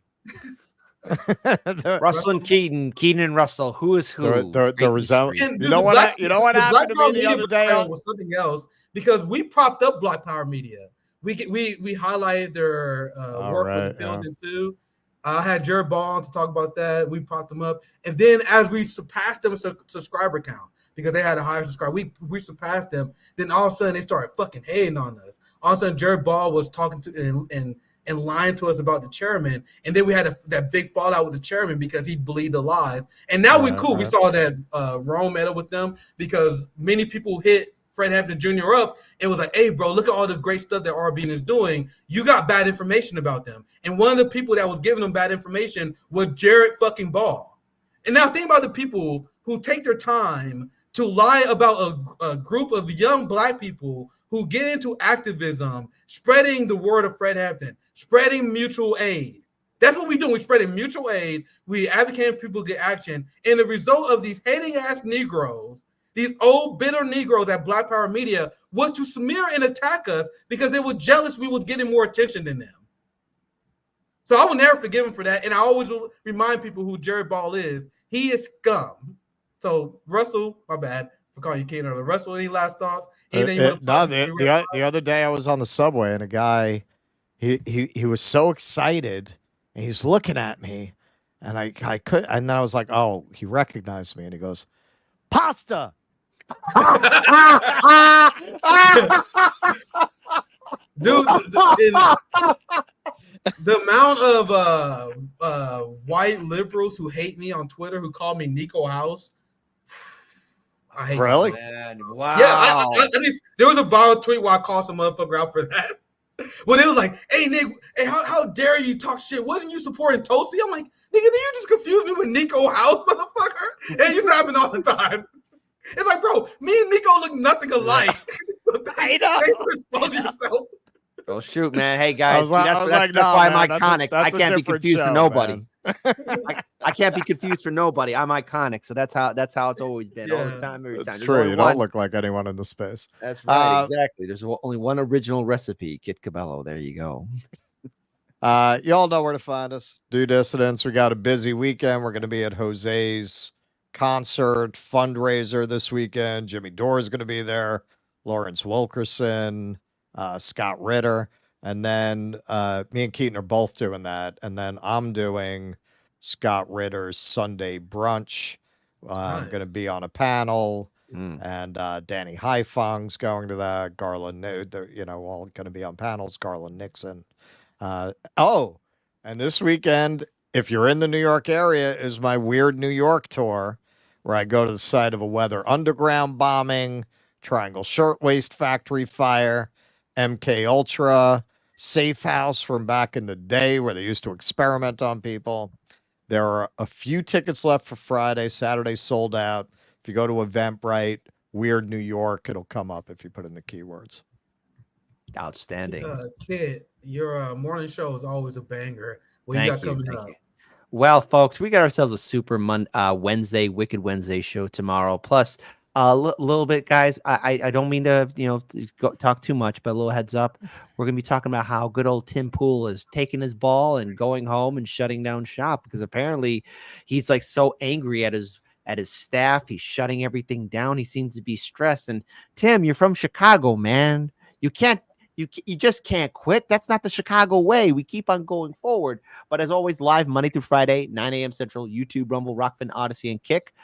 Russell and Keaton and Russell. Who is who? The resemblance. You know what happened to me the other day? Was something else because we propped up Black Power Media. We highlighted their work with the building too. I had Jared Ball on to talk about that. We propped them up, and then as we surpassed them in subscriber count because they had a higher subscriber, we surpassed them. Then all of a sudden they started fucking hating on us. All of a sudden Jared Ball was talking to and lying to us about the chairman, and then we had that big fallout with the chairman because he believed the lies. And now we're cool. We saw that Rome medal with them because many people hit Fred Hampton Jr. up. It was like, hey, bro, look at all the great stuff that RBN is doing. You got bad information about them. And one of the people that was giving them bad information was Jared fucking Ball. And now think about the people who take their time to lie about a group of young Black people who get into activism, spreading the word of Fred Hampton, spreading mutual aid. That's what we do. We're spreading mutual aid. We advocate people get action. And the result of these hating-ass Negroes, these old, bitter Negroes at Black Power Media, was to smear and attack us because they were jealous we was getting more attention than them. So I will never forgive him for that. And I always will remind people who Jared Ball is. He is scum. So, Russell, my bad for calling you Keaton earlier. Russell, any last thoughts? The other day I was on the subway and a guy, he was so excited and he's looking at me and I could, and then I was like, oh, he recognized me and he goes, pasta. Dude, the amount of white liberals who hate me on Twitter who call me Nico House. I hate really? Man, wow. Yeah, I mean, there was a viral tweet where I called some motherfucker out for that. Well, they was like, hey, Nick, hey, how dare you talk shit? Wasn't you supporting Tosi? I'm like, nigga, did you just confuse me with Nico House, motherfucker? It used to happen all the time. It's like, bro, me and Nico look nothing alike. I know. Thanks for exposing yourself. Oh, shoot, man. Hey, guys, that's why I'm iconic. I can't be confused for nobody. I can't be confused for nobody. I'm iconic. So that's how it's always been all the time, every time. That's true. You don't look like anyone in the space. That's right. Exactly. There's only one original recipe, Kit Cabello. There you go. Y'all know where to find us. Do Dissidents. We got a busy weekend. We're going to be at Jose's concert fundraiser this weekend. Jimmy Dore is going to be there. Lawrence Wilkerson, Scott Ritter. And then me and Keaton are both doing that. And then I'm doing Scott Ritter's Sunday brunch. I'm going to be on a panel. And Danny Haifung's going to that. Garland, they're, all going to be on panels. Garland Nixon. And this weekend if you're in the New York area, is my Weird New York tour, where I go to the site of a Weather Underground bombing, Triangle Shirtwaist Factory fire, MK Ultra, Safe House from back in the day where they used to experiment on people. There are a few tickets left for Friday. Saturday sold out. If you go to Eventbrite, Weird New York, it'll come up if you put in the keywords. Outstanding. Kid, your morning show is always a banger. What you got coming up? Well, folks, we got ourselves a super Wednesday, Wicked Wednesday show tomorrow. Plus, a little bit, guys. I don't mean to talk too much, but a little heads up. We're gonna be talking about how good old Tim Pool is taking his ball and going home and shutting down shop, because apparently he's like so angry at his staff. He's shutting everything down. He seems to be stressed. And Tim, you're from Chicago, man. You just can't quit. That's not the Chicago way. We keep on going forward. But as always, live Monday through Friday, 9 a.m. Central, YouTube, Rumble, Rockfin, Odyssey, and Kick.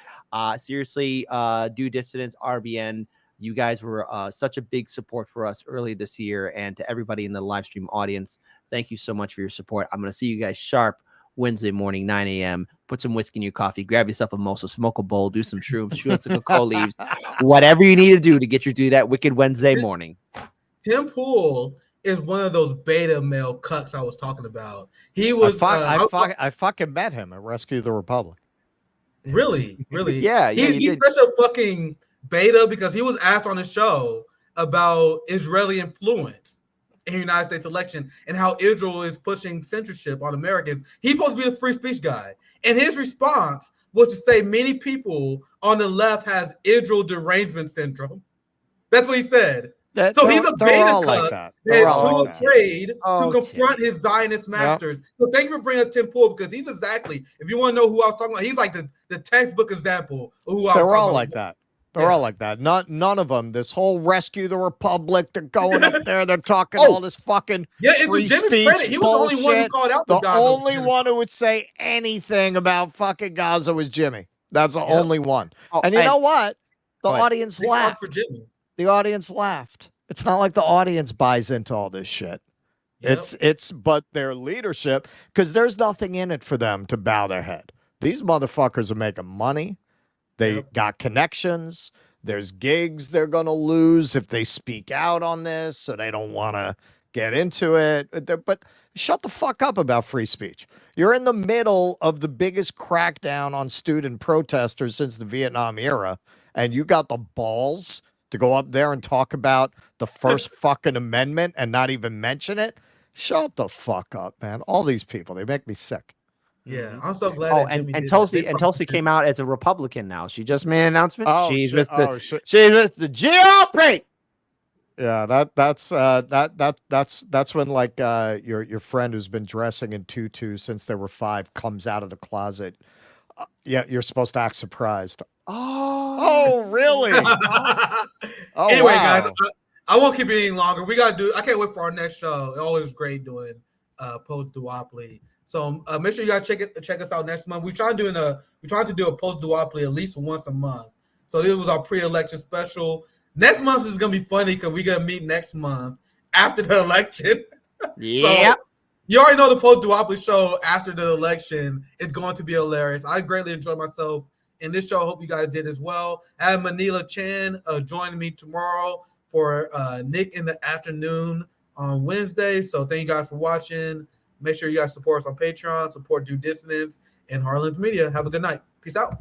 Seriously, Due Dissidents, RBN, you guys were such a big support for us early this year. And to everybody in the live stream audience, thank you so much for your support. I'm going to see you guys sharp Wednesday morning, 9 a.m. Put some whiskey in your coffee, grab yourself a mimosa, smoke a bowl, do some shrooms, shoot out some cocoa leaves, whatever you need to do to get you through that Wicked Wednesday morning. Tim Pool is one of those beta male cucks I was talking about. He was. I fucking met him at Rescue the Republic. Really? Yeah. He's such a fucking beta because he was asked on the show about Israeli influence in the United States election and how Israel is pushing censorship on Americans. He's supposed to be the free speech guy. And his response was to say many people on the left has Israel derangement syndrome. That's what he said. So he's a beta cuck like that is too afraid to confront his Zionist masters. So thank you for bringing up Tim Pool, because he's exactly, if you want to know who I was talking about, he's like the textbook example of who I was talking about. They're all like that. They're all like that. None of them. This whole Rescue the Republic, they're going up there, they're talking all this fucking free speech bullshit. He was the only one who called out the Gaza. Only one who would say anything about fucking Gaza was Jimmy. That's the only one. And you know what? The audience laughed. The audience laughed. It's not like the audience buys into all this shit. Yep. But their leadership, because there's nothing in it for them to bow their head. These motherfuckers are making money. They got connections. There's gigs they're going to lose if they speak out on this, so they don't want to get into it. But shut the fuck up about free speech. You're in the middle of the biggest crackdown on student protesters since the Vietnam era, and you got the balls to go up there and talk about the first fucking amendment and not even mention it. Shut the fuck up, man. All these people, they make me sick. Yeah, I'm so glad. And Tulsi came out as a Republican now. She just made an announcement. She's with the GOP. Yeah, that's when like your friend who's been dressing in tutu since they were 5 comes out of the closet. Yeah, you're supposed to act surprised. Oh, really? Anyway, guys, I won't keep it any longer. I can't wait for our next show. It's always great doing post duopoly. So make sure you guys check us out next month. We're trying to do a post duopoly at least once a month. So this was our pre-election special. Next month is gonna be funny because we're gonna meet next month after the election. Yeah. So you already know the post duopoly show after the election is going to be hilarious. I greatly enjoyed myself in this show. I hope you guys did as well. I have Manila Chan joining me tomorrow for Nick in the afternoon on Wednesday. So thank you guys for watching. Make sure you guys support us on Patreon, support Due Dissidents and Harlan's Media. Have a good night. Peace out.